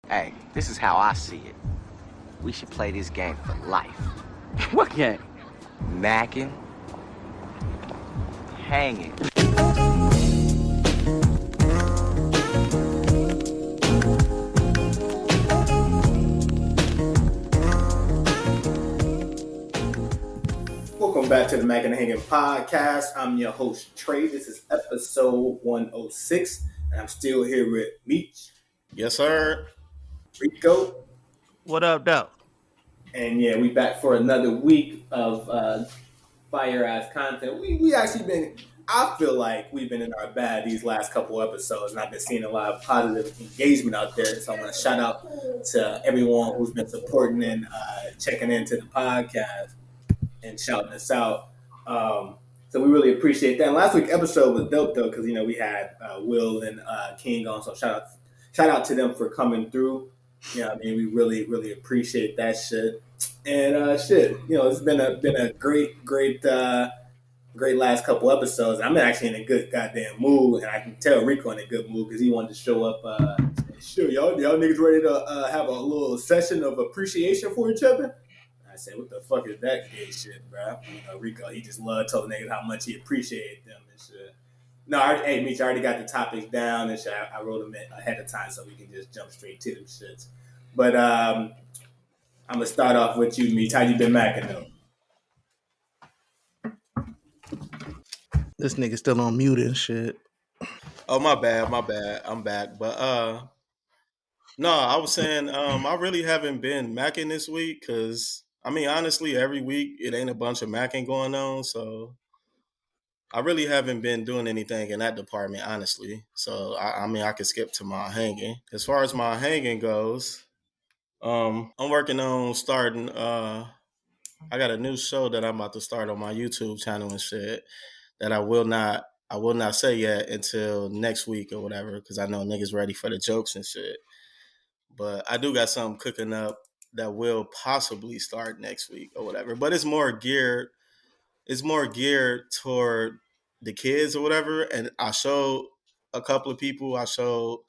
Hey, this is how I see it. We should play this game for life. What game? Macking, hanging. Welcome back to the Mac and Hanging podcast. I'm your host, Trey. This is episode 106, and I'm still here with Meech, Yes, sir. Rico, What up, though? and yeah, we back for another week of fire ass content. We actually been. I feel like we've been in our bag these last couple episodes, and I've been seeing a lot of positive engagement out there. So I want to shout out to everyone who's been supporting and checking into the podcast and shouting us out. So we really appreciate that. And last week's episode was dope though, because we had Will and King on. So shout out to them for coming through. We really appreciate that shit. And it's been a great last couple episodes. I'm actually in a good goddamn mood, and I can tell Rico in a good mood because he wanted to show up. Sure, y'all niggas ready to have a little session of appreciation for each other? I said, what the fuck is that gay shit, bro? Rico, he just loved telling niggas how much he appreciated them and shit. No, hey, Mitch, I already got the topics down and shit. I wrote them ahead of time so we can just jump straight to them shits. But I'm going to start off with you, Mitch. How you been macking, though? This nigga still on mute and shit. Oh, my bad. I'm back. But no, I was saying I really haven't been macking this week because, honestly, every week it ain't a bunch of macking going on. So I really haven't been doing anything in that department, honestly. So, I could skip to my hanging. As far as my hanging goes, I'm working on starting. I got a new show that I'm about to start on my YouTube channel and shit that I will not say yet until next week or whatever because I know niggas ready for the jokes and shit. But I do got something cooking up that will possibly start next week or whatever. But it's more geared toward the kids or whatever. And I showed a couple of people. I showed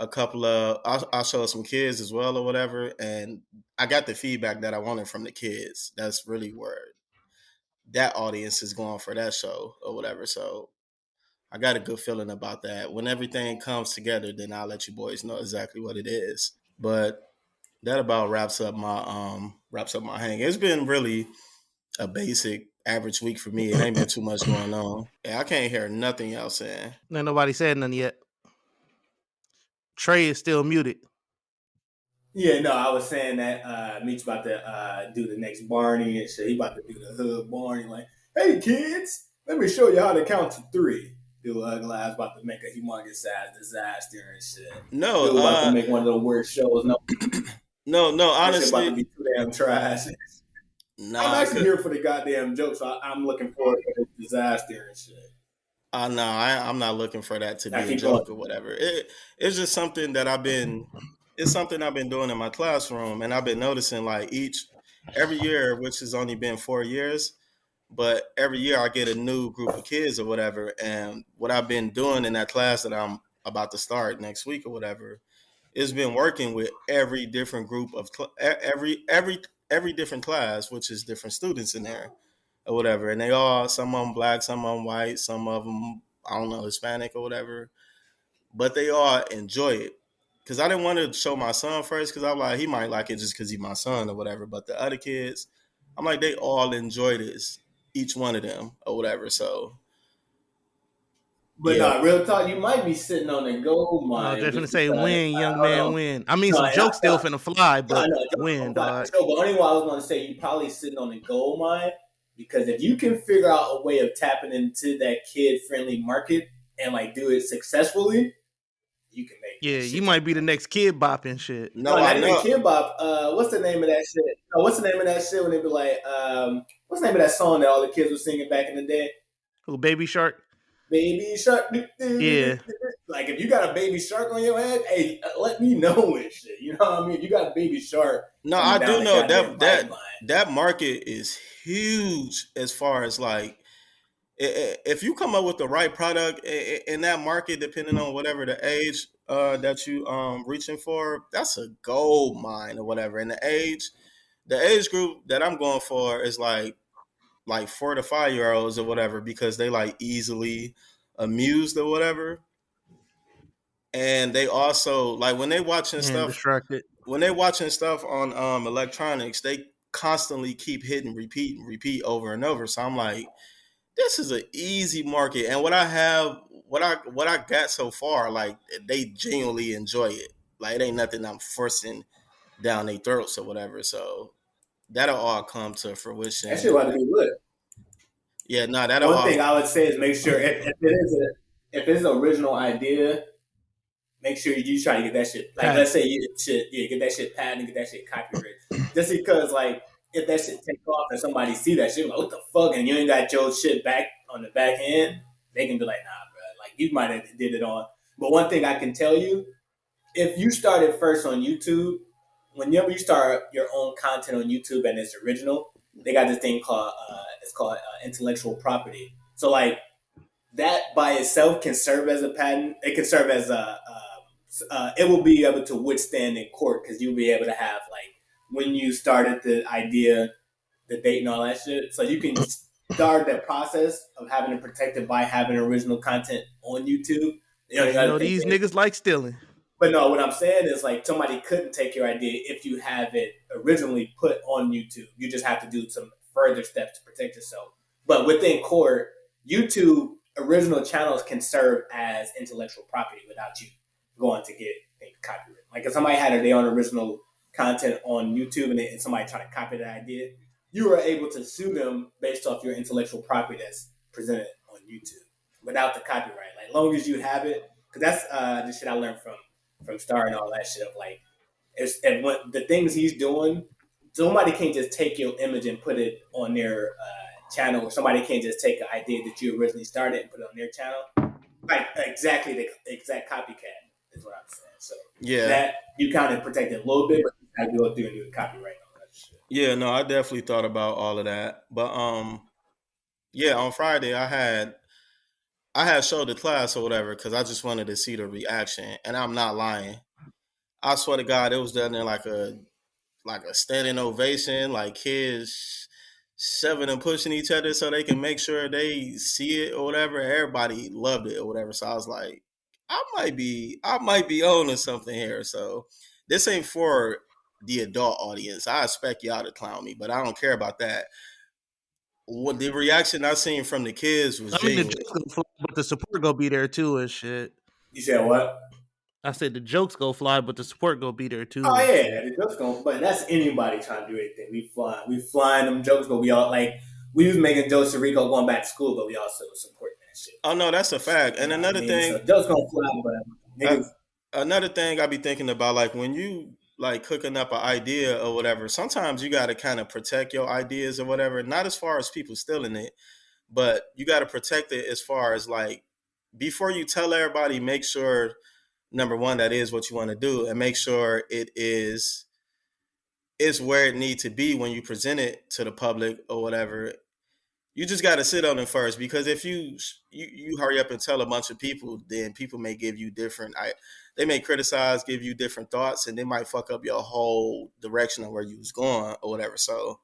some kids as well or whatever. And I got the feedback that I wanted from the kids. That's really where that audience is going for that show or whatever. So I got a good feeling about that. When everything comes together, then I'll let you boys know exactly what it is. But that about wraps up my hang. It's been really a basic average week for me. It ain't been too much going on. Yeah, I can't hear nothing y'all saying. Ain't nobody said nothing yet. Trey is still muted. Yeah, no, I was saying that Meech about to do the next Barney and shit. He about to do the hood Barney, like, hey kids, let me show you how to count to 3. Dude, Ugly's about to make a humongous ass disaster and shit. No, Dude about to make one of the worst shows. No, honestly, about to be too damn trash. Nah, I'm actually here for the goddamn joke, so I'm looking forward to the disaster and shit. No, I'm not looking for that to be a joke or whatever. It's just something that I've been doing in my classroom, and I've been noticing like every year, which has only been 4 years, but every year I get a new group of kids or whatever. And what I've been doing in that class that I'm about to start next week or whatever, is been working with every different group of every different class, which is different students in there or whatever. And some of them black, some of them white, some of them, I don't know, Hispanic or whatever. But they all enjoy it. Because I didn't want to show my son first because I'm like, he might like it just because he's my son or whatever. But the other kids, I'm like, they all enjoy this, each one of them or whatever. So. But yeah. Real talk, you might be sitting on a gold mine. I was just finna say, win, young man, win. Some jokes still finna fly, but win, dog. So, but only what I was going to say, you probably sitting on a gold mine because if you can figure out a way of tapping into that kid-friendly market and like do it successfully, you can make. Yeah, you might be the next Kid Bop and shit. No, not even Kid Bop. What's the name of that shit? What's the name of that shit when they be like, what's the name of that song that all the kids were singing back in the day? Who, Baby Shark? Baby Shark. Yeah. Like, if you got a Baby Shark on your head, hey, let me know and shit. You know what I mean? You got a Baby Shark. No, I do know that market is huge as far as like, if you come up with the right product in that market, depending on whatever the age, that you reaching for, that's a gold mine or whatever. And the age group that I'm going for is like 4 to 5 year olds or whatever, because they like easily amused or whatever. And they also like when they watching And stuff distracted. on electronics, they constantly keep hitting repeat and repeat over and over. So I'm like, this is an easy market. And what I got so far, like they genuinely enjoy it. Like it ain't nothing I'm forcing down their throats or whatever. So that'll all come to That shit fruition. about to be lit. Yeah, no, that'll One all. thing I would say is make sure if it's an original idea, make sure you try to get that shit. Like, let's say get that shit patented, get that shit copyrighted. Just because, like, if that shit take off and somebody see that shit, like, what the fuck, and you ain't got your shit back on the back end, they can be like, nah, bro, like you might have did it on. But one thing I can tell you, if you started first on YouTube, whenever you start your own content on YouTube and it's original, they got this thing called intellectual property. So like that by itself can serve as a patent. It can serve as it will be able to withstand in court because you'll be able to have like when you started the idea, the date and all that shit. So you can start that process of having it protected by having original content on YouTube. You know these niggas like stealing. But no, what I'm saying is like somebody couldn't take your idea if you have it originally put on YouTube. You just have to do some further steps to protect yourself. But within court, YouTube original channels can serve as intellectual property without you going to get copyright. Like if somebody had their own original content on YouTube and somebody tried to copy that idea, you were able to sue them based off your intellectual property that's presented on YouTube without the copyright. Like as long as you have it, because that's the shit I learned from Star and all that shit of like, and what the things he's doing, somebody can't just take your image and put it on their channel, or somebody can't just take an idea that you originally started and put it on their channel. Like exactly the exact copycat is what I'm saying. So Yeah, that you kind of protect it a little bit, but you have to go through and do the copyright and all that shit. yeah, no, I definitely thought about all of that. But yeah, on Friday I had showed the class or whatever because I just wanted to see the reaction, and I'm not lying. I swear to God, it was done in like a standing ovation, like kids shoving and pushing each other so they can make sure they see it or whatever. Everybody loved it or whatever. So I was like, I might be owning something here. So this ain't for the adult audience. I expect y'all to clown me, but I don't care about that. What the reaction I seen from the kids was I mean, the genuine. jokes gonna fly, but the support gonna be there too and shit. You said what? I said the jokes go fly, but the support gonna be there too. Oh yeah, the jokes going. But that's anybody trying to do anything. We flying them jokes, but we all like we was making jokes to Rico going back to school, but we also support that shit. Oh no, that's a fact. And another thing, so jokes gonna fly, but niggas. Another thing I be thinking about, like when you like cooking up an idea or whatever, sometimes you got to kind of protect your ideas or whatever. Not as far as people stealing it, but you got to protect it as far as like before you tell everybody, make sure number one that is what you want to do, and make sure it is where it needs to be when you present it to the public or whatever. You just got to sit on it first, because if you hurry up and tell a bunch of people, then people may give you they may criticize, give you different thoughts, and they might fuck up your whole direction of where you was going or whatever. So,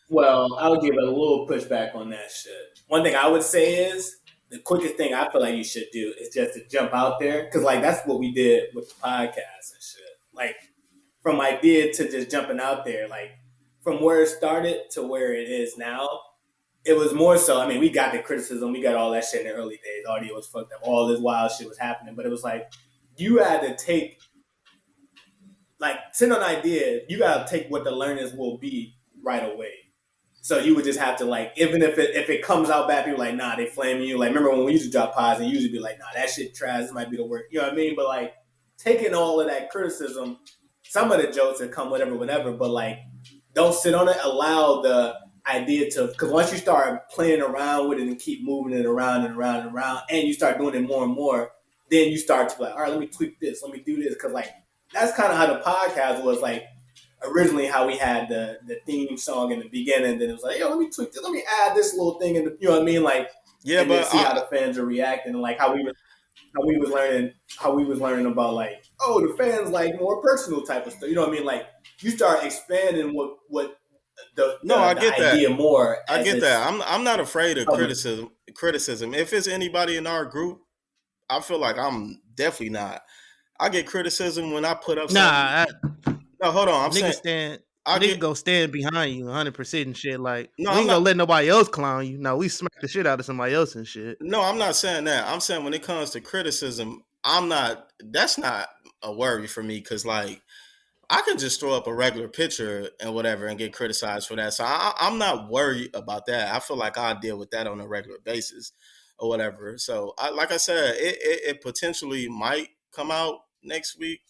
well, I would give a little pushback on that shit. One thing I would say is the quickest thing I feel like you should do is just to jump out there, because like that's what we did with the podcast and shit. Like from idea to just jumping out there, like from where it started to where it is now. It was more so, I mean, we got the criticism, we got all that shit in the early days. Audio was fucked up, all this wild shit was happening. But it was like, you had to take, like, send an idea, you got to take what the learnings will be right away. So you would just have to, like, even if it comes out bad, people like, nah, they flaming you. Like, remember when we used to drop pods and you usually be like, nah, that shit trash, this might be the worst. You know what I mean? But, like, taking all of that criticism, some of the jokes that come whatever, but, like, don't sit on it. Allow the idea to, because once you start playing around with it and keep moving it around and around and around, and you start doing it more and more, then you start to be like, all right, let me tweak this, let me do this, because like that's kind of how the podcast was. Like originally how we had the theme song in the beginning, then it was like, yo, let me tweak this, let me add this little thing in the, you know what I mean, like, yeah, but see how the fans are reacting and like how we were. how we was learning about like, oh, the fans like more personal type of stuff. You know what I mean? Like you start expanding what No, I the get that. idea more I as get that. it's I'm not afraid of coming. criticism. If it's anybody in our group, I feel like I'm definitely not. I get criticism when I put up something. Nah, No, hold on. I'm saying I nigga get go stand behind you 100% and shit. Like no. we I'm ain't gonna not. let nobody else clown you. No, we smack the shit out of somebody else and shit. No, I'm not saying that. I'm saying when it comes to criticism, I'm not. That's not a worry for me because like I can just throw up a regular picture and whatever and get criticized for that. So I'm not worried about that. I feel like I deal with that on a regular basis or whatever. So like I said, it potentially might come out next week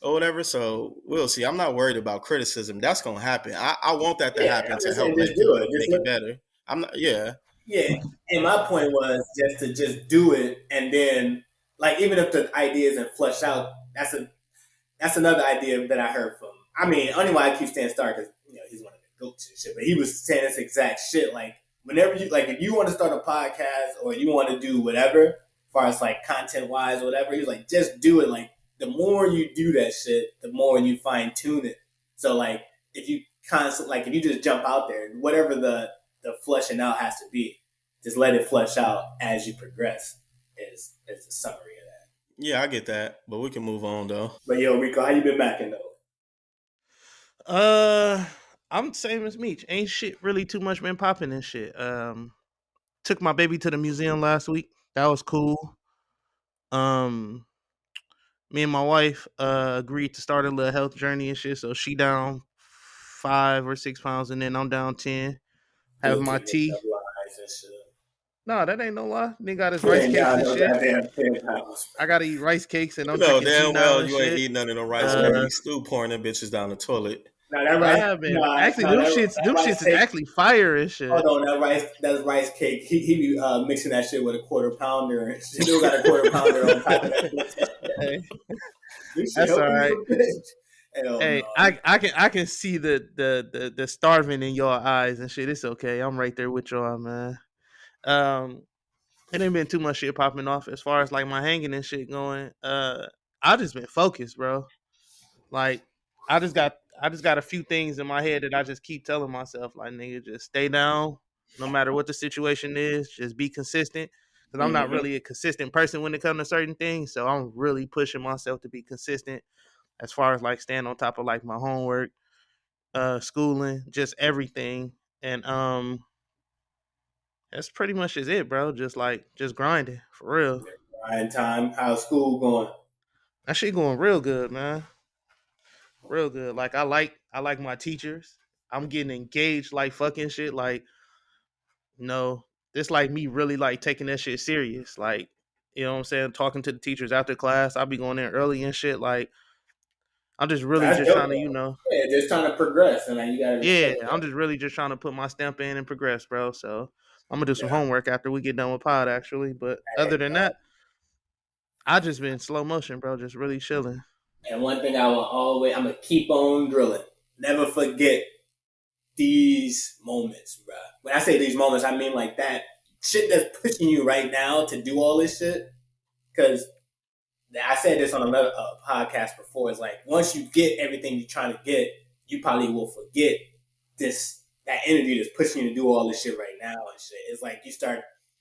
or whatever. So we'll see. I'm not worried about criticism. That's gonna happen. I want that to Yeah, happen I'm to just saying, help just make do people it. Just make it better. I'm not. Yeah. yeah. And my point was just to just do it, and then like even if the idea isn't flushed out, that's another idea that I heard from. I mean, only why I keep saying Star because he's one of the goats and shit. But he was saying this exact shit. Like whenever you like, if you want to start a podcast or you want to do whatever, as far as like content wise, whatever, he was like, just do it. Like the more you do that shit, the more you fine tune it. So like if you if you just jump out there, whatever the fleshing out has to be, just let it flesh out as you progress. Is the summary of that. Yeah, I get that, but we can move on though. But yo, Rico, how you been backing though? I'm same as Meech. Ain't shit really too much been popping and shit. Took my baby to the museum last week. That was cool. Me and my wife agreed to start a little health journey and shit. So she down 5 or 6 pounds, and then I'm down 10. Have You'll my keep making tea. up lies and shit. No, that ain't no lie. Nigga got his You rice ain't cakes got and no shit. goddamn 10 pounds. I gotta eat rice cakes, and You I'm know drinking tea damn now well and you ain't shit. eating none of them rice cakes. Uh, You still pouring them bitches down the toilet. Now that I rice, have been nah, actually nah, them that rice shits is cake. actually fire and Hold shit. on, that rice cake. He be mixing that shit with a quarter pounder, and still got a quarter pounder on top of that bitch. Hey, This shit that's all healthy as right. a bitch. Hell Hey, no. I can see the starving in your eyes and shit. It's okay. I'm right there with y'all, man. Um, it ain't been too much shit popping off as far as like my hanging and shit going. I just been focused, bro. Like I just got a few things in my head that I just keep telling myself, like nigga, just stay down, no matter what the situation is. Just be consistent, because I'm not Mm-hmm. really a consistent person when it comes to certain things. So I'm really pushing myself to be consistent as far as like staying on top of like my homework, schooling, just everything. And that's pretty much is it, bro. Just grinding for real. Ryan time. How's school going? That shit going real good, man. Real good. Like I like my teachers. I'm getting engaged like fucking shit. Like, no, this like me really like taking that shit serious. Like, you know what I'm saying? Talking to the teachers after class. I'll be going in early and shit. Like, I'm just really That's just dope trying to, though. Yeah, just trying to progress, and like, you gotta yeah, respect I'm that. just really just trying to put my stamp in and progress, bro. So I'm gonna do some Yeah. homework after we get done with pod actually. But other than that, I just been slow motion, bro, just really chilling. And one thing I'm gonna keep on drilling. Never forget these moments, bro. When I say these moments, I mean like that shit that's pushing you right now to do all this shit. Because I said this on another podcast before. It's like once you get everything you're trying to get, you probably will forget that energy that's pushing you to do all this shit right now and shit. It's like you start.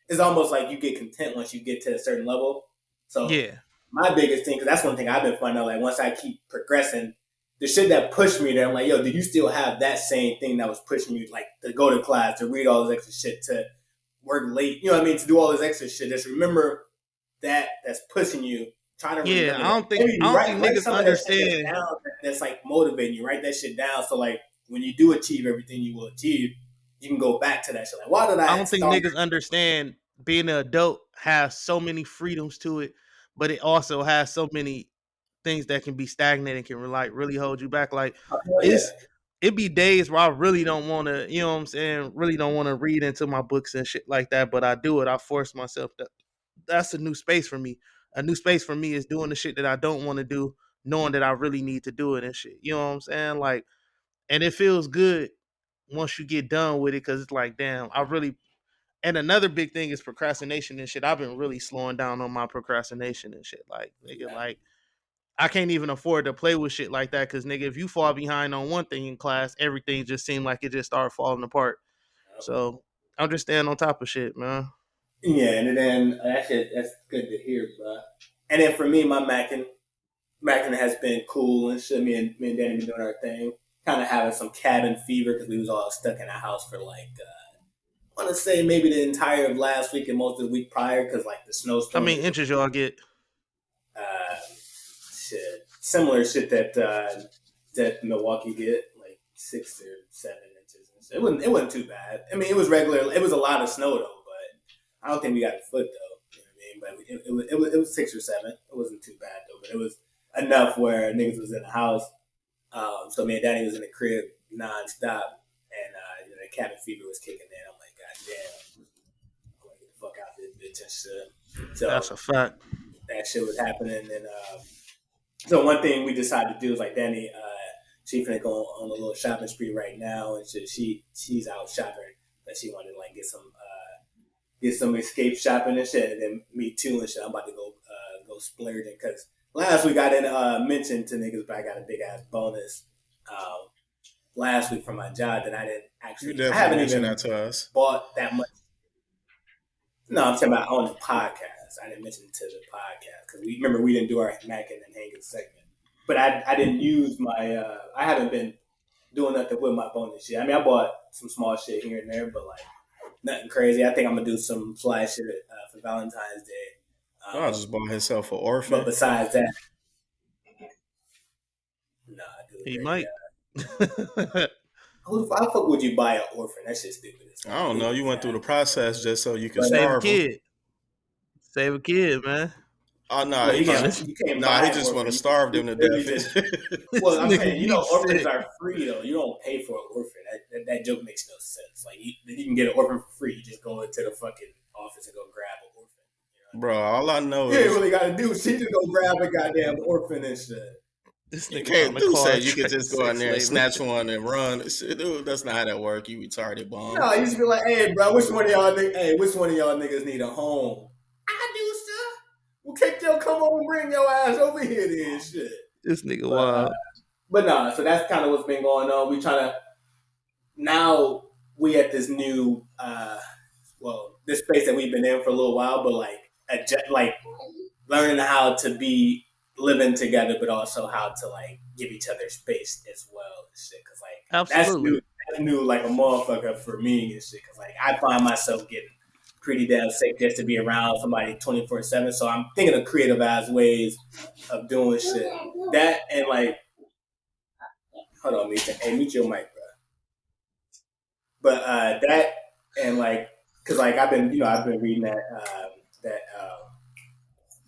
It's almost like you get content once you get to a certain level. So Yeah. my biggest thing, because that's one thing I've been finding out. Like once I keep progressing, the shit that pushed me there, I'm like, yo, do you still have that same thing that was pushing you, like to go to class, to read all this extra shit, to work late, you know what I mean, to do all this extra shit? Just remember that's pushing you. Try to Yeah, remember I that. don't think Maybe I don't think write niggas some of that shit that's understand. down. That's like motivating you. Write that shit down. So like when you do achieve everything you will achieve, you can go back to that shit. Like, why did I I don't think start? niggas understand being an adult has so many freedoms to it, but it also has so many things that can be stagnant and can like really hold you back. Like Oh, yeah, it's it be days where I really don't want to, you know what I'm saying, really don't want to read into my books and shit like that, but I do it. I force myself to. That's a new space for me. A new space for me is doing the shit that I don't want to do, knowing that I really need to do it and shit. You know what I'm saying? Like, and it feels good once you get done with it because it's like, damn, I really And another big thing is procrastination and shit. I've been really slowing down on my procrastination and shit. Like, nigga, like I can't even afford to play with shit like that because, nigga, if you fall behind on one thing in class, everything just seemed like it just started falling apart. So I'm just staying on top of shit, man. Yeah, and then that's good to hear, bro. And then for me, my Mackin has been cool and shit. Me and Danny been doing our thing, kind of having some cabin fever because we was all stuck in a house for like I want to say maybe the entire of last week and most of the week prior because like the snowstorm. How many inches y'all get? Shit, similar shit that Milwaukee get, like 6 or 7 inches. And shit. It wasn't too bad. I mean, it was regular. It was a lot of snow though, but I don't think we got a foot though. You know what I mean? But it was 6 or 7. It wasn't too bad though, but it was enough where niggas was in the house. So me and Danny was in the crib nonstop, and the cabin fever was kicking in. I'm like, God damn, I'm gonna get the fuck out this bitch and shit. So that's a fact. That shit was happening, and so one thing we decided to do is like Danny, she finna go on a little shopping spree right now, and she's out shopping, but she wanted to like get some escape shopping and shit, and then me too and shit. I'm about to go splurging because last week I didn't mention to niggas, but I got a big ass bonus last week from my job that I didn't actually. I haven't even that to us. Bought that much. No, I'm talking about on the podcast. I didn't mention it to the podcast because we didn't do our Mackin and Hanging segment, but I didn't use my. I haven't been doing nothing with my bonus shit. I mean, I bought some small shit here and there, but like nothing crazy. I think I'm gonna do some fly shit for Valentine's Day. I just bought himself an orphan. But besides that, nah, dude. He might. How the fuck would you buy an orphan? That shit's stupid. I don't know. You went through the process just so you could save starve a kid. Save a kid, man. Oh no, he just want to starve them to death. Well, I'm saying, orphans are free though. You don't pay for an orphan. That joke makes no sense. Like you can get an orphan for free. You just go into the fucking office and go grab an orphan. You know? Bro, all I know is you ain't really got to do. She just go grab a goddamn orphan and shit. This nigga can't say you could just go in there and snatch one and run. Dude, that's not how that work. You retarded bomb. No, you just be like, hey, bro, which one of y'all niggas need a home? I do, sir. Well, come on and bring your ass over here then, shit. This nigga wild. But nah, so that's kind of what's been going on. We trying to, now we at this new, this space that we've been in for a little while, but like learning how to be living together, but also how to like give each other space as well and shit. Cause like, absolutely. That's new like a motherfucker for me and shit. Cause like I find myself getting pretty damn sick just to be around somebody 24/7. So I'm thinking of creative ass ways of doing shit. That and like, hold on, mute your mic, bro. But that and like, cause like I've been reading that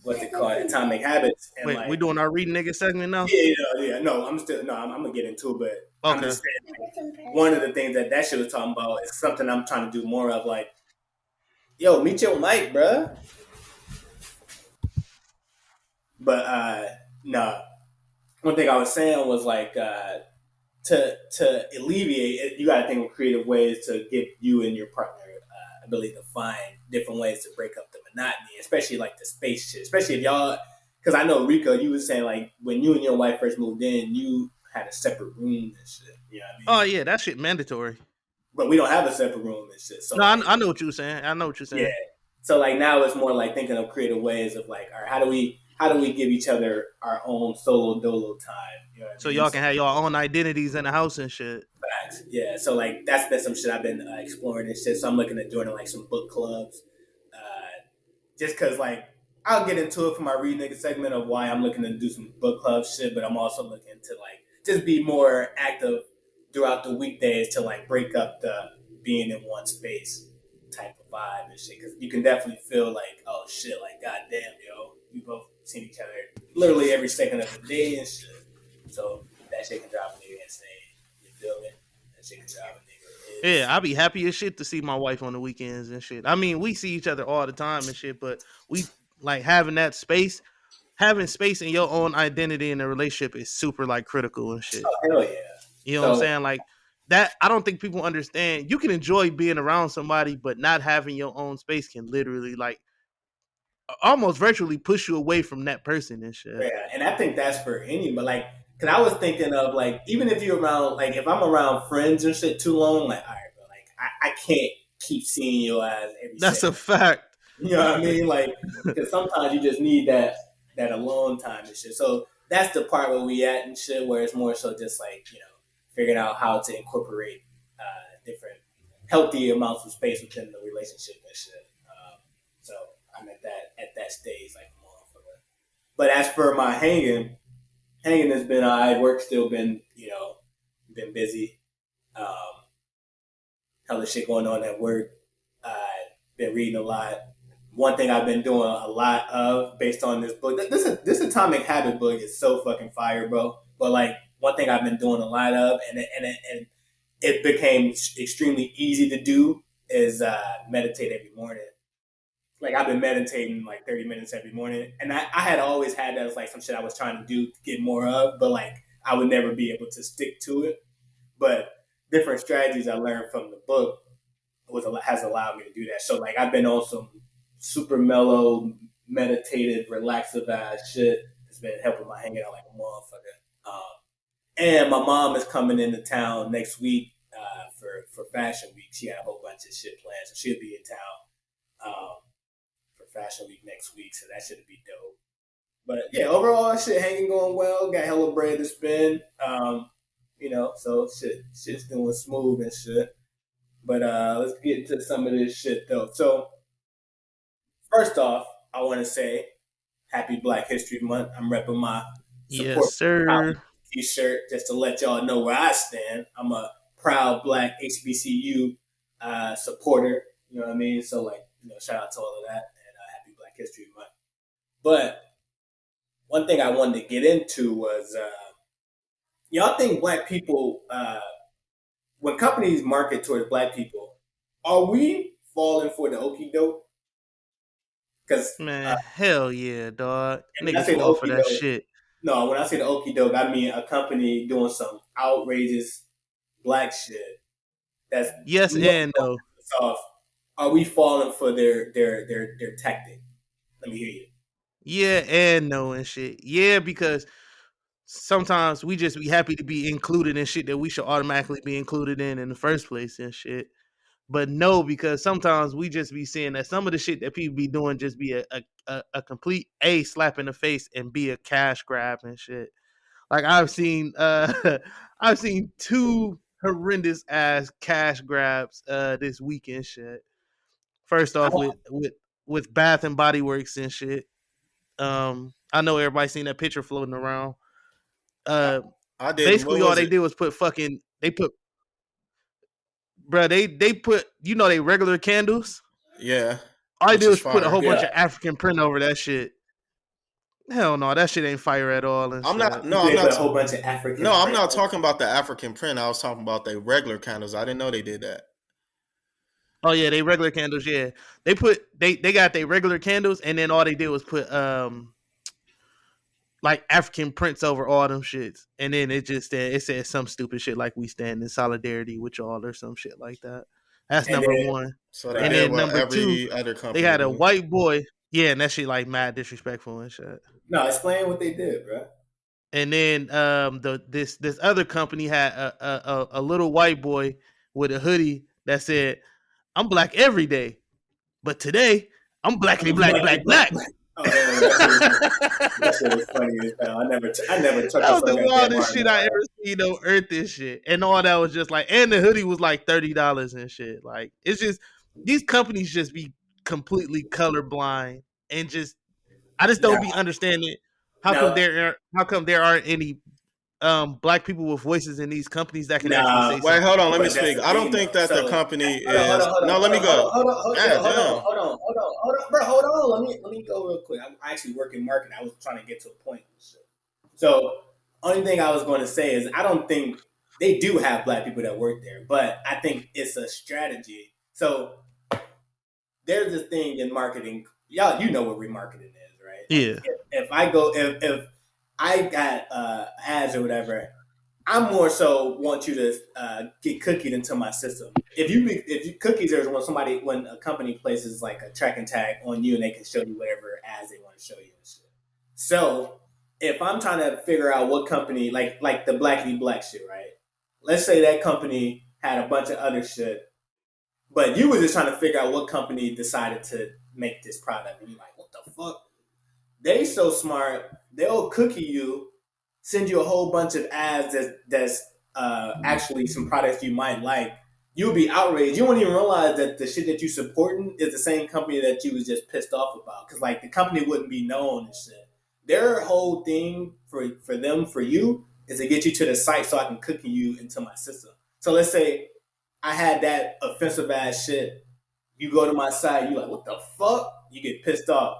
what's it called, Atomic Habits. And wait, we doing our reading nigga segment now? Yeah. No, I'm gonna get into it, but okay. I'm just saying, like, one of the things that shit was talking about is something I'm trying to do more of, like, yo, meet your mic, bruh. But no, one thing I was saying was like to alleviate it, you got to think of creative ways to give you and your partner ability to find different ways to break up the monotony, especially like the space shit. Especially if y'all, because I know Rico, you was saying like when you and your wife first moved in, you had a separate room and shit. You know what I mean? Oh yeah, that shit mandatory. But we don't have a separate room and shit. So no, I know what you're saying. Yeah. So like now it's more like thinking of creative ways of like, all right, how do we give each other our own solo dolo time? You know what so I mean? Y'all can have your own identities in the house and shit. Facts. Yeah. So like that's been some shit I've been exploring and shit. So I'm looking at joining like some book clubs, just because like I'll get into it for my read nigga segment of why I'm looking to do some book club shit, but I'm also looking to like just be more active throughout the weekdays to like break up the being in one space type of vibe and shit. Because you can definitely feel like, oh shit, like goddamn, yo, we both seen each other literally every second of the day and shit. So that shit can drive a nigga insane. You feel me? That shit can drive a nigga. Yeah, I be happy as shit to see my wife on the weekends and shit. I mean, we see each other all the time and shit, but we like having that space. Having space in your own identity in a relationship is super like critical and shit. Oh, hell yeah. You know what I'm saying? Like, that I don't think people understand. You can enjoy being around somebody, but not having your own space can literally like almost virtually push you away from that person and shit. Yeah, and I think that's for anybody. Like, cause I was thinking of like, even if you're around, like, if I'm around friends and shit too long, like, all right, bro, like, I can't keep seeing your eyes every That's second. a fact. You know what I mean? Like, because sometimes you just need that alone time and shit. So that's the part where we at and shit, where it's more so just like, figuring out how to incorporate different healthy amounts of space within the relationship and shit. So I'm at that stage, like, motherfucker. But as for my hanging has been work still been, been busy. Hella shit going on at work. Been reading a lot. One thing I've been doing a lot of, based on this book, this Atomic Habit book is so fucking fire, bro. But like, one thing I've been doing a lot of, and it became extremely easy to do, is meditate every morning. Like, I've been meditating like 30 minutes every morning, and I had always had that as like some shit I was trying to do to get more of, but like, I would never be able to stick to it. But different strategies I learned from the book has allowed me to do that. So like, I've been on some super mellow, meditative, relaxive ass shit. It's been helping my hanging out like a motherfucker. And my mom is coming into town next week for Fashion Week. She had a whole bunch of shit planned, so she'll be in town for Fashion Week next week. So that should be dope. But yeah, overall, shit hanging going well. Got hella bread to spend. So shit's doing smooth and shit. But let's get into some of this shit though. So first off, I want to say Happy Black History Month. I'm repping my support Yes, sir. t-shirt just to let y'all know where I stand. I'm a proud Black HBCU supporter. You know what I mean? So like, shout out to all of that, and Happy Black History Month. But one thing I wanted to get into was, y'all think Black people, when companies market towards Black people, are we falling for the okie doke? Because Man, hell yeah, dog. when I Niggas say the fall for okie that doke, shit. no, when I say the okie doke, I mean a company doing some outrageous Black shit. That's Yes and no. off. Are we falling for their tactic? Let me hear you. Yeah and no and shit. Yeah, because sometimes we just be happy to be included in shit that we should automatically be included in the first place and shit. But no, because sometimes we just be seeing that some of the shit that people be doing just be a complete A slap in the face and be a cash grab and shit. Like I've seen I've seen two horrendous ass cash grabs this weekend shit. First off with Bath and Body Works and shit. I know everybody's seen that picture floating around. I didn't. What Basically all was they it? did was they put they regular candles. Yeah, All they which did is was put a fire. whole bunch Yeah, of African print over that shit. Hell no, that shit ain't fire at all and I'm not. shit. you No, I'm did put a not. whole bunch of African No, I'm print. not talking about the African print. I was talking about the regular candles. I didn't know they did that. Oh yeah, they regular candles. Yeah, they got their regular candles, and then all they did was put like African prints over all them shits, and then it said some stupid shit like "We stand in solidarity with y'all" or some shit like that. That's And number then, one, So they and right. did then what number two, every other they company had a do. white boy. Yeah, and that shit like mad disrespectful and shit. No, explain what they did, bro. And then this other company had a little white boy with a hoodie that said, "I'm black every day, but today I'm blackly I'm black black, black black, black." black. Oh hell, that shit was funny as hell. I never took That it was so the goddamn wildest hard. shit I ever seen on earth and shit. And all that was just like, and the hoodie was like $30 and shit. Like, it's just, these companies just be completely colorblind and I just Now, don't be understanding now, how come there aren't any black people with voices in these companies that can actually nah, say Wait, something. hold on. Let me but that's speak. the I don't thing think though. that the So company hold on, hold is. on, hold on, No, let hold me on, hold on, go. hold on, hold on, God hold on, damn. hold on, hold on, bro, hold on. Let me go real quick. I actually work in marketing. I was trying to get to a point. So only thing I was going to say is I don't think they do have black people that work there, but I think it's a strategy. So there's this thing in marketing. Y'all, you know what remarketing is, right? Like Yeah. if I go if I got ads or whatever, I'm more so want you to get cookied into my system. If cookies are when a company places like a tracking tag on you and they can show you whatever ads they want to show you and shit. So if I'm trying to figure out what company like the Blackity Black shit, right? Let's say that company had a bunch of other shit, but you were just trying to figure out what company decided to make this product, and you're like, what the fuck? They so smart, they'll cookie you, send you a whole bunch of ads that's actually some products you might like. You'll be outraged. You won't even realize that the shit that you supporting is the same company that you was just pissed off about. Because like the company wouldn't be known and shit. Their whole thing for you is to get you to the site so I can cookie you into my system. So let's say I had that offensive ass shit. You go to my site, you like, what the fuck? You get pissed off.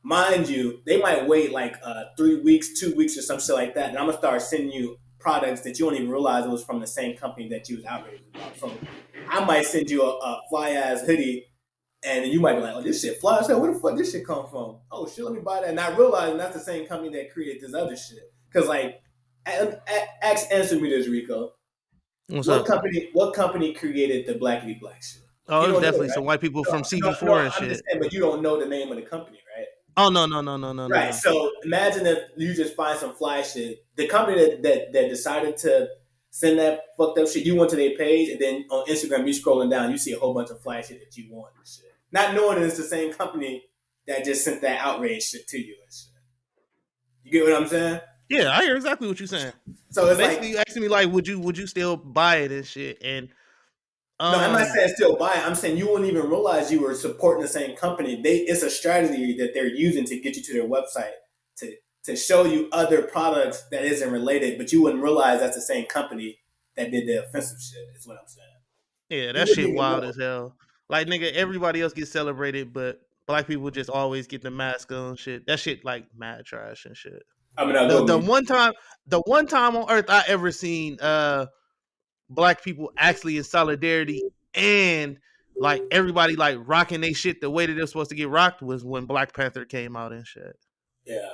Mind you, they might wait like 3 weeks, 2 weeks, or some shit like that, and I'm gonna start sending you products that you don't even realize it was from the same company that you was outraged about. So I might send you a fly ass hoodie, and you might be like, "Oh, this shit fly." I said, "Where the fuck this shit come from?" Oh shit, let me buy that. And I realize that's the same company that created this other shit. Because like, answer me this, Rico. What company created the Blackity Black shit? Oh, it was definitely some white people from CG4 and shit. But you don't know the name of the company, right? Oh no. Right. No. So imagine if you just find some fly shit. The company that decided to send that fucked up shit, you went to their page, and then on Instagram you scrolling down, you see a whole bunch of fly shit that you want and shit. Not knowing that it's the same company that just sent that outrage shit to you and shit. You get what I'm saying? Yeah, I hear exactly what you're saying. So it's basically like, you asking me like, would you still buy it and shit? And no, I'm not saying still buy it. I'm saying you wouldn't even realize you were supporting the same company. It's a strategy that they're using to get you to their website to show you other products that isn't related, but you wouldn't realize that's the same company that did the offensive shit, is what I'm saying. Yeah, that shit wild as hell. Like, nigga, everybody else gets celebrated, but black people just always get the mask on shit. That shit like mad trash and shit. I mean, the one time on earth I ever seen black people actually in solidarity and like everybody like rocking they shit the way that they're supposed to get rocked was when Black Panther came out and shit. Yeah.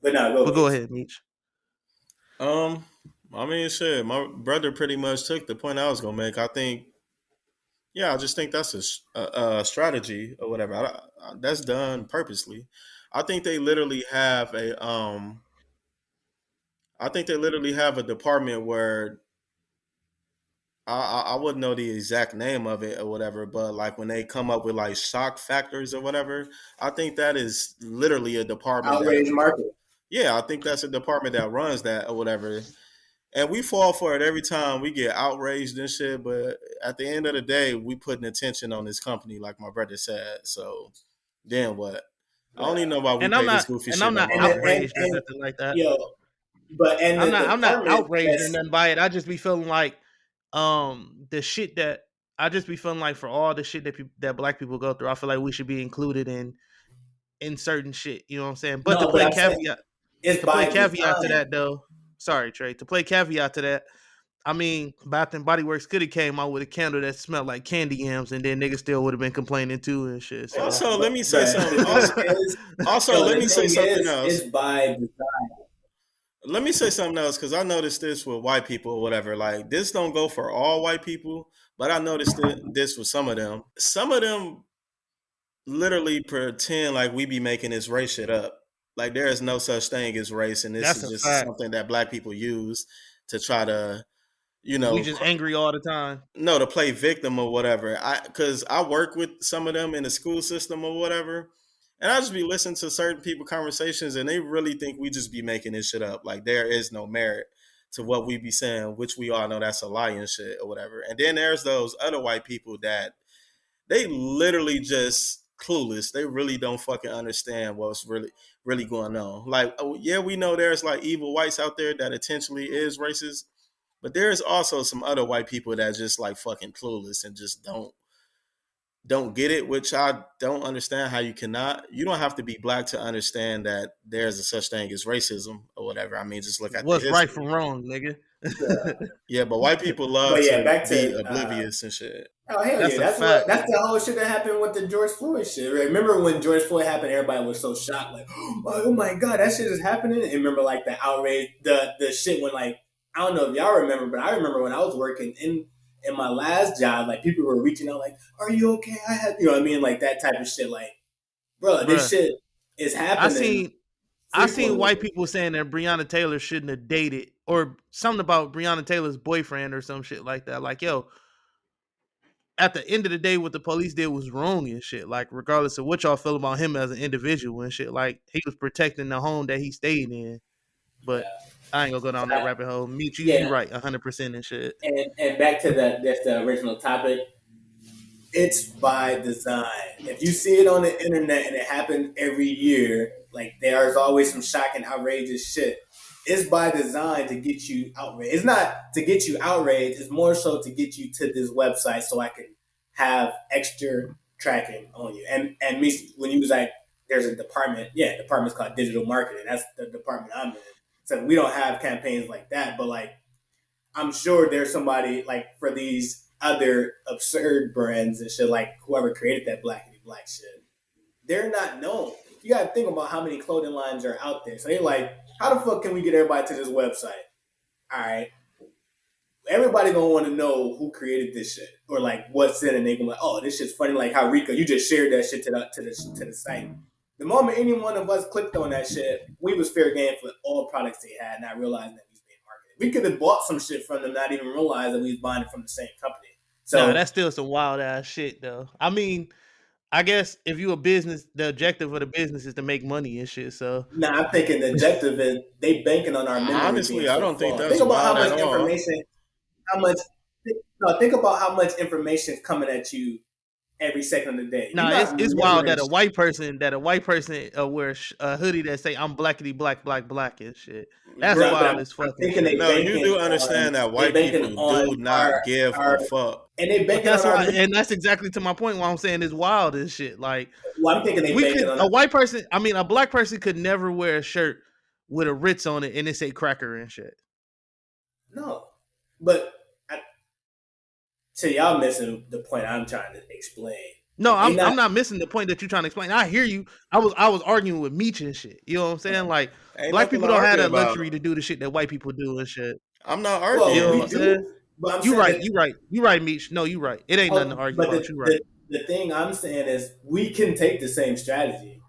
But no, go ahead, Meech. I mean, shit, my brother pretty much took the point I was gonna make. I think, I just think that's a strategy or whatever. That's done purposely. I think they literally have a department where I wouldn't know the exact name of it or whatever, but like when they come up with like shock factors or whatever, I think that is literally a department. Outrage market. Yeah, I think that's a department that runs that or whatever. And we fall for it every time we get outraged and shit. But at the end of the day, we putting attention on this company, like my brother said. So then what? I don't even know why we pay this goofy shit. And I'm not outraged or nothing like that. Yo, but I'm not outraged or nothing by it. I just be feeling like the shit that I just be feeling like for all the shit that black people go through, I feel like we should be included in certain shit. You know what I'm saying? But to play caveat to that though. Sorry, Trey. To play caveat to that, I mean, Bath and Body Works could have came out with a candle that smelled like candy yams, and then niggas still would have been complaining too and shit. So. Also, let me say something. Let me say something else. It's by design. Let me say something else because I noticed this with white people or whatever. Like, this don't go for all white people, but I noticed this with some of them. Some of them literally pretend like we be making this race shit up. Like, there is no such thing as race, and this is just something that black people use to try to, we just angry all the time. No, to play victim or whatever. Because I work with some of them in the school system or whatever, and I just be listening to certain people conversations, and they really think we just be making this shit up. Like, there is no merit to what we be saying, which we all know that's a lie and shit or whatever. And then there's those other white people that they literally just clueless. They really don't fucking understand what's really going on. Like, yeah, we know there's like evil whites out there that intentionally is racist, but there's also some other white people that just like fucking clueless and just don't don't get it, which I don't understand how you cannot. You don't have to be black to understand that there's a such thing as racism or whatever. I mean, just look at the What's right history. from wrong, nigga? Yeah, but white people love But yeah, to back be to oblivious and shit. oh hell That's yeah, a fact. that's the whole shit that happened with the George Floyd shit. Right? Remember when George Floyd happened? Everybody was so shocked, like, oh my god, that shit is happening. And remember, like the outrage, the shit when like I don't know if y'all remember, but I remember when I was working in my last job, like people were reaching out, like, "Are you okay?" I had, you know what I mean, like that type of shit. Like, bro, this shit is happening. I seen white people saying that Breonna Taylor shouldn't have dated, or something about Breonna Taylor's boyfriend or some shit like that. Like, yo, at the end of the day, what the police did was wrong and shit. Like, regardless of what y'all feel about him as an individual and shit, like he was protecting the home that he stayed in. But I ain't gonna go down that rabbit hole. Meet you, you right, 100% and shit. And back to that's the original topic. It's by design. If you see it on the internet and it happens every year, like there's always some shocking, outrageous shit. It's by design to get you outraged. It's not to get you outraged. It's more so to get you to this website so I can have extra tracking on you. And me, when you was like, there's a department. Yeah, department's called digital marketing. That's the department I'm in. So we don't have campaigns like that, but like I'm sure there's somebody like for these other absurd brands and shit, like whoever created that blackity black shit, they're not known. You gotta think about how many clothing lines are out there. So they're like, how the fuck can we get everybody to this website? All right. Everybody gonna want to know who created this shit or like what's in it. And they gonna be like, oh, this shit's funny. Like how Rico, you just shared that shit to the site. The moment any one of us clicked on that shit, we was fair game for all products they had, not realizing that we was being marketed. We could have bought some shit from them, not even realize that we was buying it from the same company. So nah, that's still some wild ass shit though. I mean, I guess if you a business, the objective of the business is to make money and shit. So I'm thinking the objective is they banking on our memory. Honestly, I don't think that's think about how much at information, think about how much information is coming at you every second of the day. Nah, it's wild that a white person wears a hoodie that say I'm blackity black and shit. That's wild as fuck. No, you do understand that white people do not give a fuck. And they banking that's on why, and that's exactly to my point why I'm saying it's wild as shit. Like, well, I'm thinking a black person could never wear a shirt with a Ritz on it and it say cracker and shit. No, but so y'all missing the point I'm trying to explain. No, I'm not missing the point that you're trying to explain. I hear you. I was arguing with Meech and shit. You know what I'm saying? Like, black people don't have that luxury to do the shit that white people do and shit. I'm not arguing. You know what I'm saying? But you right, Meech. No, you right. It ain't nothing to argue about. You right. The thing I'm saying is we can take the same strategy.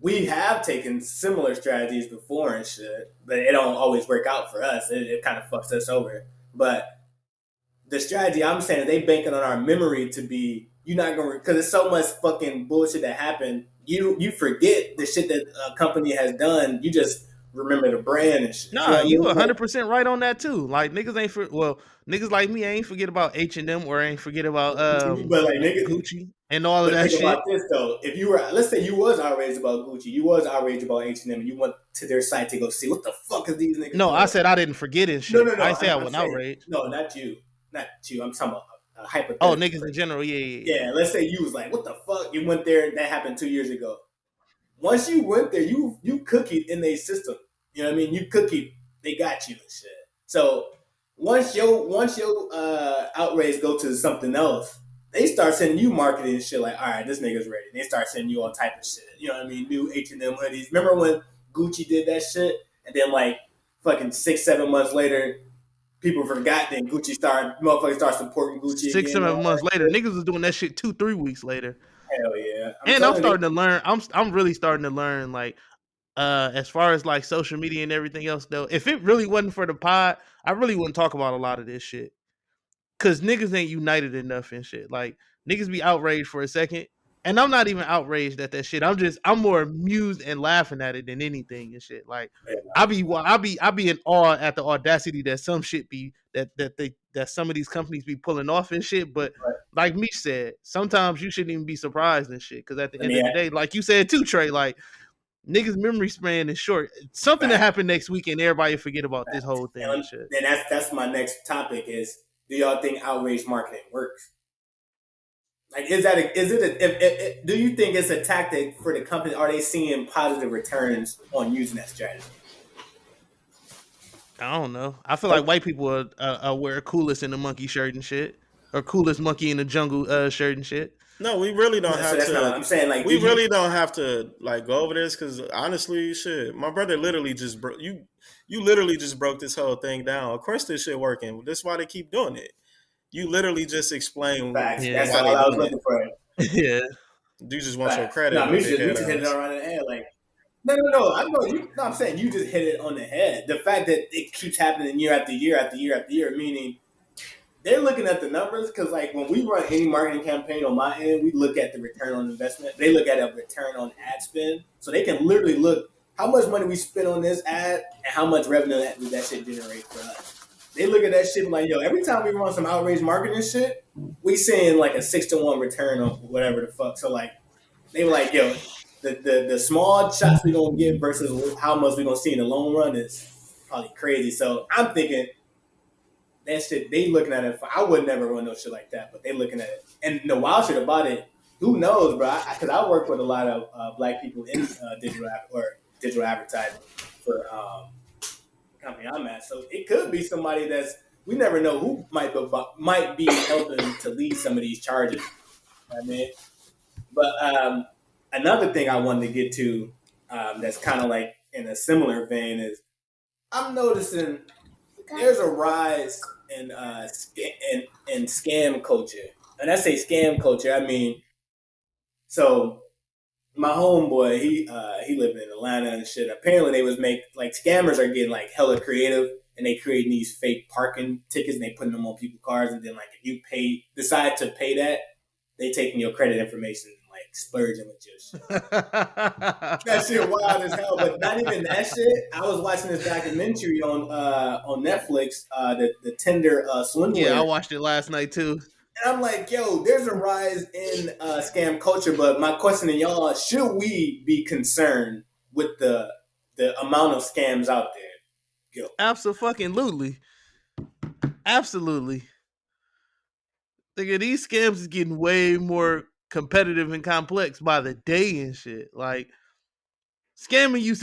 We have taken similar strategies before and shit, but it don't always work out for us. It kind of fucks us over. But the strategy I'm saying is they banking on our memory to be, you're not going to, because there's so much fucking bullshit that happened. You forget the shit that a company has done. You just remember the brand and shit. Nah, you 100% right on that too. Like niggas like me ain't forget about H&M or ain't forget about but like niggas, Gucci and all of that shit. About this though, if you were, let's say you was outraged about Gucci, you was outraged about H&M, and you went to their site to go see what the fuck is these niggas. No, doing? I said I didn't forget it. Shit. No. I said I wasn't outraged. No, not you. I'm talking about hypothetical. Oh, niggas in general, yeah. Yeah, let's say you was like, what the fuck? You went there, and that happened 2 years ago. Once you went there, you cookied in their system. You know what I mean? You cookied, they got you and shit. So once your outrage go to something else, they start sending you marketing and shit like, all right, this nigga's ready. They start sending you all type of shit. You know what I mean? New H&M hoodies. Remember when Gucci did that shit? And then like fucking 6-7 months later, people forgot that motherfuckers start supporting Gucci. 6-7 months later, niggas was doing that shit 2-3 weeks later. Hell yeah! I'm starting to learn. I'm really starting to learn. Like, as far as like social media and everything else, though, if it really wasn't for the pod, I really wouldn't talk about a lot of this shit. Cause niggas ain't united enough and shit. Like niggas be outraged for a second, and I'm not even outraged at that shit. I'm more amused and laughing at it than anything and shit. Like I be in awe at the audacity that some shit be that some of these companies be pulling off and shit. But like Meech said, sometimes you shouldn't even be surprised and shit. Cause at the end of the day, like you said too, Trey, like niggas' memory span is short. Something that happened next week and everybody forget about this whole thing and shit. And that's my next topic is, do y'all think outrage marketing works? Like, do you think it's a tactic for the company? Are they seeing positive returns on using that strategy? I don't know. I feel like white people are wear coolest in the monkey shirt and shit, or coolest monkey in the jungle shirt and shit. No, we really don't have that's to. not what I'm saying. Like, we really don't have to like go over this because honestly, shit, my brother literally just broke you. You literally just broke this whole thing down. Of course, this shit working. That's why they keep doing it. You literally just explain facts. Yeah. That's why all they I was doing looking for. Yeah. You just want your Facts. credit. No, but we they just head hit it ass. around the head. Like, no. I know you. No, I'm saying you just hit it on the head. The fact that it keeps happening year after year after year after year, meaning they're looking at the numbers because, like, when we run any marketing campaign on my end, we look at the return on investment. They look at a return on ad spend, so they can literally look how much money we spend on this ad and how much revenue that shit generate for us. They look at that shit like, yo, every time we run some outrage marketing shit, we seeing like a 6-to-1 return on whatever the fuck. So like, they were like, yo, the small shots we gonna get versus how much we gonna see in the long run is probably crazy. So I'm thinking that shit, they looking at it. I would never run no shit like that, but they looking at it. And the wild shit about it, who knows, bro? Because I work with a lot of black people in digital advertising for the company I'm at. So it could be somebody we never know who might be helping to lead some of these charges. You know what I mean, but another thing I wanted to get to that's kind of like in a similar vein is I'm noticing there's a rise in scam culture. And I say scam culture, I mean, so my homeboy, he lived in Atlanta and shit. Apparently they was scammers are getting like hella creative and they creating these fake parking tickets and they putting them on people's cars, and then like if you decide to pay that, they taking your credit information and like splurging with your shit. That shit wild as hell. But not even that shit. I was watching this documentary on Netflix, the Tinder Swindler. Yeah, I watched it last night too. And I'm like, yo, there's a rise in scam culture. But my question to y'all: should we be concerned with the amount of scams out there? Yo, Absolutely. Nigga, these scams is getting way more competitive and complex by the day and shit. Like, scamming used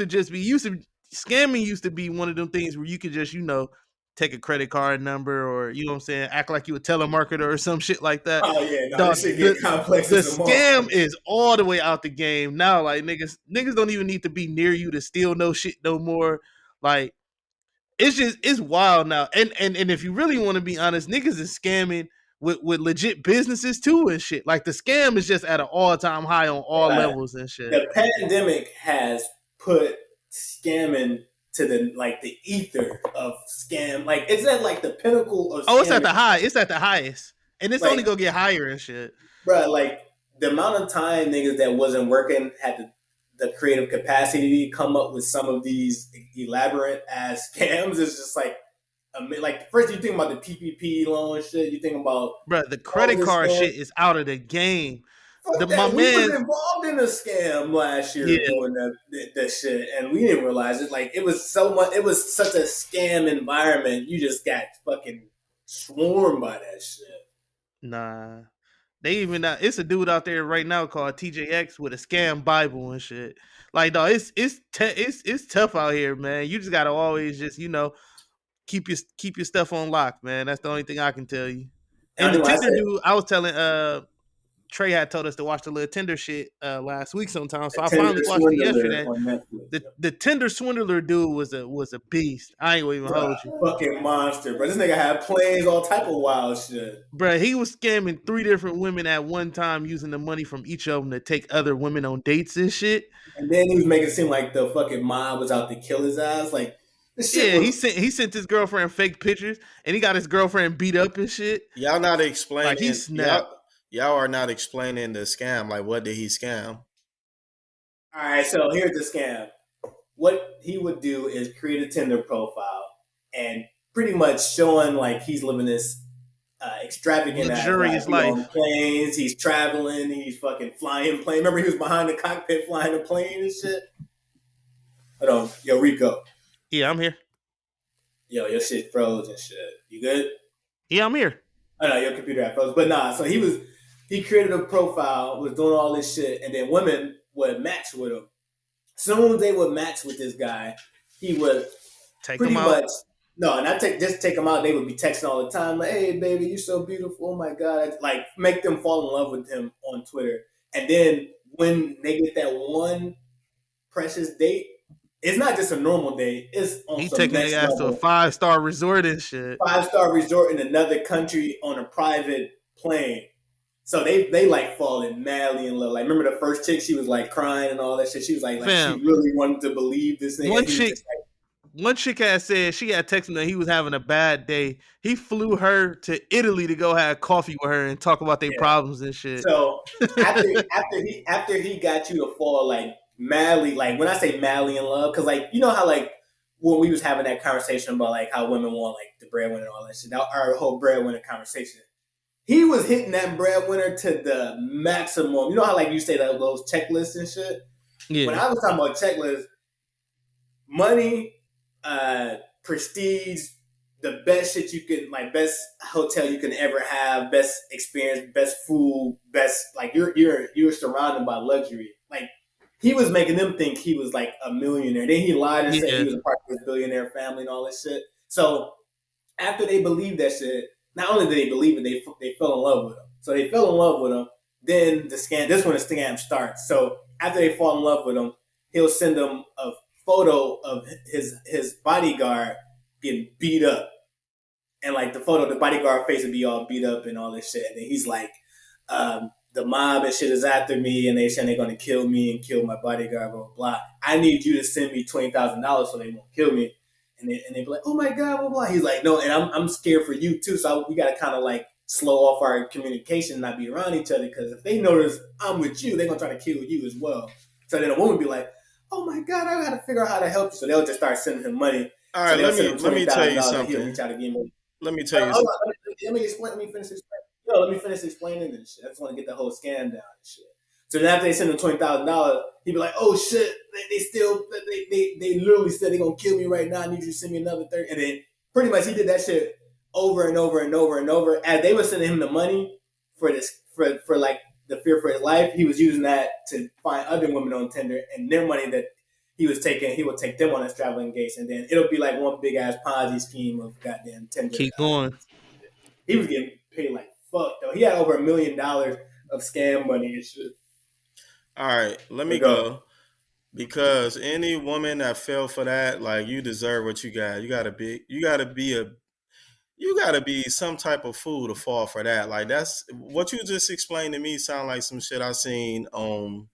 to be one of them things where you could just, take a credit card number or, you know what I'm saying, act like you a telemarketer or some shit like that. oh yeah, no, this shit get complex. The scam is all the way out the game now. Like, niggas don't even need to be near you to steal no shit no more. Like, it's wild now. And if you really want to be honest, niggas is scamming with legit businesses too and shit. Like, the scam is just at an all-time high on all levels and shit. The pandemic has put scamming to the ether of scam. Like, it's at like the pinnacle of scamming. Oh, it's at the high. It's at the highest. And it's only gonna get higher and shit. Bro, like, the amount of time niggas that wasn't working had the creative capacity to come up with some of these elaborate ass scams is just like first you think about the PPP loan shit, you think about the credit card shit is out of the game. We was involved in a scam last year doing that shit, and we didn't realize it. Like, it was such a scam environment. You just got fucking swarmed by that shit. Nah. They even it's a dude out there right now called TJX with a scam Bible and shit. Like, dog, it's tough out here, man. You just gotta always just, keep your stuff on lock, man. That's the only thing I can tell you. And the Tinder dude, I was telling Trey had told us to watch the little Tinder shit last week sometime, so I finally watched it yesterday. The Tinder Swindler dude was a beast. I ain't gonna even hold you. Fucking monster, bro. This nigga had planes, all type of wild shit. Bro, he was scamming 3 different women at one time, using the money from each of them to take other women on dates and shit. And then he was making it seem like the fucking mob was out to kill his ass. Like, he sent his girlfriend fake pictures, and he got his girlfriend beat up and shit. Y'all not explaining. Like, he snapped. Y'all are not explaining the scam. Like, what did he scam? All right, so here's the scam. What he would do is create a Tinder profile and pretty much showing like he's living this extravagant, luxurious life. On planes, he's traveling, he's fucking flying plane. Remember, he was behind the cockpit flying a plane and shit. Hold on, yo, Rico. Yeah, I'm here. Yo, your shit froze and shit. You good? Yeah, I'm here. I know your computer had froze, but nah. So he was He created a profile, was doing all this shit, and then women would match with him. Soon as they would match with this guy, he would Take pretty him out. much not just take them out. They would be texting all the time, like, "Hey, baby, you're so beautiful. Oh my god!" Like make them fall in love with him on Twitter. And then when they get that one precious date, it's not just a normal date. It's on He some taking next their ass to a level. 5-star resort and shit. 5-star resort in another country on a private plane. So they like falling madly in love. Like remember the first chick, she was like crying and all that shit. She was like she really wanted to believe this thing. One chick had said she had texted him that he was having a bad day. He flew her to Italy to go have coffee with her and talk about their problems and shit. So after he got you to fall like madly, like when I say madly in love, because like you know how like when we was having that conversation about like how women want like the breadwinner and all that shit, our whole breadwinner conversation. He was hitting that breadwinner to the maximum. You know how like you say that those checklists and shit? Yeah. When I was talking about checklists, money, prestige, the best shit you could like, best hotel you can ever have, best experience, best food, best like you're surrounded by luxury. Like he was making them think he was like a millionaire. Then he lied and said he was a part of his billionaire family and all this shit. So after they believed that shit, not only did they believe it, they fell in love with him. So they fell in love with him. Then the scam. This when the scam starts. So after they fall in love with him, he'll send them a photo of his bodyguard getting beat up, and like the photo, the bodyguard face would be all beat up and all this shit. And then he's like, the mob and shit is after me, and they saying they're gonna kill me and kill my bodyguard. Blah blah blah. I need you to send me $20,000 so they won't kill me. And they be like, oh my god, blah blah. He's like, no, and I'm scared for you too. So we gotta kind of like slow off our communication, and not be around each other, because if they notice I'm with you, they're gonna try to kill you as well. So then a woman be like, oh my god, I gotta figure out how to help you. So they'll just start sending him money. All right, let me tell you something. Let me tell you something. Let me finish explaining this shit. I just want to get the whole scam down and shit. So then after they send him $20,000, he'd be like, "Oh shit, they literally said they're gonna kill me right now. I need you to send me another 30." And then pretty much he did that shit over and over and over and over. As they were sending him the money for like the fear for his life, he was using that to find other women on Tinder, and their money that he was taking, he would take them on his travel engagement, and then it'll be like one big ass Ponzi scheme of goddamn Tinder. Keep going. He was getting paid like fuck though. He had over $1 million of scam money and shit. All right, let me go. Because any woman that fell for that, like you deserve what you got. You gotta be some type of fool to fall for that. Like that's what you just explained to me. Sound like some shit I seen on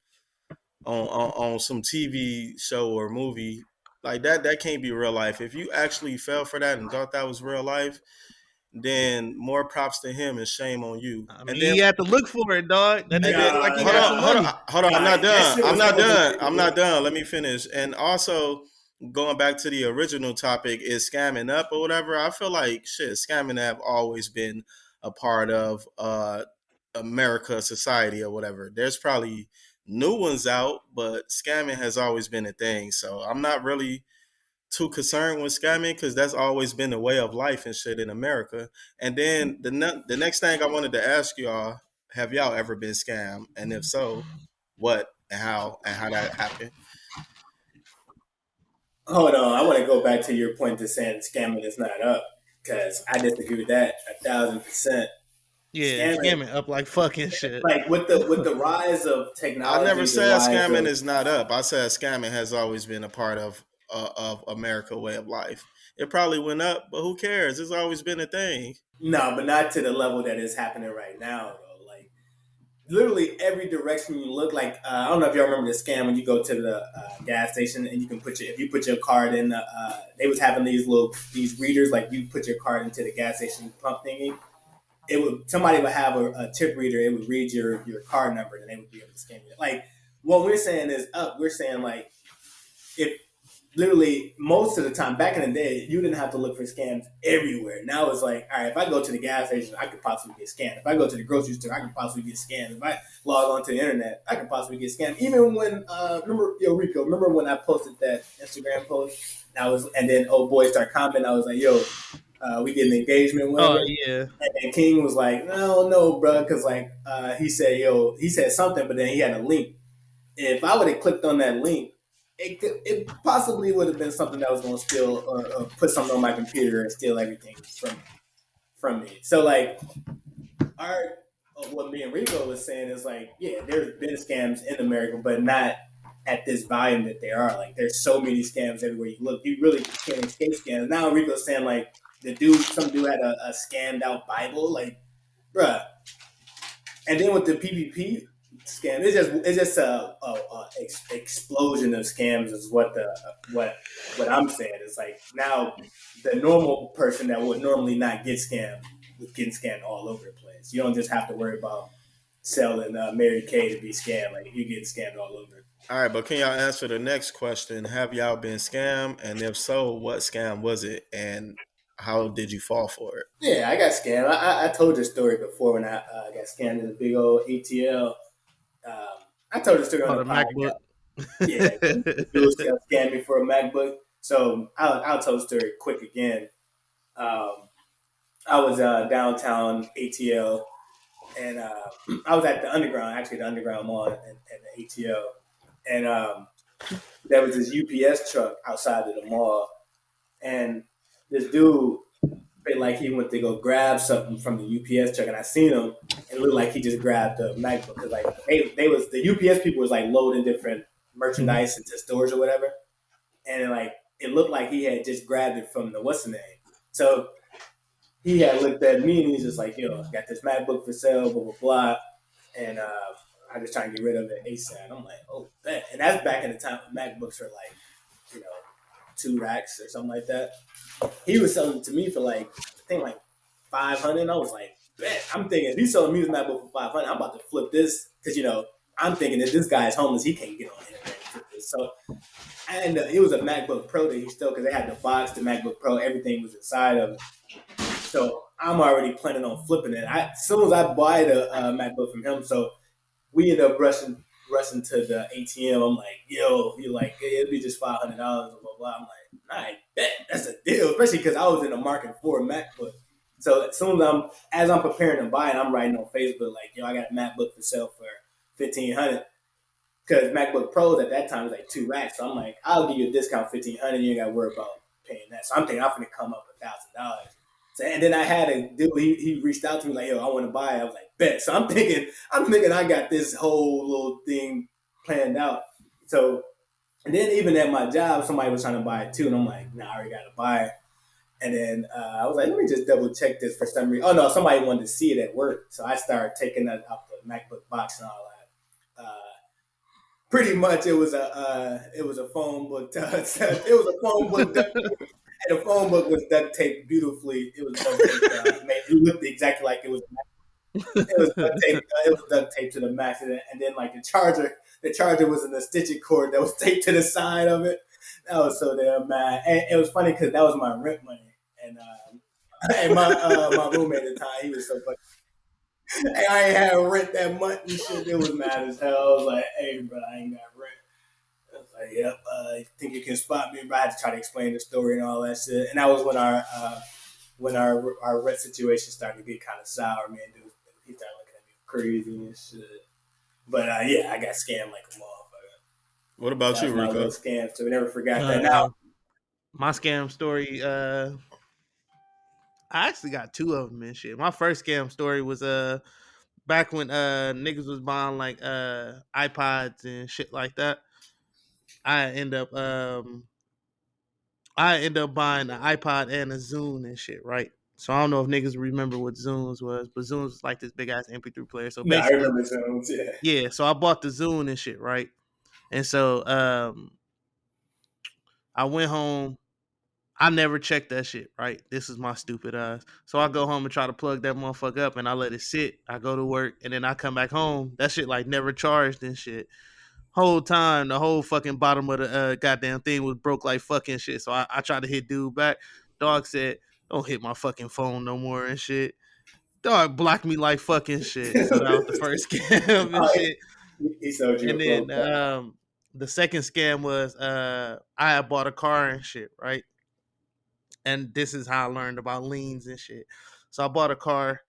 some TV show or movie. Like that can't be real life. If you actually fell for that and thought that was real life, then more props to him and shame on you. I mean, and then you have to look for it, dog. Hold on. I'm not done. Let me finish. And also, going back to the original topic, is scamming up or whatever. I feel like scamming have always been a part of America society or whatever. There's probably new ones out, but scamming has always been a thing. So I'm not really too concerned with scamming, because that's always been the way of life and shit in America. And then the next thing I wanted to ask y'all, have y'all ever been scammed? And if so, what and how that happened? Hold on, I want to go back to your point to saying scamming is not up, because I disagree with that 1,000%. Yeah, scamming up like fucking shit. Like with the rise of technology. I never said scamming is not up. I said scamming has always been a part of America way of life. It probably went up, but who cares? It's always been a thing. No, but not to the level that is happening right now, though. Like literally every direction you look. Like I don't know if y'all remember the scam when you go to the gas station and you can if you put your card in the they was having these readers, like you put your card into the gas station pump thingy. Somebody would have a tip reader. It would read your card number, and they would be able to scam you. Like what we're saying is up. We're saying like if literally most of the time back in the day, you didn't have to look for scams everywhere. Now it's like, all right, if I go to the gas station, I could possibly get scammed. If I go to the grocery store, I could possibly get scammed. If I log onto the internet, I could possibly get scammed. Even when remember when I posted that Instagram post? And then old boy started commenting. I was like, we get an engagement, Oh whatever. yeah. And King was like, no, bro, because like he said something, but then he had a link. If I would have clicked on that link, it possibly would have been something that was going to steal or put something on my computer and steal everything from me. So like, what me and Rico was saying is like, yeah, there's been scams in America, but not at this volume that there are. Like, there's so many scams everywhere you look. You really can't escape scams. Now Rico's saying like some dude had a scammed out Bible, like, bruh. And then with the PPP scam, it's just a explosion of scams is what I'm saying. It's like now the normal person that would normally not get scammed was getting scammed all over the place. You don't just have to worry about selling Mary Kay to be scammed. Like, you get scammed all over. All right, but can y'all answer the next question? Have y'all been scammed? And if so, what scam was it? And how did you fall for it? Yeah, I got scammed. I told this story before when I got scammed in a big old ATL. I told this story on the MacBook. Yeah, dude scammed me for a MacBook. So I'll tell the story quick again. I was downtown ATL, and I was at the Underground Mall and the ATL, and there was this UPS truck outside of the mall, and this dude felt like he went to go grab something from the UPS truck, and I seen him, and it looked like he just grabbed the MacBook, because like the UPS people was like loading different merchandise into stores or whatever, and like it looked like he had just grabbed it from the what's the name. So he had looked at me and he's just like, yo, I got this MacBook for sale, blah blah blah, and I just trying to get rid of it ASAP. I'm like, oh, that. And that's back in the time when MacBooks were like, $2 racks or something like that. He was selling it to me for like, I think like $500. And I was like, man, I'm thinking if he's selling me this MacBook for $500, I'm about to flip this, because I'm thinking if this guy is homeless, he can't get on the internet and flip this. So, and it was a MacBook Pro that he stole, because they had the box, the MacBook Pro, everything was inside of it. So I'm already planning on flipping it. As soon as I buy the MacBook from him, so we end up rushing to the ATM. I'm like, yo, he like, it'll be just $500, blah blah blah. I'm like, I bet that's a deal, especially because I was in the market for a MacBook. So as soon as I'm preparing to buy it, I'm writing on Facebook like, yo, I got a MacBook for sale for $1,500, because MacBook Pros at that time was like $2 racks. So I'm like, I'll give you a discount $1,500. You ain't got to worry about paying that. So I'm thinking I'm gonna come up $1,000. So, and then I had a dude, he reached out to me like, yo, I want to buy it. I was like, bet. So I'm thinking I got this whole little thing planned out. So, and then even at my job, somebody was trying to buy it too. And I'm like, nah, I already got to buy it. And then I was like, let me just double check this for some reason. Oh no, somebody wanted to see it at work. So I started taking that out the MacBook box and all that. Pretty much it was a phone book. It was a phone book. And the phone book was duct taped beautifully. It was duct taped. It looked exactly like it was. It was duct taped. It was duct taped to the max, and then like the charger was in the stitching cord that was taped to the side of it. That was so damn mad. And it was funny because that was my rent money, and my roommate at the time, he was so fucking. Hey, I ain't had rent that month and shit. It was mad as hell. I was like, hey, bro, I ain't got rent. I was like, yep, I think you can spot me, but I had to try to explain the story and all that shit. And that was when our rent situation started to get kind of sour, man. Dude, he started looking at me crazy and shit. But yeah, I got scammed like a motherfucker. What about you, Rico? Scam, so we never forgot that. Now, my scam story, I actually got two of them and shit. My first scam story was back when niggas was buying like iPods and shit like that. I end up buying an iPod and a Zune and shit, right? So I don't know if niggas remember what Zunes was, but Zunes was like this big ass MP3 player. So basically, I remember Zunes, yeah. Yeah, so I bought the Zune and shit, right? And so I went home. I never checked that shit, right? This is my stupid ass. So I go home and try to plug that motherfucker up, and I let it sit. I go to work, and then I come back home. That shit like never charged and shit. Whole time, the whole fucking bottom of the goddamn thing was broke like fucking shit. So I tried to hit dude back. Dog said, don't hit my fucking phone no more and shit. Dog blocked me like fucking shit. So that was the first scam and shit. He sold you. And then the second scam was I had bought a car and shit, right? And this is how I learned about liens and shit. So I bought a car.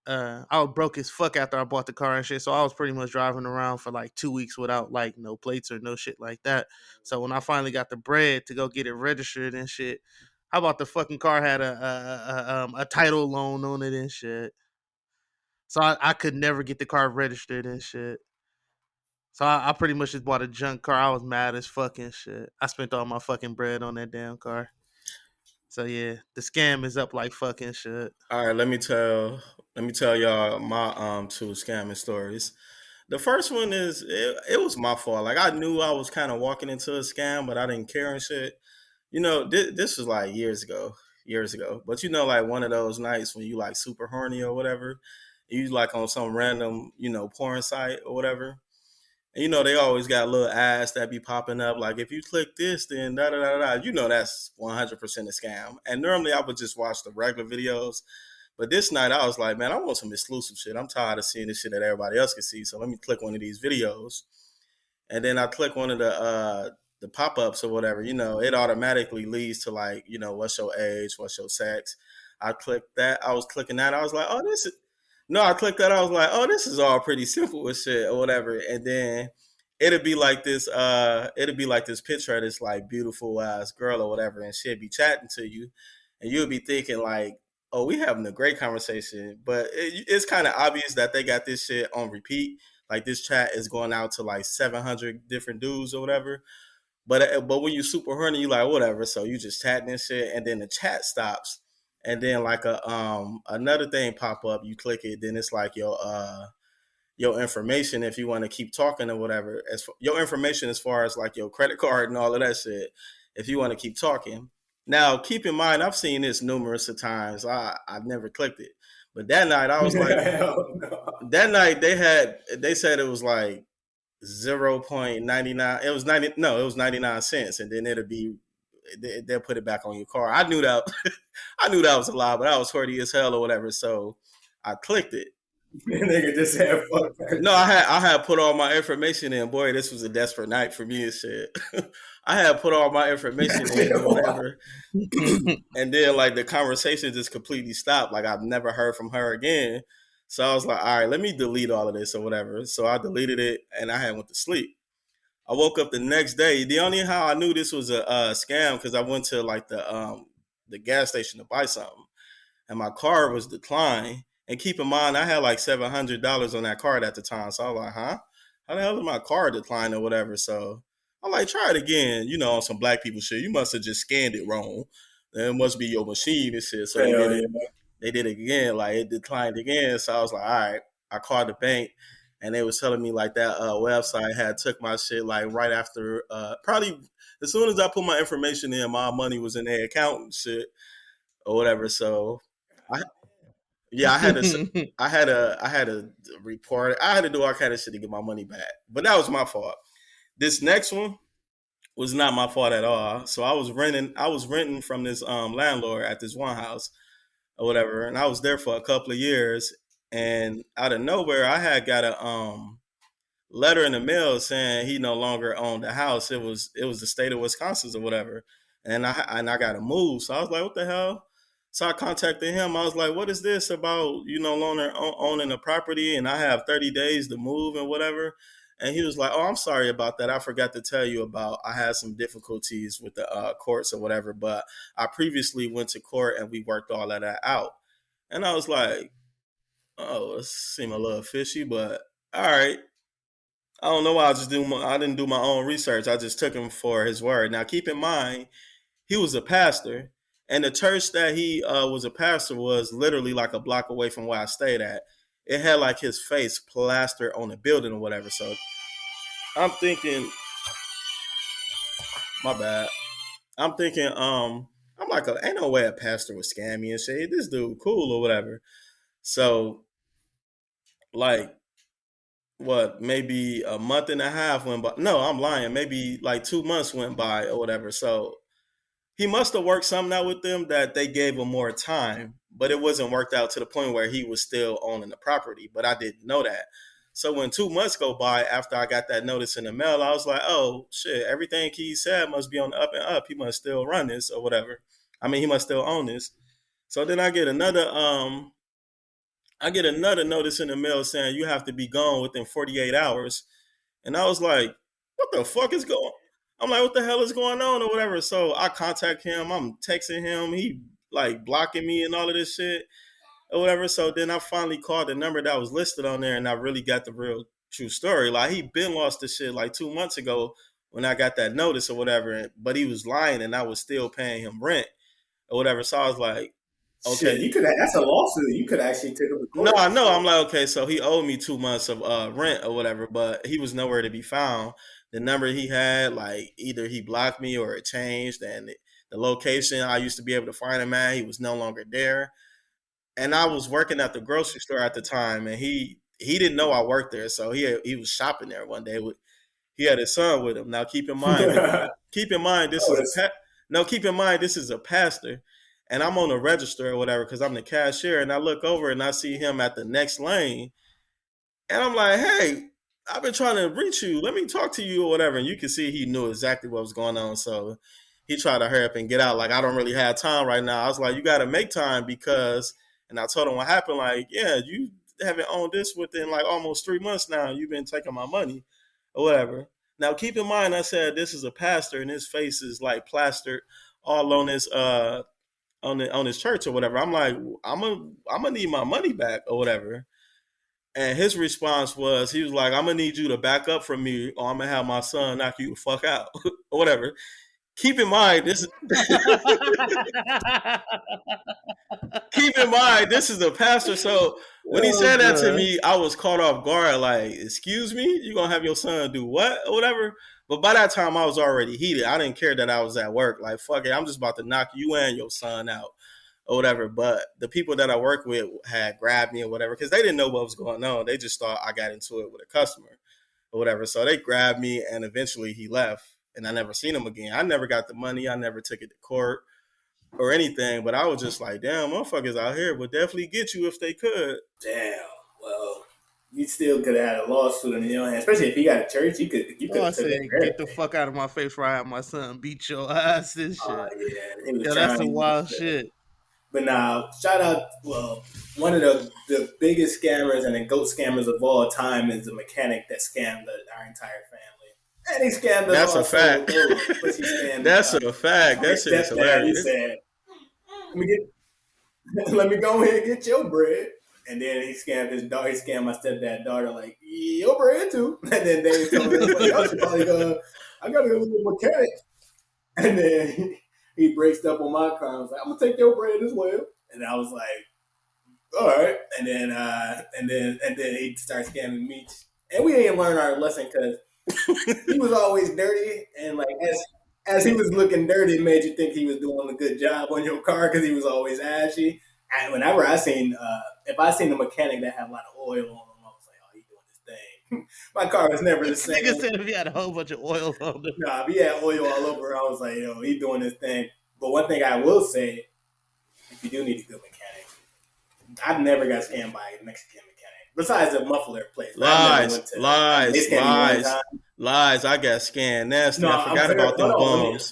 I was broke as fuck after I bought the car and shit. So I was pretty much driving around for like 2 weeks without like no plates or no shit like that. So when I finally got the bread to go get it registered and shit, how about the fucking car had a title loan on it and shit. So I could never get the car registered and shit. So I pretty much just bought a junk car. I was mad as fucking shit. I spent all my fucking bread on that damn car. So yeah, the scam is up like fucking shit. All right, let me tell y'all my two scamming stories. The first one is it was my fault. Like I knew I was kind of walking into a scam, but I didn't care and shit. You know, this was like years ago. But you know, like one of those nights when you like super horny or whatever, you like on some random, you know, porn site or whatever. And you know, they always got little ads that be popping up. Like if you click this, then da da da da. You know, that's 100% a scam. And normally I would just watch the regular videos. But this night I was like, man, I want some exclusive shit. I'm tired of seeing this shit that everybody else can see. So let me click one of these videos. And then I click one of the pop-ups or whatever, you know, it automatically leads to like, you know, what's your age, what's your sex. I clicked that. I was clicking that. I was like, oh, this is no, I clicked that. I was like, oh, this is all pretty simple with shit or whatever. And then it'd be like this picture of this like beautiful ass girl or whatever, and she'd be chatting to you, and you'd be thinking like, oh, we having a great conversation. But it's kind of obvious that they got this shit on repeat. Like this chat is going out to like 700 different dudes or whatever. But when you super horny, you like whatever. So you just chatting and shit, and then the chat stops, and then like another thing pop up. You click it, then it's like your information if you want to keep talking or whatever. Your information as far as like your credit card and all of that shit. If you want to keep talking. Now keep in mind, I've seen this numerous of times. I've never clicked it, but that night I was like, that night they said it was like 0.99. It was 99 cents, and then they'll put it back on your car. I knew that was a lie, but I was horny as hell or whatever, so I clicked it. Nigga just had fuck. No, I had put all my information in. Boy, this was a desperate night for me and shit. I had put all my information in or whatever, and then like the conversation just completely stopped. Like I've never heard from her again. So I was like, all right, let me delete all of this or whatever. So I deleted it, and I had went to sleep. I woke up the next day. The only how I knew this was a scam because I went to like the gas station to buy something, and my card was declined. And keep in mind, I had like $700 on that card at the time. So I was like, huh? How the hell did my card decline or whatever? So I'm like, try it again. You know, on some black people shit. You must have just scanned it wrong. It must be your machine and shit. So they did it again. Like it declined again. So I was like, all right. I called the bank, and they was telling me like that website had took my shit like right after, probably as soon as I put my information in, my money was in their account and shit or whatever. So I had to report. I had to do all kind of shit to get my money back. But that was my fault. This next one was not my fault at all. So I was renting from this landlord at this one house or whatever, and I was there for a couple of years. And out of nowhere, I had got a letter in the mail saying he no longer owned the house. It was the state of Wisconsin or whatever, and I got to move. So I was like, what the hell? So I contacted him. I was like, what is this about, you no longer owning a property and I have 30 days to move and whatever? And he was like, oh, I'm sorry about that. I forgot to tell you about, I had some difficulties with the courts or whatever, but I previously went to court and we worked all of that out. And I was like, oh, it seemed a little fishy, but all right. I don't know why I didn't do my own research. I just took him for his word. Now, keep in mind, he was a pastor. And the church that he was a pastor was literally like a block away from where I stayed at. It had like his face plastered on the building or whatever. So I'm thinking, my bad. I'm thinking, I'm like, ain't no way a pastor would scam me and shit. This dude cool or whatever. So like, what, maybe a month and a half went by. No, I'm lying. Maybe like 2 months went by or whatever. So he must have worked something out with them that they gave him more time, but it wasn't worked out to the point where he was still owning the property. But I didn't know that. So when 2 months go by after I got that notice in the mail, I was like, oh, shit, everything he said must be on the up and up. He must still run this or whatever. I mean, he must still own this. So then I get another notice in the mail saying you have to be gone within 48 hours. And I was like, what the fuck is going on? I'm like, what the hell is going on or whatever? So I contact him. I'm texting him. He like blocking me and all of this shit or whatever. So then I finally called the number that was listed on there, and I really got the real true story. Like, he been lost the shit like 2 months ago when I got that notice or whatever, but he was lying and I was still paying him rent or whatever. So I was like, okay. Shit, you could. That's a lawsuit. You could actually take up a court. No, I know. I'm like, okay, so he owed me 2 months of rent or whatever, but he was nowhere to be found. The number he had, like, either he blocked me or it changed, and the location I used to be able to find him at, he was no longer there. And I was working at the grocery store at the time, and he didn't know I worked there, so he was shopping there one day. He had his son with him. Now, keep in mind, this is a pastor. And I'm on the register or whatever because I'm the cashier. And I look over and I see him at the next lane. And I'm like, hey, I've been trying to reach you. Let me talk to you or whatever. And you can see he knew exactly what was going on. So he tried to hurry up and get out. Like, I don't really have time right now. I was like, you got to make time because, and I told him what happened. Like, yeah, you haven't owned this within like almost 3 months now. You've been taking my money or whatever. Now, keep in mind, I said this is a pastor and his face is like plastered all on his on his church or whatever. I'm like, I'm gonna need my money back or whatever. And his response was, he was like, I'm gonna need you to back up from me or I'm gonna have my son knock you the fuck out or whatever. Keep in mind, this is a pastor. So when he said that to me, I was caught off guard. Like, excuse me, you gonna have your son do what or whatever? But by that time, I was already heated. I didn't care that I was at work. Like, fuck it, I'm just about to knock you and your son out or whatever. But the people that I work with had grabbed me or whatever because they didn't know what was going on. They just thought I got into it with a customer or whatever. So they grabbed me, and eventually he left, and I never seen him again. I never got the money. I never took it to court or anything. But I was just like, damn, motherfuckers out here would definitely get you if they could. Damn. Well, you still could have had a lawsuit in your hand, especially if he got a church. You could. I said, get the fuck out of my face where I have my son beat your ass and shit. Yeah, that's some wild shit. But now, shout out. Well, one of the biggest scammers and the GOAT scammers of all time is the mechanic that scammed our entire family. And he scammed us. That's a fact. That's a fact. That shit is hilarious. He said, let me go ahead and get your bread. And then he scammed his daughter. He scammed my stepdad's daughter, like, your bread too. And then they told me, I got to go to the mechanic. And then he breaks up on my car. I was like, I'm going to take your bread as well. And I was like, all right. And then he starts scamming me. And we didn't learn our lesson because he was always dirty. And like, as he was looking dirty, it made you think he was doing a good job on your car because he was always ashy. And whenever if I seen a mechanic that had a lot of oil on him, I was like, oh, he's doing this thing. My car was never the same. Nigga said if he had a whole bunch of oil on him. Nah, if he had oil all over, I was like, yo, he's doing this thing. But one thing I will say, if you do need a good mechanic, I've never got scammed by a Mexican mechanic. Besides the muffler place. Lies. I got scammed nasty. No, I forgot about them bums.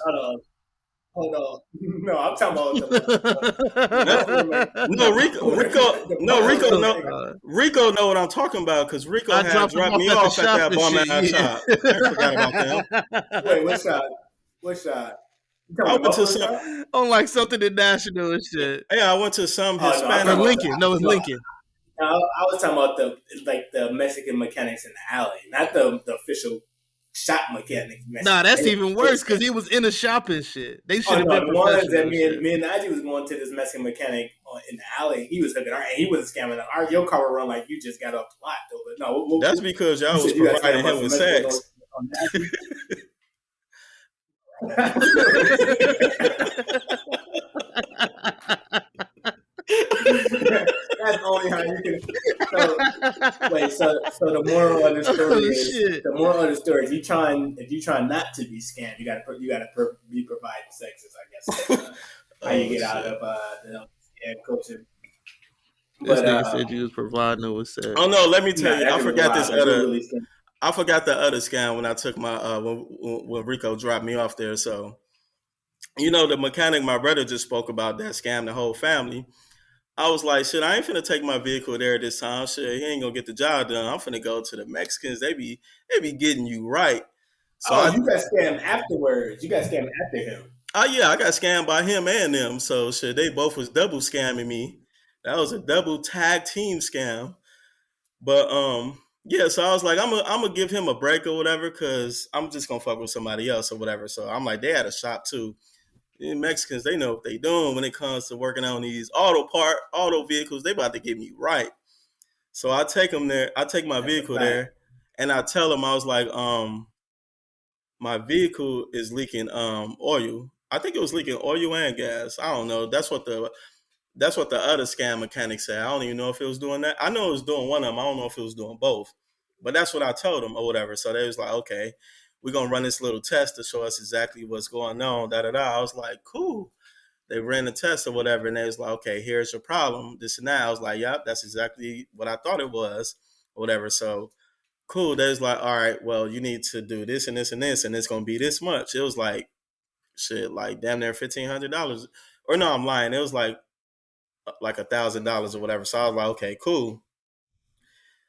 Hold on. No, I'm talking about Rico know what I'm talking about because Rico had dropped me off at that bum ass shop. I forgot about them. Wait, what shop? I went to some on like something in National and shit. Yeah, I went to some Hispanic. Or Lincoln. No, it's Lincoln. No, I was talking about the Mexican mechanics in the alley, not the official shop mechanics. Nah, that's even worse because he was in a shop and shit. They should have been the ones that me and Najee was going to this Mexican mechanic in the alley. He was hooking our, and he was scamming us. Your car would run like you just got off the lot though. But no, that's because y'all was providing him with sex. That's only how you can. So the moral of the story is, if you try not to be scammed, you gotta be providing sexes. I guess how you get out of the culture. This nigga said you was providing it with sex. Oh no, let me tell you, I forgot this other. I forgot the other scam when I took my when Rico dropped me off there. So the mechanic my brother just spoke about that scammed the whole family. I was like, shit, I ain't finna take my vehicle there this time. Shit, he ain't gonna get the job done. I'm finna go to the Mexicans. They be getting you right. So Oh, you got scammed afterwards. You got scammed after him. oh yeah, I got scammed by him and them. So shit, they both was double scamming me. That was a double tag team scam. But yeah, so I was like, I'm gonna give him a break or whatever, cause I'm just gonna fuck with somebody else or whatever. So I'm like, they had a shop too. The Mexicans, they know what they doing when it comes to working on these auto vehicles. They about to get me right. So I take them there. I take my That's a vehicle fact. there, and I tell them I was like, my vehicle is leaking oil. I think it was leaking oil and gas. I don't know. That's what the other scam mechanic said. I don't even know if it was doing that. I know it was doing one of them. I don't know if it was doing both. But that's what I told them or whatever. So they was like, okay, we're gonna run this little test to show us exactly what's going on. Da da da. I was like, cool. They ran the test or whatever, and they was like, okay, here's your problem. This and that. I was like, yep, that's exactly what I thought it was, or whatever. So cool. They was like, all right, well, you need to do this and this and this, and it's gonna be this much. It was like shit, like damn near $1,500. Or no, I'm lying. It was like $1,000 or whatever. So I was like, okay, cool.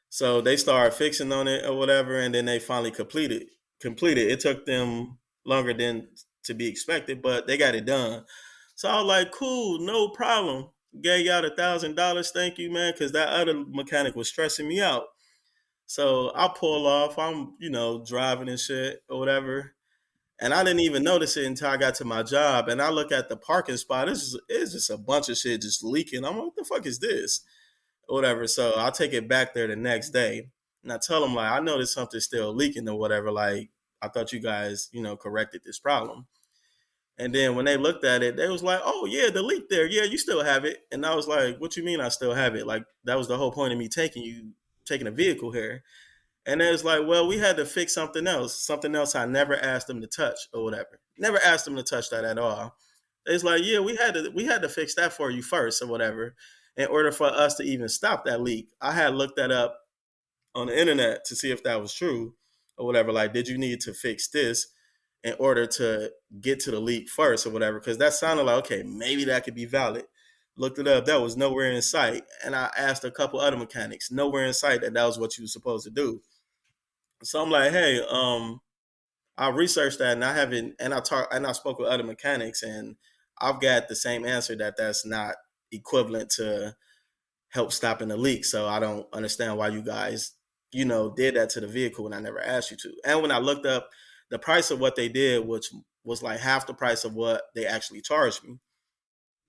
So they started fixing on it or whatever, and then they finally completed. Completed. It took them longer than to be expected, but they got it done. So I was like, cool, no problem. Gave out $1,000. Thank you, man, because that other mechanic was stressing me out. So I pull off. I'm, driving and shit or whatever. And I didn't even notice it until I got to my job. And I look at the parking spot. It's just a bunch of shit just leaking. I'm like, what the fuck is this? Or whatever. So I take it back there the next day. And I tell them, like, I noticed something's still leaking or whatever. Like, I thought you guys, corrected this problem. And then when they looked at it, they was like, oh, yeah, the leak there. Yeah, you still have it. And I was like, what you mean I still have it? Like, that was the whole point of me taking a vehicle here. And it was like, well, we had to fix something else I never asked them to touch or whatever. Never asked them to touch that at all. It's like, yeah, we had to fix that for you first or whatever, in order for us to even stop that leak. I had looked that up on the internet to see if that was true or whatever. Like, did you need to fix this in order to get to the leak first or whatever? Because that sounded like, okay, maybe that could be valid. Looked it up, that was nowhere in sight. And I asked a couple other mechanics, nowhere in sight that was what you were supposed to do. So I'm like, hey, I researched that and I haven't, and I spoke with other mechanics and I've got the same answer that that's not equivalent to help stopping the leak. So I don't understand why you guys, did that to the vehicle when I never asked you to. And when I looked up the price of what they did, which was like half the price of what they actually charged me.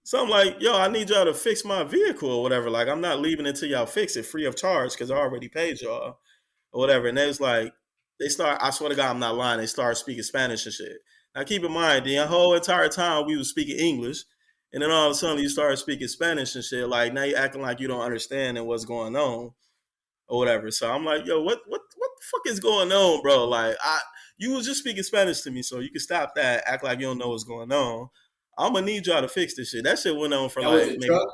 So I'm like, yo, I need y'all to fix my vehicle or whatever. Like, I'm not leaving until y'all fix it free of charge because I already paid y'all or whatever. And they was like, I swear to God, I'm not lying. They started speaking Spanish and shit. Now keep in mind, the whole entire time we was speaking English. And then all of a sudden you started speaking Spanish and shit. Like, now you acting like you don't understand and what's going on or whatever. So I'm like, yo, what the fuck is going on, bro? Like, you was just speaking Spanish to me, so you can stop that, act like you don't know what's going on. I'm gonna need y'all to fix this shit. That shit went on for That was like a maybe truck.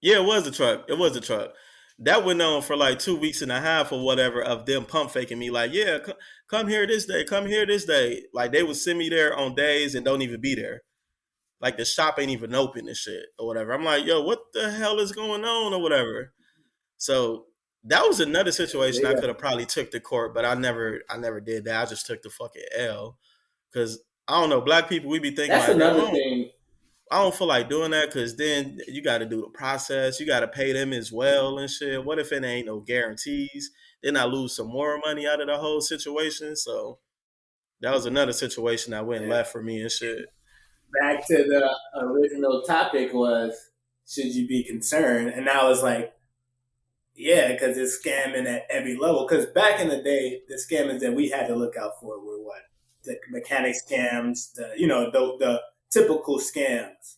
yeah, it was a truck. It was a truck. That went on for like 2 weeks and a half or whatever of them pump faking me. Like, yeah, come here this day, come here this day. Like, they would send me there on days and don't even be there. Like, the shop ain't even open and shit or whatever. I'm like, yo, what the hell is going on or whatever? So that was another situation I Yeah. could have probably took to court, but I never did that. I just took the fucking L because I don't know. Black people, we be thinking That's like, another thing. I don't feel like doing that because then you got to do the process. You got to pay them as well and shit. What if it ain't no guarantees? Then I lose some more money out of the whole situation. So that was another situation that went Yeah. left for me and shit. Back to the original topic was, should you be concerned? And now it's like, yeah, because it's scamming at every level. Because back in the day, the scammers that we had to look out for were what? The mechanic scams, the typical scams.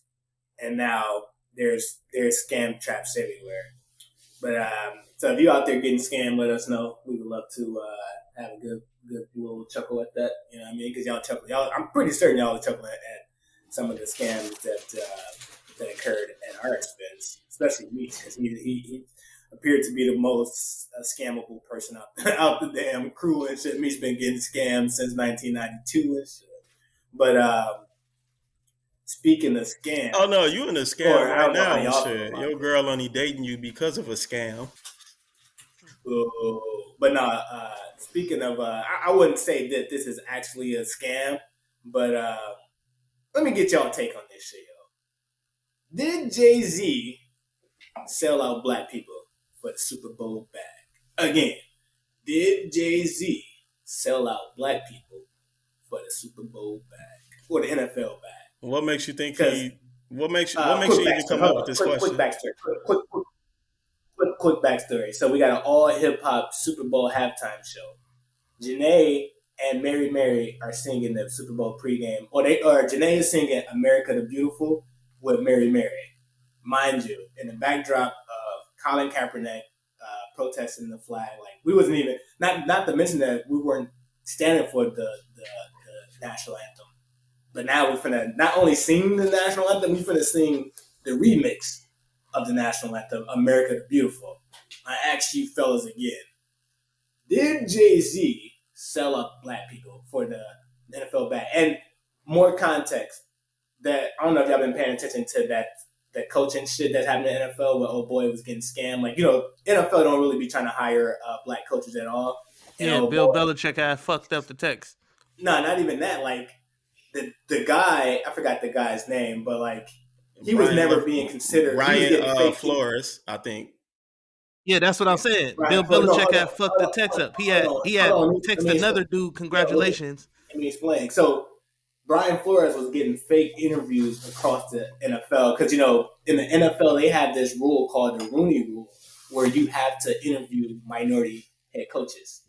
And now there's scam traps everywhere. But so if you out there getting scammed, let us know. We would love to have a good little chuckle at that. You know what I mean? Because y'all chuckle. I'm pretty certain y'all are chuckling at some of the scams that occurred at our expense, especially me, because he appeared to be the most scammable person out the damn crew and shit. Me's been getting scammed since 1992 and shit. But speaking of scams, Oh no, you in a or scam I right don't know how now and y'all feel shit. about Your girl only dating you because of a scam. it. Ooh. But no, speaking of, I wouldn't say that this is actually a scam, but let me get y'all take on this shit, yo. Did Jay-Z sell out black people for the Super Bowl bag? Again, did Jay-Z sell out black people for the Super Bowl bag or the NFL bag? What makes you think Because he? What makes quick you even backstory, come hold up with on, this quick question? backstory, quick backstory. So we got an all hip hop Super Bowl halftime show. Janae and Mary are singing the Super Bowl pregame, or Janae is singing "America the Beautiful" with Mary. Mind you, in the backdrop of Colin Kaepernick protesting the flag, like we wasn't even not to mention that we weren't standing for the national anthem. But now we're finna not only sing the national anthem, we're finna sing the remix of the national anthem, "America the Beautiful." I ask you fellas again: did Jay-Z sell up black people for the NFL bag? And more context, that I don't know if y'all been paying attention to that coaching shit that's happening in the NFL where old boy was getting scammed. Like, NFL don't really be trying to hire black coaches at all. And Yeah, old Bill boy, Belichick had fucked up the text. no, not even that. Like the guy, I forgot the guy's name, but like he was Brian never Lef- being considered. He was Brian getting fake. Flores, I think. Yeah, that's what I'm saying. Right. Bill So no, Belichick had fucked the text up. He had hold on. Let text me explain. another dude Yeah, congratulations. let me explain. So Brian Flores was getting fake interviews across the NFL because in the NFL they have this rule called the Rooney Rule, where you have to interview minority head coaches.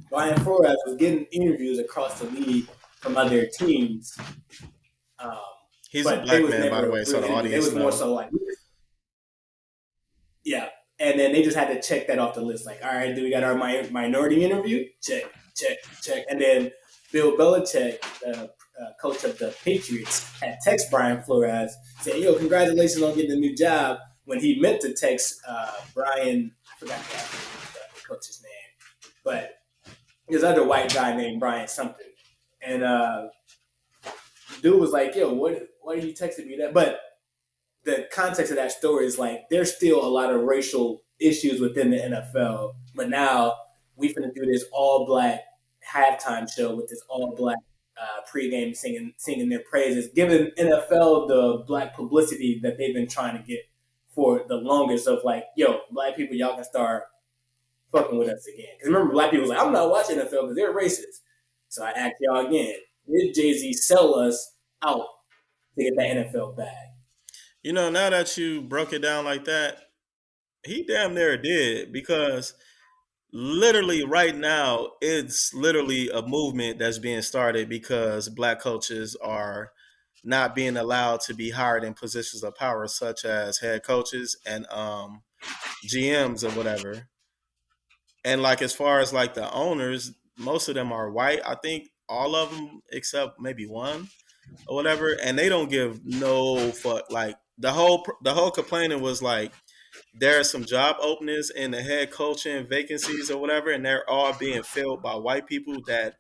Brian Flores was getting interviews across the league from other teams, um, He's a but they black was man, by the never way, so real the interviews. They audience was more know. so like, yeah. And then they just had to check that off the list. Like, all right, do we got our minority interview? Check, check, check. And then Bill Belichick, the coach of the Patriots, had text Brian Flores saying, "Yo, congratulations on getting a new job." When he meant to text Brian, I forgot the coach's name, but his other white guy named Brian something. And dude was like, "Yo, why are you texting me that?" But the context of that story is like there's still a lot of racial issues within the NFL, but now we finna do this all black halftime show with this all black pregame singing their praises, giving NFL the black publicity that they've been trying to get for the longest. Of like, yo, black people, y'all can start fucking with us again. Because remember, black people was like, I'm not watching NFL because they're racist. So I ask y'all again: did Jay-Z sell us out to get that NFL bag? Now that you broke it down like that, he damn near did, because literally right now it's literally a movement that's being started because black coaches are not being allowed to be hired in positions of power, such as head coaches and GMs or whatever. And like as far as like the owners, most of them are white. I think all of them except maybe one or whatever, and they don't give no fuck. Like the whole complaining was like there are some job openings in the head coaching vacancies or whatever, and they're all being filled by white people that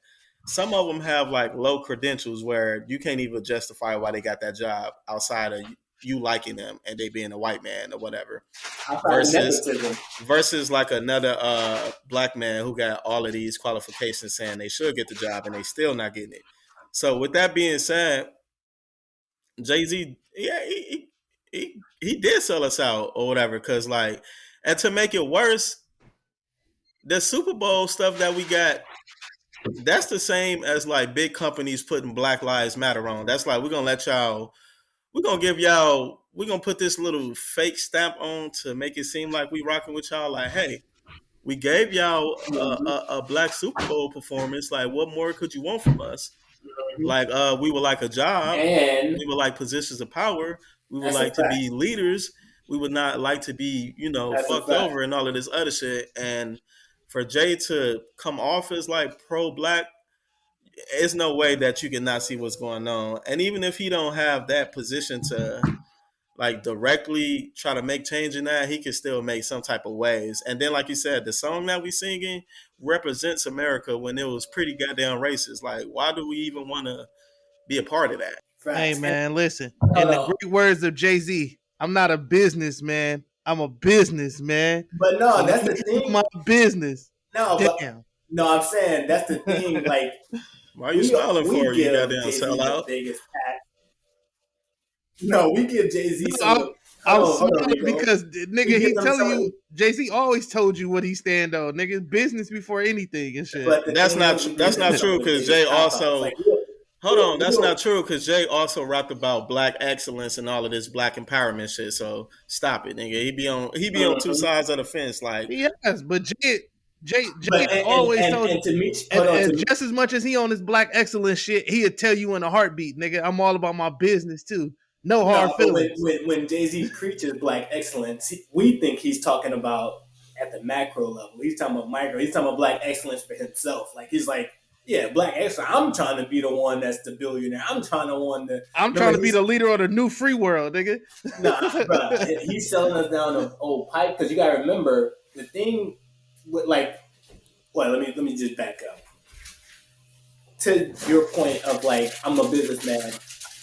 some of them have like low credentials where you can't even justify why they got that job outside of you liking them and they being a white man or whatever. Outside of Versus nepotism. versus like another black man who got all of these qualifications saying they should get the job and they still not getting it. So with that being said, Jay-Z, yeah, he did sell us out or whatever. Cause like, and to make it worse, the Super Bowl stuff that we got, that's the same as like big companies putting Black Lives Matter on. That's like, we're gonna give y'all, we're gonna put this little fake stamp on to make it seem like we rocking with y'all. Like, hey, we gave y'all a black Super Bowl performance. Like, what more could you want from us? Like, we would like a job. And We would like positions of power. We would that's a like to fact. be leaders. We would not like to be, That's a fucked fact. over and all of this other shit. And for Jay to come off as like pro-black, it's no way that you can not see what's going on. And even if he don't have that position to like directly try to make change in that, he can still make some type of waves. And then, like you said, the song that we singing represents America when it was pretty goddamn racist. Like, why do we even want to be a part of that. Hey man, listen. In Hold the on. great words of Jayz, I'm not a businessman. I'm a businessman. But no, And that's let the me do thing. my business. No, but Damn. no, I'm saying that's the thing. Like Why are you smiling we for? You give goddamn Jay-Z the sellout. biggest pass. No, we give Jay-Z some of I'm, the. I'm Hold on, smiling Rico. because We nigga, give he them telling some of you the, Jay-Z always told you what he stand on. Nigga, business before anything and shit. but the That's thing not is, we that's give them not some true of the because Jay biggest cop outs. also Like hold on. we That's don't. not true because Jay also rapped about black excellence and all of this black empowerment shit. So stop it, nigga. He be on two Mhm. sides of the fence. Like Yes, but Jay But has always told you, and to me, hold on and to me. just as much as he on his black excellence shit, he'll tell you in a heartbeat, nigga, I'm all about my business too. No hard No, but feelings. when Jay Z preaches black excellence, we think he's talking about at the macro level. He's talking about micro. He's talking about black excellence for himself. Like he's like, yeah, black excellence. I'm trying to be the one that's the billionaire. I'm trying to one to I'm trying remember. to be the leader of the new free world, nigga. Nah, bro. He's selling us down an old pipe because you got to remember the thing with like. Well, let me just back up to your point of like I'm a businessman.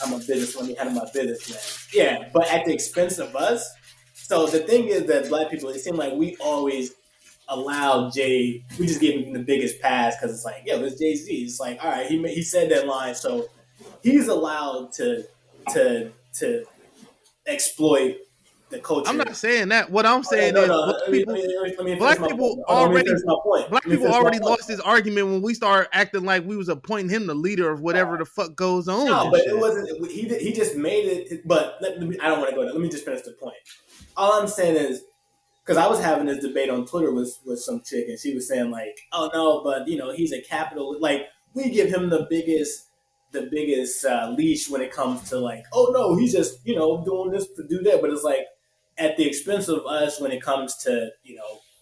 I'm a business. Let me handle my business, man. Yeah, but at the expense of us. So the thing is that black people, it seems like we always allow Jay. We just give him the biggest pass because it's like, yo, it's Jay-Z. It's like, all right, he said that line, so he's allowed to exploit the culture. I'm not saying that. What I'm saying No, is no. black people Let me finish black my point. people Hold on, let me already finish my point. black Let me people finish my already point. lost this argument when we start acting like we was appointing him the leader of whatever the fuck goes on No, and but shit. it wasn't. He just made it. But I don't want to go there. Let me just finish the point. All I'm saying is because I was having this debate on Twitter with some chick, and she was saying like, "Oh no, but he's a capital. Like we give him the biggest leash when it comes to like, oh no, he's just doing this to do that. But it's like at the expense of us when it comes to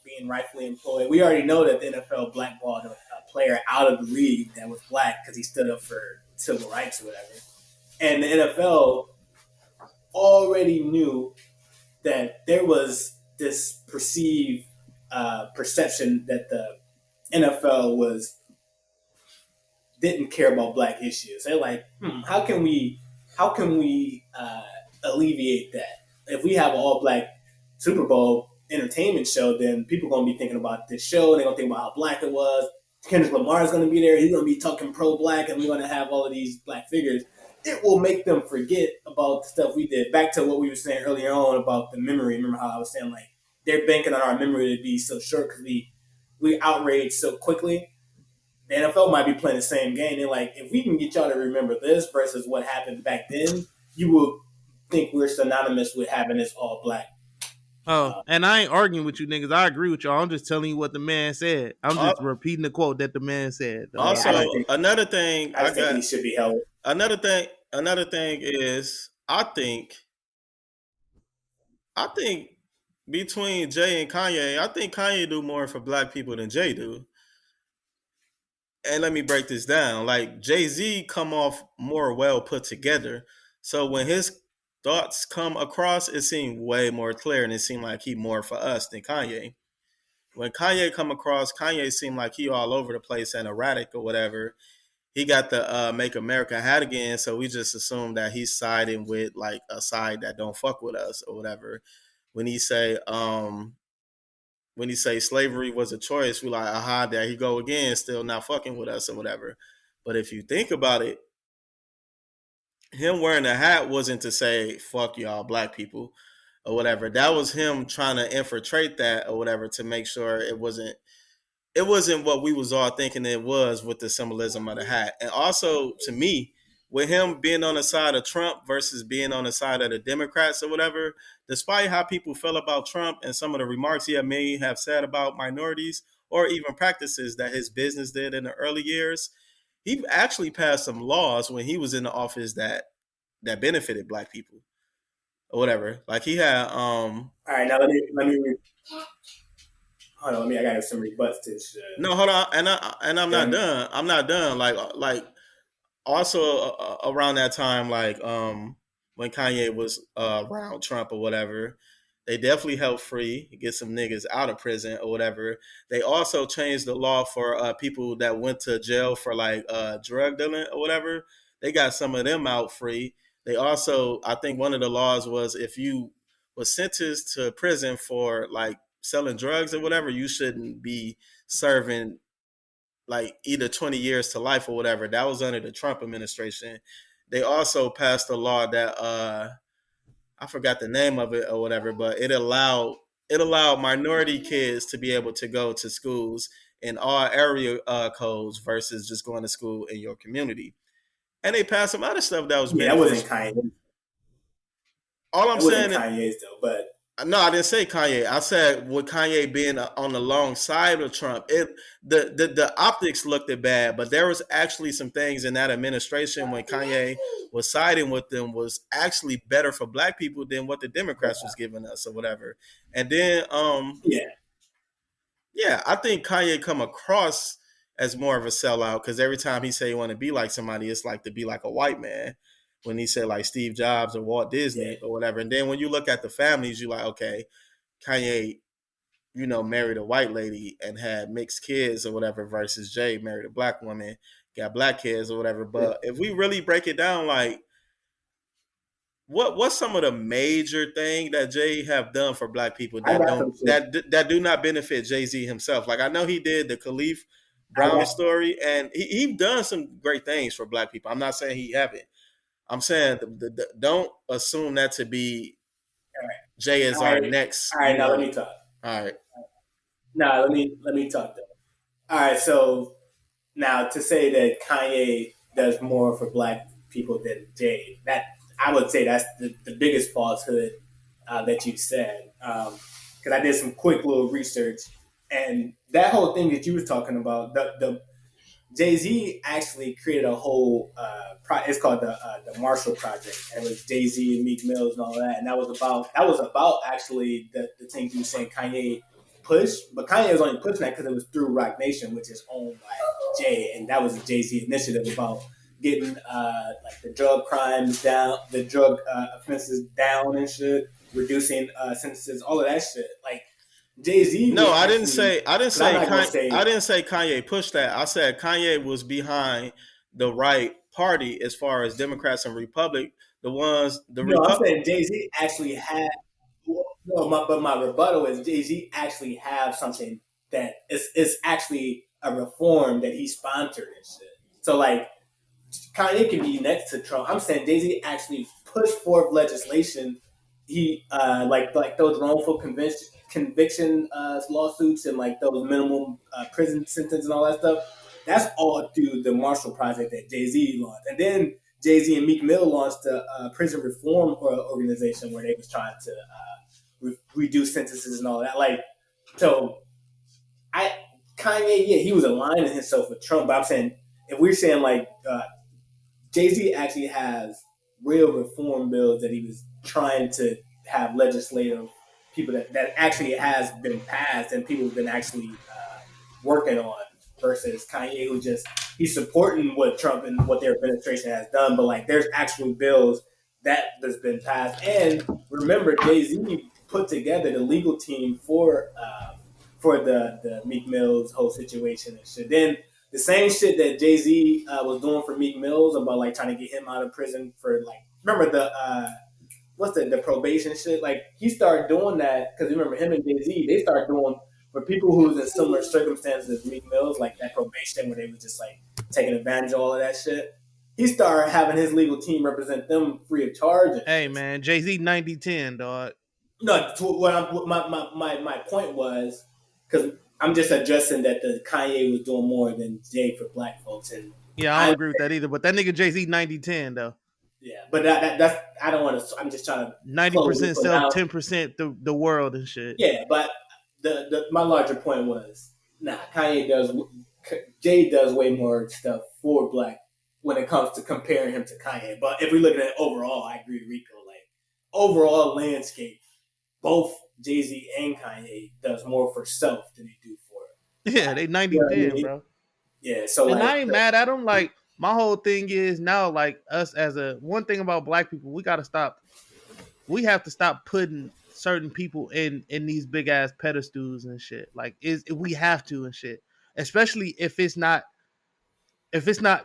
being rightfully employed. We already know that the NFL blackballed a player out of the league that was black because he stood up for civil rights or whatever, and the NFL already knew that there was this perceived perception that the NFL didn't care about black issues. They're like, how can we alleviate that? If we have an all black Super Bowl entertainment show, then people are gonna be thinking about this show. They're gonna think about how black it was. Kendrick Lamar is gonna be there. He's gonna be talking pro black, and we're gonna have all of these black figures. It will make them forget about the stuff we did. Back to what we were saying earlier on about the memory. Remember how I was saying like they're banking on our memory to be so short because we outraged so quickly. The NFL might be playing the same game. They're like, if we can get y'all to remember this versus what happened back then, you will think we're synonymous with having this all black. Oh, and I ain't arguing with you niggas. I agree with y'all. I'm just telling you what the man said. I'm just repeating the quote that the man said. Also, another thing I think he should be held. Another thing is I think between Jay and Kanye, I think Kanye do more for black people than Jay do. And let me break this down. Like Jay-Z come off more well put together. So when his thoughts come across, it seemed way more clear and it seemed like he more for us than Kanye. When Kanye come across, Kanye seemed like he all over the place and erratic or whatever. He got the Make America Hat Again, so we just assume that he's siding with like a side that don't fuck with us or whatever. When he say slavery was a choice, we like, aha, there he go again, still not fucking with us or whatever. But if you think about it, him wearing a hat wasn't to say fuck y'all black people or whatever. That was him trying to infiltrate that or whatever to make sure it wasn't what we was all thinking it was with the symbolism of the hat. And also to me, with him being on the side of Trump versus being on the side of the Democrats or whatever, despite how people feel about Trump and some of the remarks he may have said about minorities or even practices that his business did in the early years, he actually passed some laws when he was in the office that benefited black people or whatever. Like he had All right, now let me hold on, I got some rebuts to this shit. No, hold on, and I'm not done. I'm not done. Like also around that time, like when Kanye was around Trump or whatever, they definitely helped get some niggas out of prison or whatever. They also changed the law for people that went to jail for like drug dealing or whatever. They got some of them out free. They also, I think one of the laws was if you was sentenced to prison for like selling drugs or whatever, you shouldn't be serving like either 20 years to life or whatever. That was under the Trump administration. They also passed a law that I forgot the name of it or whatever, but it allowed minority kids to be able to go to schools in all area codes versus just going to school in your community. And they passed some other stuff that was Yeah, that wasn't beneficial. Kanye. All I'm That wasn't saying, Kanye's though, but no, I didn't say Kanye. I said with Kanye being on the long side of Trump, the optics looked bad, but there was actually some things in that administration when Kanye was siding with them was actually better for black people than what the Democrats was giving us or whatever. And then yeah, I think Kanye come across as more of a sellout because every time he say he want to be like somebody, it's like to be like a white man. When he said like Steve Jobs or Walt Disney or whatever. And then when you look at the families, you're like, okay, Kanye, married a white lady and had mixed kids or whatever versus Jay married a black woman, got black kids or whatever. But if we really break it down, like what's some of the major thing that Jay have done for black people that do not benefit Jay-Z himself? Like I know he did the Khalif Brown story and he done some great things for black people. I'm not saying he haven't. I'm saying don't assume that to be Jay is our next. All right, now let me talk. All right. Now let me talk though. All right, so now to say that Kanye does more for black people than Jay, that I would say that's the biggest falsehood that you said. Because I did some quick little research, and that whole thing that you were talking about, the Jay-Z actually created a whole it's called the Marshall Project, and it was Jay-Z and Meek Mills and all that, and that was about actually the things you were saying Kanye pushed, but Kanye was only pushing that because it was through Roc Nation, which is owned by Jay, and that was a Jay-Z initiative about getting like the drug crimes down, the drug offenses down and shit, reducing sentences, all of that shit, like. Jay-Z. No, I didn't say Kanye pushed that. I said Kanye was behind the right party as far as Democrats and Republic. I'm saying Jay-Z actually had. But my rebuttal is Jay-Z actually have something that is actually a reform that he sponsored and shit. So like Kanye can be next to Trump. I'm saying Jay-Z actually pushed forth legislation. He like those wrongful conviction lawsuits and like those minimum prison sentence and all that stuff. That's all through the Marshall Project that Jay-Z launched. And then Jay-Z and Meek Mill launched a prison reform organization where they was trying to reduce sentences and all that. Like, so Kanye, he was aligning himself with Trump. But I'm saying, if we're saying like Jay-Z actually has real reform bills that he was trying to have legislative people that actually has been passed and people have been actually working on versus Kanye who he's supporting what Trump and what their administration has done, but like there's actual bills that has been passed. And remember, Jay-Z put together the legal team for the Meek Mill's whole situation and shit. Then the same shit that Jay-Z was doing for Meek Mills about like trying to get him out of prison for like, remember the probation shit? Like he started doing that because remember him and Jay-Z, they started doing for people who was in similar circumstances as Meek Mills, like that probation where they was just like taking advantage of all of that shit. He started having his legal team represent them free of charge. Hey man, Jay-Z 90-10, dog. No, my point was because I'm just addressing that the Kanye was doing more than Jay for black folks, and yeah, I don't agree with that either. But that nigga Jay-Z 90-10 though. Yeah, but that's I don't want to. I'm just trying to 90% self, 10% the world and shit. Yeah, but my larger point was Jay does way more stuff for black when it comes to comparing him to Kanye. But if we look at it overall, I agree with Rico. Like overall landscape, both Jay-Z and Kanye does more for self than they do for. Yeah, they 90-10, bro. Yeah, so and I ain't mad at them. Like my whole thing is now, like us as one thing about black people, we have to stop putting certain people in these big ass pedestals and shit. Like we have to and shit. Especially if it's not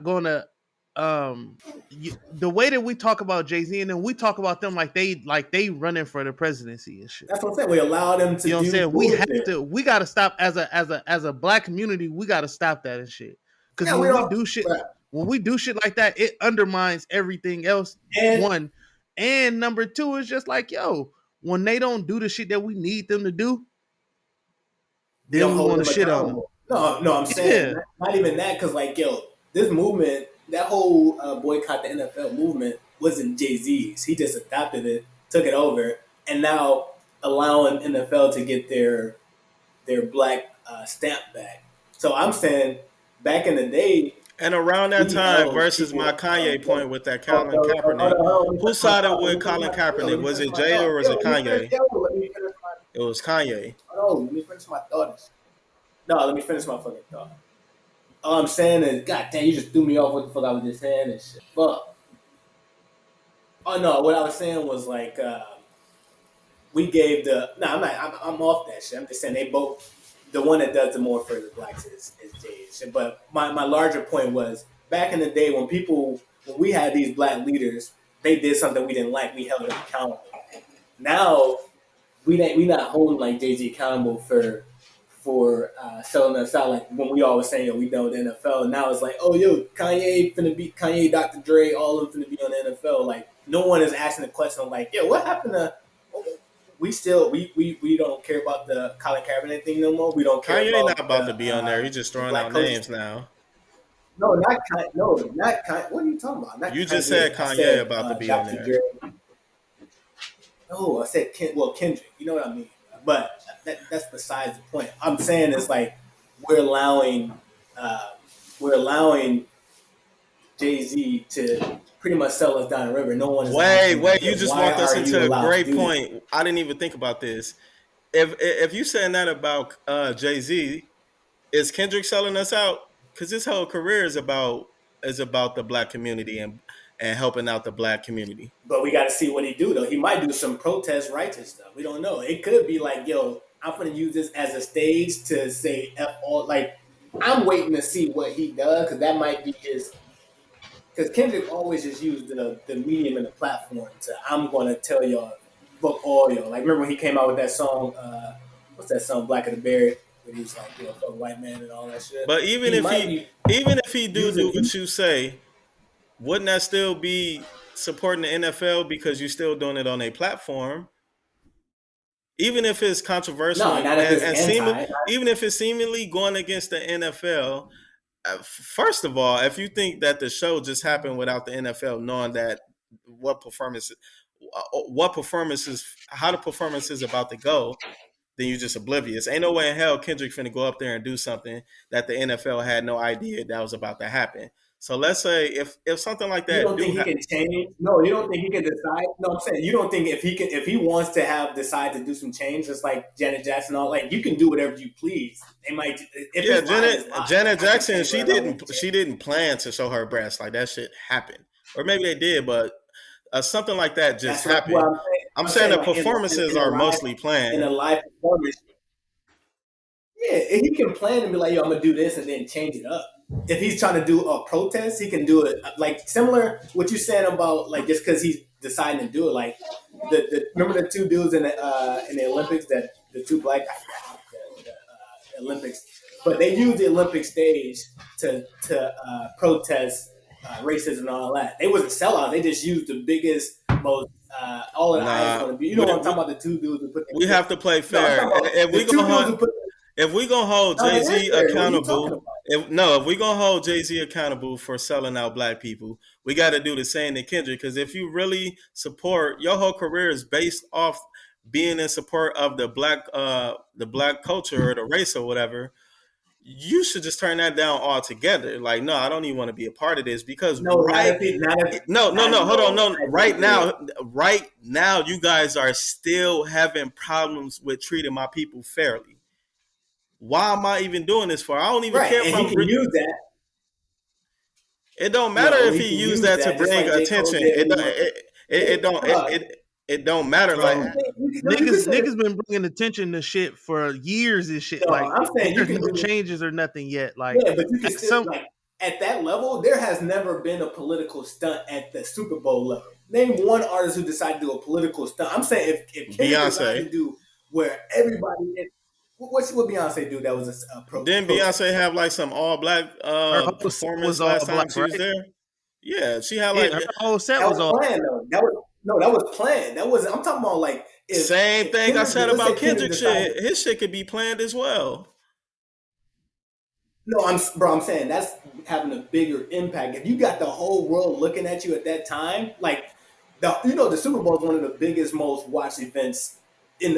gonna the way that we talk about Jay-Z and then we talk about them like they running for the presidency and shit. That's what I'm saying. We allow them to You know what I'm do saying? bullshit. We gotta stop as a black community, we gotta stop that and shit. Because Yeah, when we do shit like that, it undermines everything else. And one. And number two is just like, yo, when they don't do the shit that we need them to do, then we want to shit on them. No, I'm saying not even that, because like, yo, this movement, that whole boycott the NFL movement wasn't Jay-Z's. He just adopted it, took it over, and now allowing NFL to get their black stamp back. So I'm saying, back in the day, and around that time, versus my Kanye point with that Colin Kaepernick, who sided with Colin Kaepernick? Was it Jay or was it Kanye? It was Kanye. Let me finish my thoughts. No, let me finish my fucking thought. All I'm saying is, God damn, you just threw me off what the fuck I was just saying and shit. Fuck. Oh no, what I was saying was like, we gave I'm off that shit. I'm just saying they both, the one that does the more for the blacks is Jayz. But my larger point was, back in the day when we had these black leaders, they did something we didn't like, we held them accountable. Now we not holding like Jay-Z accountable for selling us out, like when we always saying, yo, we done with the NFL. And now it's like, oh, yo, Kanye, Dr. Dre, all of them finna be on the NFL. Like, no one is asking the question like, yo, what happened to? We don't care about the Colin Kaepernick thing no more. We don't care. Kanye not about to be on there. He's just throwing out names now. No, not Kanye. What are you talking about? Not you Kanye. Just said Kanye about to be on there. Dre. No, I said Kendrick. You know what I mean? But that's besides the point. I'm saying it's like we're allowing Jay-Z to pretty much sell us down the river. No one is. Wait! You just walked us into a great point. I didn't even think about this. If you saying that about Jay-Z, is Kendrick selling us out? Because his whole career is about the black community and helping out the black community. But we got to see what he do, though. He might do some protest righteous stuff. We don't know. It could be like, yo, I'm going to use this as a stage to say F all. Like, I'm waiting to see what he does, because that might be his. Because Kendrick always just used the medium and the platform to, I'm going to tell y'all, fuck all y'all. Like, remember when he came out with that song, what's that song, Black of the Berry? When he was like, you know, fuck white man and all that shit. But even if he do what you say, wouldn't that still be supporting the NFL because you're still doing it on a platform? Even if it's controversial even if it's seemingly going against the NFL, first of all, if you think that the show just happened without the NFL knowing that how the performance is about to go, then you're just oblivious. Ain't no way in hell Kendrick finna go up there and do something that the NFL had no idea that was about to happen. So let's say if something like that, you don't think he can change? No, you don't think he can decide? No, I'm saying you don't think if he wants to decide to do some change, just like Janet Jackson, all like you can do whatever you please. They might. Janet Jackson, she didn't plan to show her breasts, like that shit happened, or maybe they did, but something like that just happened. I'm saying the performances are mostly planned. In a live performance, yeah, he can plan and be like, yo, I'm gonna do this and then change it up. If he's trying to do a protest, he can do it like similar what you're saying about like just because he's deciding to do it. Like remember the two dudes in the Olympics, that the two black the Olympics, but they used the Olympic stage to protest racism and all that. They wasn't sellouts. They just used the biggest, most all of the eyes going to be. You know what I'm talking about? The two dudes who put. We have to play fair. If we gonna hold Jay-Z accountable, if we gonna hold Jay-Z accountable for selling out black people, we got to do the same to Kendrick. Because if you really support, your whole career is based off being in support of the black culture or the race or whatever, you should just turn that down altogether. Like, no, I don't even want to be a part of this because right now, you guys are still having problems with treating my people fairly. Why am I even doing this for? I don't even care. And he can use that. It don't matter if he used that to bring attention. It don't matter. Like niggas been bringing attention to shit for years and shit. No, like I'm saying there's no changes or nothing yet. Like, yeah, but you can still like at that level, there has never been a political stunt at the Super Bowl level. Name one artist who decided to do a political stunt. I'm saying if Kendrick decided to do where everybody is, what Beyonce do that was a pro? Didn't Beyonce have like some all black performance last time she was there? Yeah, she had like her whole set that was all planned though. That was planned. That wasn't. I'm talking about like same thing I said about Kendrick shit. His shit could be planned as well. No, I'm saying that's having a bigger impact. If you got the whole world looking at you at that time, like the Super Bowl is one of the biggest, most watched events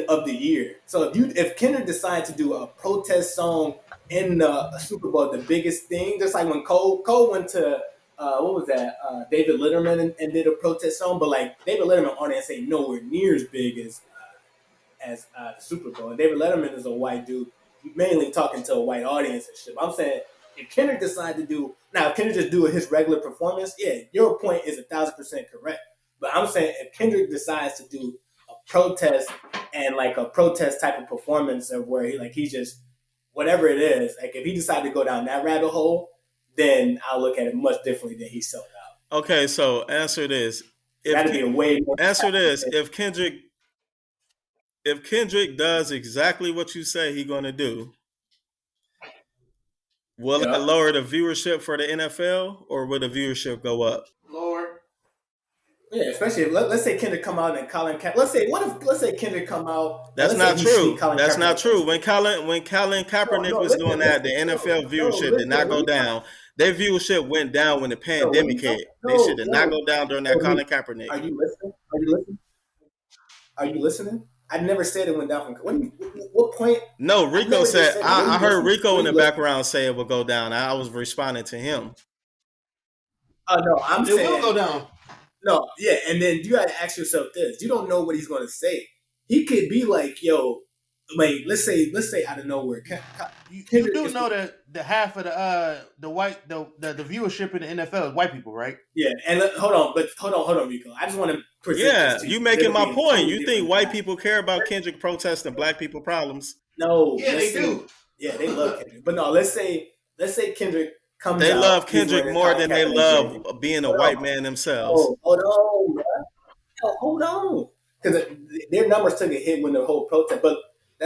of the year. So if Kendrick decided to do a protest song in the Super Bowl, the biggest thing, just like when Cole went to what was that? David Letterman and did a protest song, but like David Letterman audience ain't nowhere near as big as the Super Bowl. And David Letterman is a white dude, mainly talking to a white audience and shit. But I'm saying if Kendrick decided to if Kendrick just do his regular performance, yeah, your point is 1,000% correct. But I'm saying if Kendrick decides to do a protest and like a protest type of performance of where he just whatever it is, like if he decided to go down that rabbit hole, then I'll look at it much differently than he sold out. Okay, so answer this. That'd be a way more answer this. If Kendrick does exactly what you say he's gonna do, will it lower the viewership for the NFL or will the viewership go up? Lower. Yeah, especially if let's say Kendrick come out and Colin Kaepernick. Let's say Kendrick come out. That's not true. That's not true. When Colin Kaepernick was doing that, the NFL viewership did not go down. Their viewership went down when the pandemic hit. They should did not go down during that Colin Kaepernick. Are you listening? I never said it went down from what point? No, Rico said I heard Rico in the background say it would go down. I was responding to him. No, I'm saying it will go down. No, yeah, and then you gotta ask yourself this: you don't know what he's gonna say. He could be like, "Yo, like let's say out of nowhere." You do know that the half of the viewership in the NFL is white people, right? Yeah, and hold on, Rico. I just want to present this to you making my point. You think white people care about Kendrick protesting black people problems? No, yeah, they do. Yeah, they love Kendrick, but no, let's say Kendrick. They love Kendrick more than they love being a white man themselves. Hold on, bro. Hold on. Because their numbers took a hit when the whole protest, but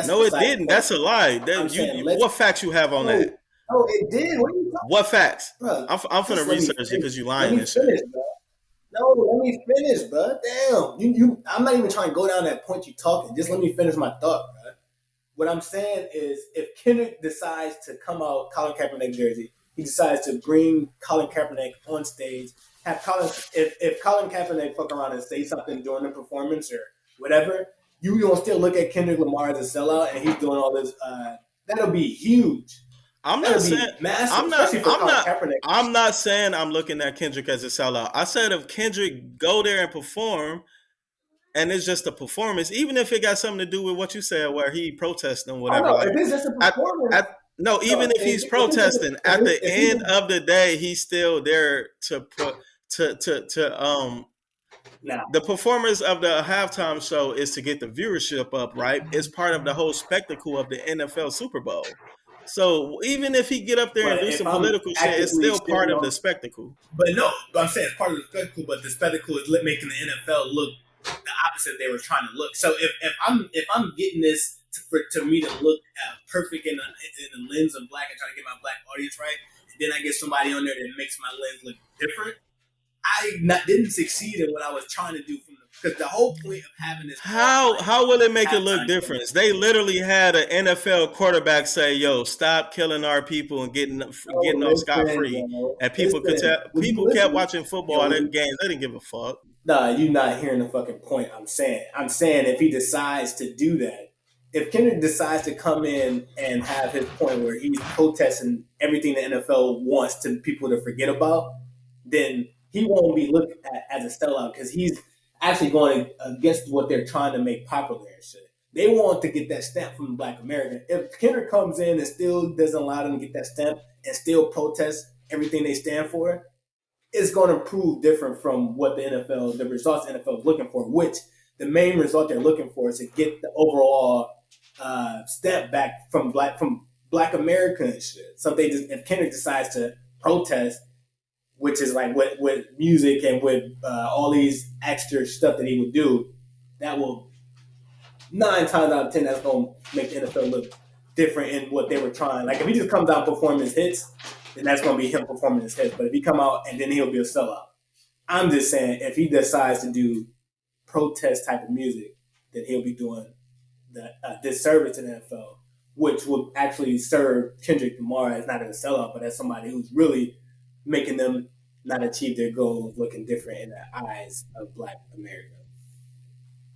no, it didn't. That's a lie. What facts you have on that? No, it did. What are you talking What facts? Bro, I'm finna research it because you lying and shit. No, let me finish, bro. Damn. I'm not even trying to go down that point you talking. Just let me finish my thought, bro. What I'm saying is if Kendrick decides to come out Colin Kaepernick jersey, he decides to bring Colin Kaepernick on stage. If Colin Kaepernick fuck around and say something during the performance or whatever, you gonna still look at Kendrick Lamar as a sellout, and he's doing all this. That'll be huge. I'm not saying I'm looking at Kendrick as a sellout. I said if Kendrick go there and perform, and it's just a performance, even if it got something to do with what you said, where he protesting whatever. Oh, no, if it's just a performance. Even if he's protesting, at the end of the day, he's still there to the performance of the halftime show is to get the viewership up, right? It's part of the whole spectacle of the NFL Super Bowl. So even if he get up there and do some political shit, it's still part of the spectacle. But I'm saying it's part of the spectacle, but the spectacle is making the NFL look the opposite they were trying to look. So if I'm getting this to me to look perfect in the lens of black and trying to get my black audience right, and then I get somebody on there that makes my lens look different, I didn't succeed in what I was trying to do because the whole point of having this. How will it make it look different? They literally had an NFL quarterback say, "Yo, stop killing our people and getting off scot-free," and people kept watching football at games. They didn't give a fuck. Nah, you're not hearing the fucking point I'm saying. I'm saying if he decides to do that, if Kendrick decides to come in and have his point where he's protesting everything the NFL wants to people to forget about, then he won't be looked at as a sellout because he's actually going against what they're trying to make popular and shit. They want to get that stamp from Black American. If Kendrick comes in and still doesn't allow them to get that stamp and still protests everything they stand for, it's going to prove different from what the results the NFL is looking for, which the main result they're looking for is to get the overall stamp back from Black America and shit. So if Kendrick decides to protest, which is like with music and with all these extra stuff that he would do, that will 9 times out of 10 that's gonna make the NFL look different in what they were trying. Like if he just comes out and performing his hits, then that's gonna be him performing his hits. But if he come out and then he'll be a sellout. I'm just saying if he decides to do protest type of music, then he'll be doing the disservice to the NFL, which will actually serve Kendrick Lamar as not as a sellout, but as somebody who's really making them not achieve their goal of looking different in the eyes of Black America.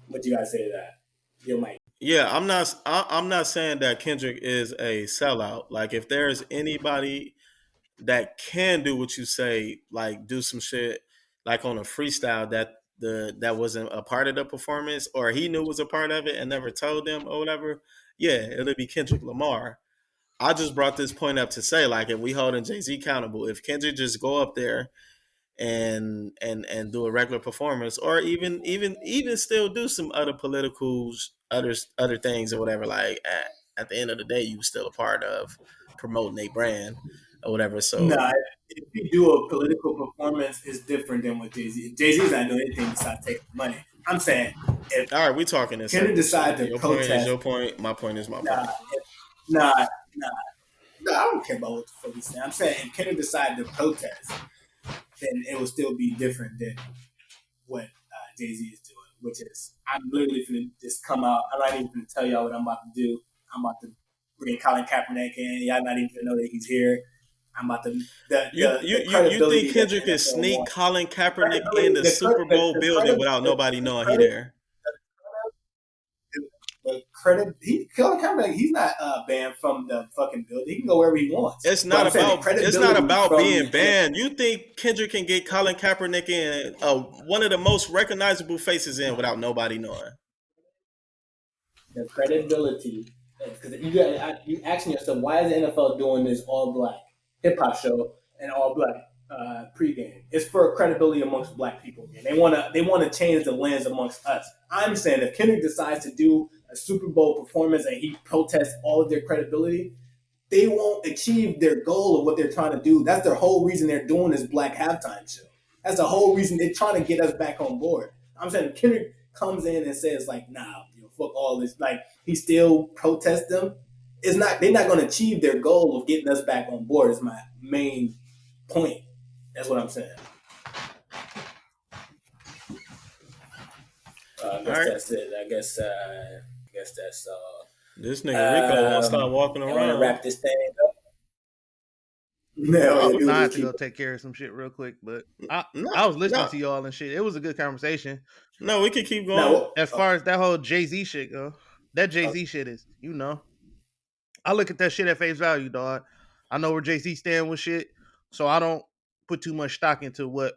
What you gotta say to that? Your mic. Yeah, I'm not saying that Kendrick is a sellout. Like if there's anybody that can do what you say, like do some shit like on a freestyle that wasn't a part of the performance or he knew was a part of it and never told them or whatever, yeah, it'll be Kendrick Lamar. I just brought this point up to say, like, if we holding Jay-Z accountable, if Kendrick just go up there and do a regular performance, or even still do some other political other things or whatever, like at the end of the day, you still a part of promoting a brand or whatever. So nah, if you do a political performance, it's different than what Jay-Z. Jay-Z's not doing anything besides taking money. I'm saying if all right, we talking this. Kendrick decide to your protest, point is your point. My point is my point. Nah, I don't care about what the fuck he's saying. I'm saying if Kendrick decided to protest, then it will still be different than what Jay-Z is doing, which is I'm literally going to just come out. I'm not even going to tell y'all what I'm about to do. I'm about to bring Colin Kaepernick in. Y'all not even going to know that he's here. I'm about to. You think Kendrick can sneak Colin Kaepernick in the Super Bowl building without nobody knowing he there? The credit, Colin Kaepernick, he's not banned from the fucking building. He can go wherever he wants. It's not about being banned. You think Kendrick can get Colin Kaepernick in, one of the most recognizable faces in, without nobody knowing? The credibility, because you asking yourself, why is the NFL doing this all black hip hop show and all black pregame? It's for credibility amongst black people. Man. They wanna change the lens amongst us. I'm saying if Kendrick decides to do a Super Bowl performance and he protests all of their credibility, they won't achieve their goal of what they're trying to do. That's their whole reason they're doing this black halftime show. That's the whole reason they're trying to get us back on board. I'm saying if Kendrick comes in and says like, nah, fuck all this, like he still protests them, they're not going to achieve their goal of getting us back on board is my main point. That's what I'm saying. I guess that's it. I guess that's this nigga Rico won't stop walking around. Want to wrap this thing up? No, I have to go take care of some shit real quick, but I was listening to y'all and shit. It was a good conversation. No, we can keep going. As far as that whole Jay-Z shit go, that Jay-Z shit is, I look at that shit at face value, dog. I know where Jay-Z stand with shit, so I don't put too much stock into what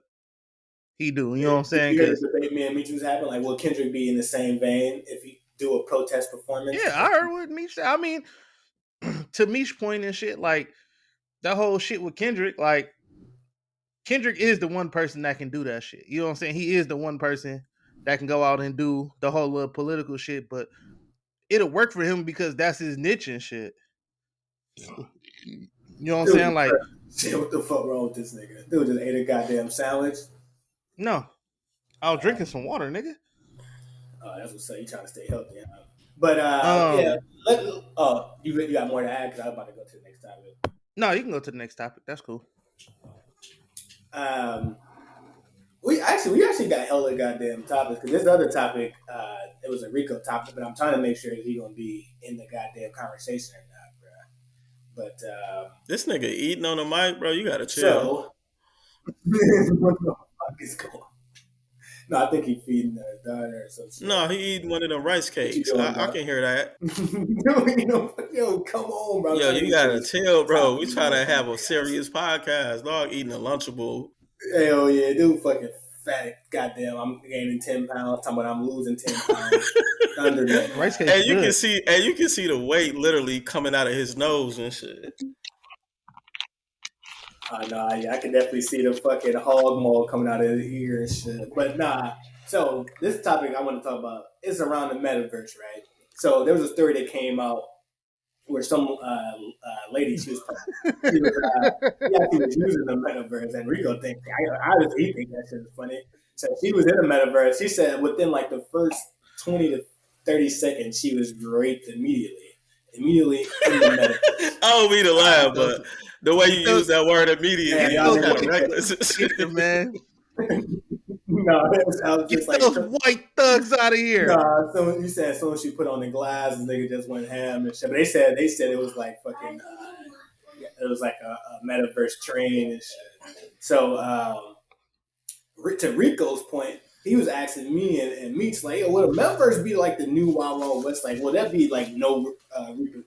he do. You know what I'm saying? You heard the debate me and Meech was having, like, will Kendrick be in the same vein if he do a protest performance? Yeah, I heard what Meech said. I mean, to Meech's point and shit, like, that whole shit with Kendrick, like, Kendrick is the one person that can do that shit. You know what I'm saying? He is the one person that can go out and do the whole little political shit, but it'll work for him because that's his niche and shit. You know what I'm saying? Like, shit, what the fuck wrong with this nigga? Dude just ate a goddamn sandwich. No, I was drinking some water, nigga. That's what's up. You trying to stay healthy, huh? But yeah, you got more to add because I was about to go to the next topic. No, you can go to the next topic. That's cool. We actually got hella goddamn topics because this other topic, it was a Rico topic, but I'm trying to make sure he gonna be in the goddamn conversation or not, bro. But this nigga eating on the mic, bro. You gotta chill. So, what the fuck is going on? No, I think he feeding the daughter or something. No, he eating one of them rice cakes. I can hear that. Yo, come on, bro. Yo, you gotta chill, bro. We trying to have a serious podcast. Dog eating a Lunchable. Hell yeah, dude, fucking fat. Goddamn, I'm gaining 10 pounds. Talking about I'm losing 10 pounds. Under that. Rice cake. And you can see the weight literally coming out of his nose and shit. Nah, yeah, I can definitely see the fucking hog maw coming out of his ear and shit. But nah, so this topic I want to talk about is around the metaverse, right? So there was a story that came out where some lady she was using the metaverse, and Rico thinks he think that shit is funny. So she was in the metaverse. She said within like the first 20 to 30 seconds, she was raped immediately in the metaverse. I don't mean to laugh, but the way you use that word immediately, y'all is kind of reckless. Man. No, I was Get just like those white thugs out of here. Nah, so you said as soon as she put on the glasses, nigga just went ham and shit. But they said it was like fucking, it was like a metaverse train and shit. So to Rico's point, he was asking me and Meeks like, yo, would a metaverse be like the new Wild Wild West? Like, will that be like no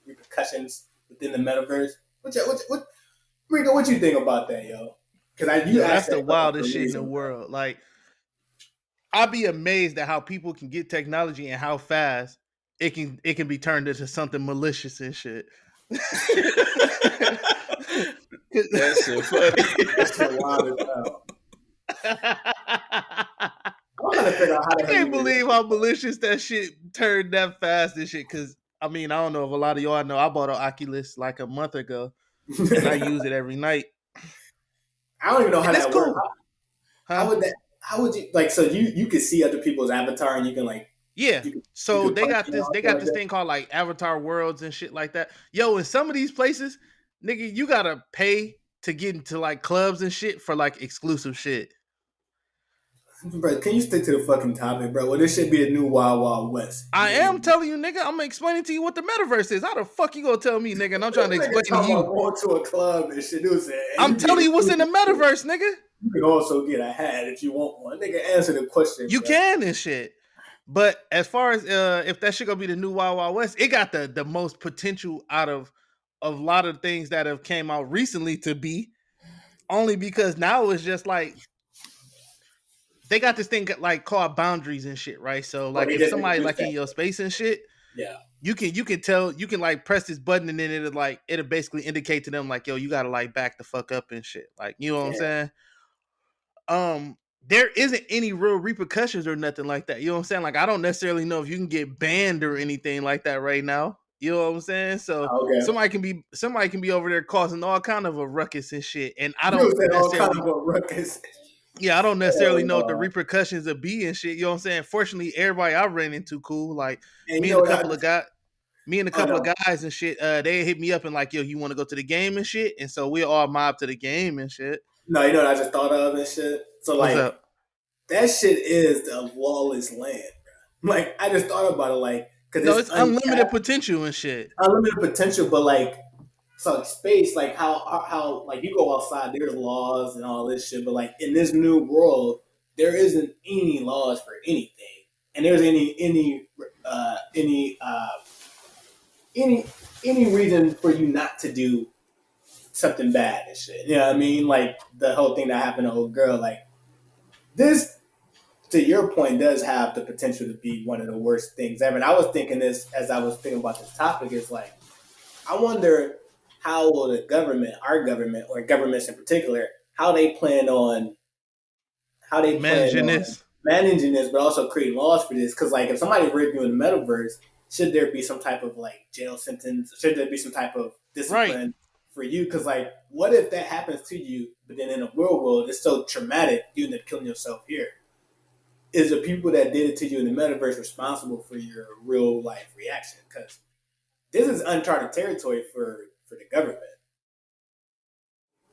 repercussions within the metaverse? What Rico, what you think about that, yo? Because that's the wildest shit in the world. Like, I'd be amazed at how people can get technology and how fast it can be turned into something malicious and shit. That shit funny. That's so wild as hell. I'm trying to figure out how I can't believe how malicious that shit turned that fast and shit. Because I mean, I don't know if a lot of y'all know. I bought an Oculus like a month ago, and I use it every night. I don't even know how that cool. works. How would you like? So you could see other people's avatar and you can like. Yeah. So they got this thing called like Avatar Worlds and shit like that. Yo, in some of these places, nigga, you gotta pay to get into like clubs and shit for like exclusive shit. Bro, can you stick to the fucking topic, bro? Well, this should be the new Wild Wild West. I am telling you, nigga. I'm explaining to you what the metaverse is. How the fuck you gonna tell me, nigga? And I'm trying to explain to you. Going to a club and shit. I'm telling you what's in the metaverse, nigga. You can also get a hat if you want one. Nigga, answer the question. You can and shit. But as far as if that shit gonna be the new Wild Wild West, it got the most potential out of a lot of things that have came out recently to be. Only because now it's just like they got this thing like called boundaries and shit, right? So like if somebody like in your space and shit, yeah, you can like press this button and then it'll basically indicate to them like, yo, you gotta like back the fuck up and shit. Like, you know what I'm saying? There isn't any real repercussions or nothing like that. You know what I'm saying? Like, I don't necessarily know if you can get banned or anything like that right now. You know what I'm saying? So somebody can be over there causing all kind of a ruckus and shit. And I don't I don't necessarily know what the repercussions of be and shit. You know what I'm saying? Fortunately, everybody I ran into cool. Like me and a couple of guys and shit, they hit me up and like, yo, you want to go to the game and shit? And so we all mobbed to the game and shit. No, you know what I just thought of and shit? So like that shit is the lawless land, bro. Like I just thought about it like because it's unlimited potential and shit. Unlimited potential, but like so space, like how like you go outside, there's laws and all this shit, but like in this new world, there isn't any laws for anything, and there's any reason for you not to do something bad and shit. You know what I mean? Like the whole thing that happened to old girl, like this. To your point, does have the potential to be one of the worst things ever. And I was thinking this as I was thinking about this topic is like, I wonder how will the government, our government, or governments in particular, how they plan on managing this, but also creating laws for this. Because like, if somebody raped you in the metaverse, should there be some type of like jail sentence? Should there be some type of discipline for you? Because like, what if that happens to you, but then in the real world, it's so traumatic, you end up killing yourself here? Is the people that did it to you in the metaverse responsible for your real life reaction? Because this is uncharted territory for the government.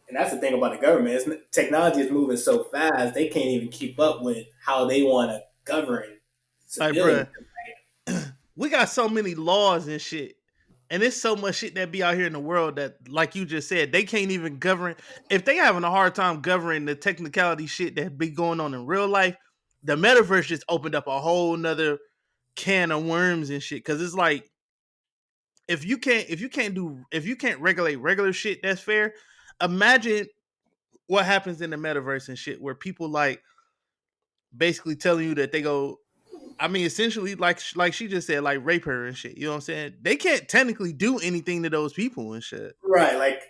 And that's the thing about the government. Technology is moving so fast, they can't even keep up with how they want to govern civilians. Like, we got so many laws and shit. And there's so much shit that be out here in the world that, like you just said, they can't even govern. If they having a hard time governing the technicality shit that be going on in real life, the metaverse just opened up a whole nother can of worms and shit. Cause it's like, if you can't regulate regular shit that's fair, imagine what happens in the metaverse and shit where people like basically telling you that they go, I mean, essentially like she just said, like rape her and shit. You know what I'm saying? They can't technically do anything to those people and shit. Right. Like,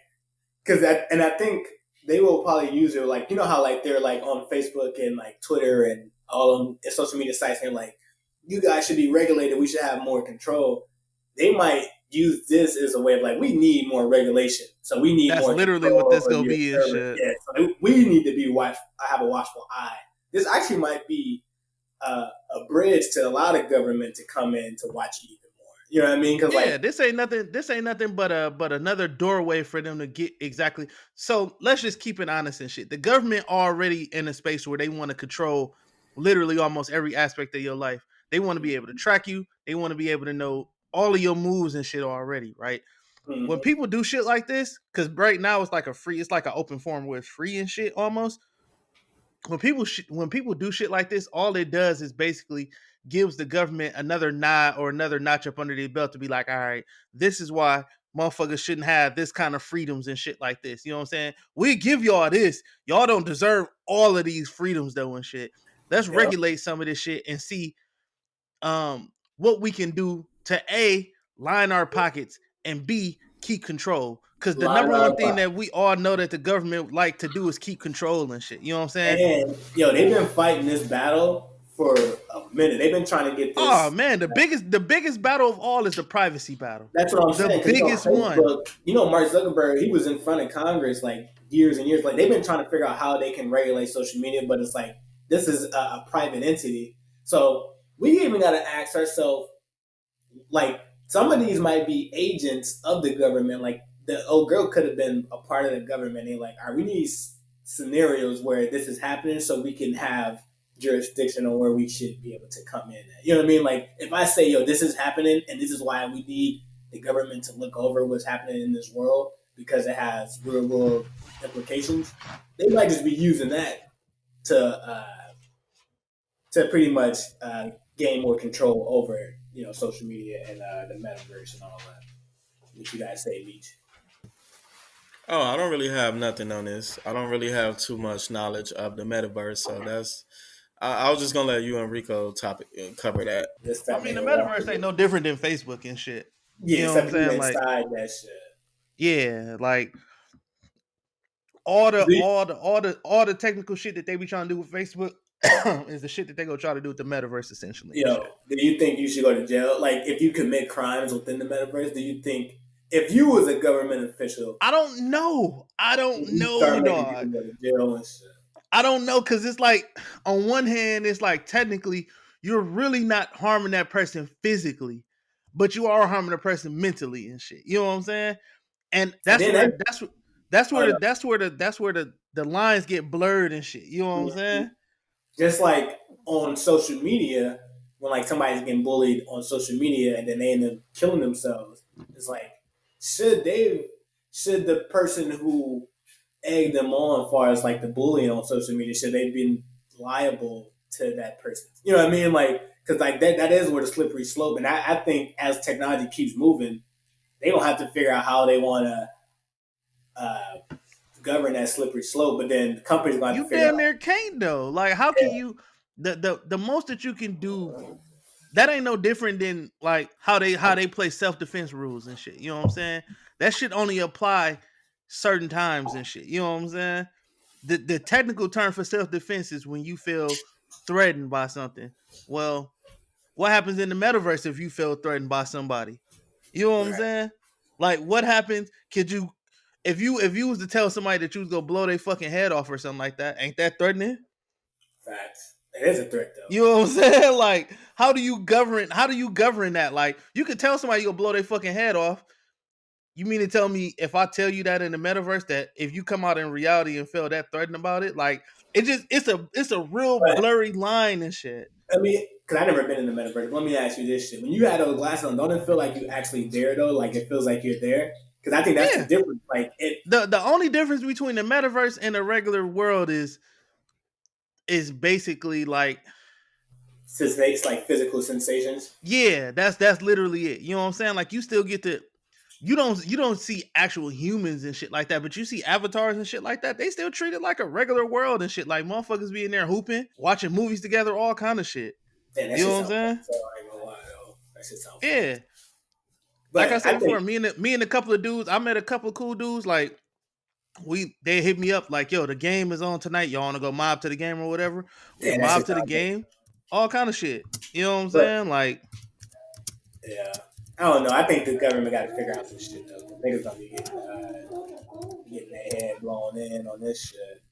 cause I think they will probably use it like, you know how like they're like on Facebook and like Twitter and all of them social media sites and like, you guys should be regulated. We should have more control. they might use this as a way of like, we need more regulation, so we need That's more literally control what this over gonna your be and server. shit. Yeah, so we need to be have a watchful eye. This actually might be a bridge to allow the government to come in to watch you even more. You know what I mean? Because Yeah, this ain't nothing but another doorway for them to get exactly. So let's just keep it honest and shit. The government already in a space where they want to control literally almost every aspect of your life. They want to be able to track you. They want to be able to know all of your moves and shit already, right? When people do shit like this, because right now it's like it's like an open forum where it's free and shit almost. When people do shit like this, all it does is basically gives the government another nod or another notch up under their belt to be like, all right, this is why motherfuckers shouldn't have this kind of freedoms and shit like this. You know what I'm saying? We give y'all this. Y'all don't deserve all of these freedoms though and shit. Let's regulate some of this shit and see what we can do to A, line our pockets, and B, keep control. Because the number one thing that we all know that the government like to do is keep control and shit. You know what I'm saying? And they've been fighting this battle for a minute. They've been trying to get this. Oh man, the biggest battle of all is the privacy battle. That's what I'm saying. The biggest one. Mark Zuckerberg, he was in front of Congress like years and years. Like they've been trying to figure out how they can regulate social media, but it's like this is a private entity. So we even got to ask ourselves, like, some of these might be agents of the government. Like the old girl could have been a part of the government. They're like, all right, we need scenarios where this is happening so we can have jurisdiction on where we should be able to come in at. You know what I mean? Like if I say, this is happening and this is why we need the government to look over what's happening in this world because it has real world implications, they might just be using that to pretty much gain more control over social media and the metaverse and all that. What you guys say, Leach? Oh, I don't really have nothing on this. I don't really have too much knowledge of the metaverse, so that's. I was just gonna let you and Rico cover that. I mean, the metaverse ain't no different than Facebook and shit. Yeah, you know what I'm saying? Like that shit. Yeah, like all the technical shit that they be trying to do with Facebook is the shit that they go try to do with the metaverse, essentially. Do you think you should go to jail? Like, if you commit crimes within the metaverse, do you think if you was a government official? I don't know, dog. Go to jail and shit. I don't know, because it's like, on one hand, it's like technically you're really not harming that person physically, but you are harming the person mentally and shit. You know what I'm saying? And that's where the lines get blurred and shit. You know what I'm saying? Just like on social media, when like somebody's getting bullied on social media and then they end up killing themselves, it's like, should the person who egged them on as far as like the bullying on social media, should they be liable to that person? You know what I mean? Like, because like that is where the slippery slope. And I think as technology keeps moving, they don't have to figure out how they want to govern that slippery slope. But then the companies going to figure out. You damn near can't though. Like, how can you? The most that you can do, that ain't no different than like how they play self-defense rules and shit. You know what I'm saying? That shit only apply certain times and shit. You know what I'm saying? The technical term for self-defense is when you feel threatened by something. Well, what happens in the metaverse if you feel threatened by somebody? You know what I'm saying? Like, what happens? Could you, if you was to tell somebody that you was gonna blow their fucking head off or something like that, ain't that threatening? Facts. It is a threat though. You know what I'm saying? Like, how do you govern that? Like, you could tell somebody you gonna blow their fucking head off. You mean to tell me if I tell you that in the metaverse, that if you come out in reality and feel that threatened about it, like, it's a real blurry line and shit. I mean, because I've never been in the metaverse. Let me ask you this shit: when you had those glasses on, don't it feel like you actually there though? Like it feels like you're there? Because I think that's the difference. Like the only difference between the metaverse and the regular world is basically like it's like physical sensations. Yeah, that's literally it. You know what I'm saying? Like, you still get to. You don't see actual humans and shit like that, but you see avatars and shit like that. They still treat it like a regular world and shit. Like, motherfuckers be in there hooping, watching movies together, all kind of shit. Yeah, you know what I'm saying? I ain't gonna lie, though. That shit sounds yeah. But like I said before, me and a couple of dudes, I met a couple of cool dudes. Like, they hit me up like, yo, the game is on tonight. Y'all want to go mob to the game or whatever? We mob to the game, all kind of shit. You know what I'm saying? Like, yeah. I don't know. I think the government got to figure out some shit though. Niggas gonna be getting their head blown in on this shit.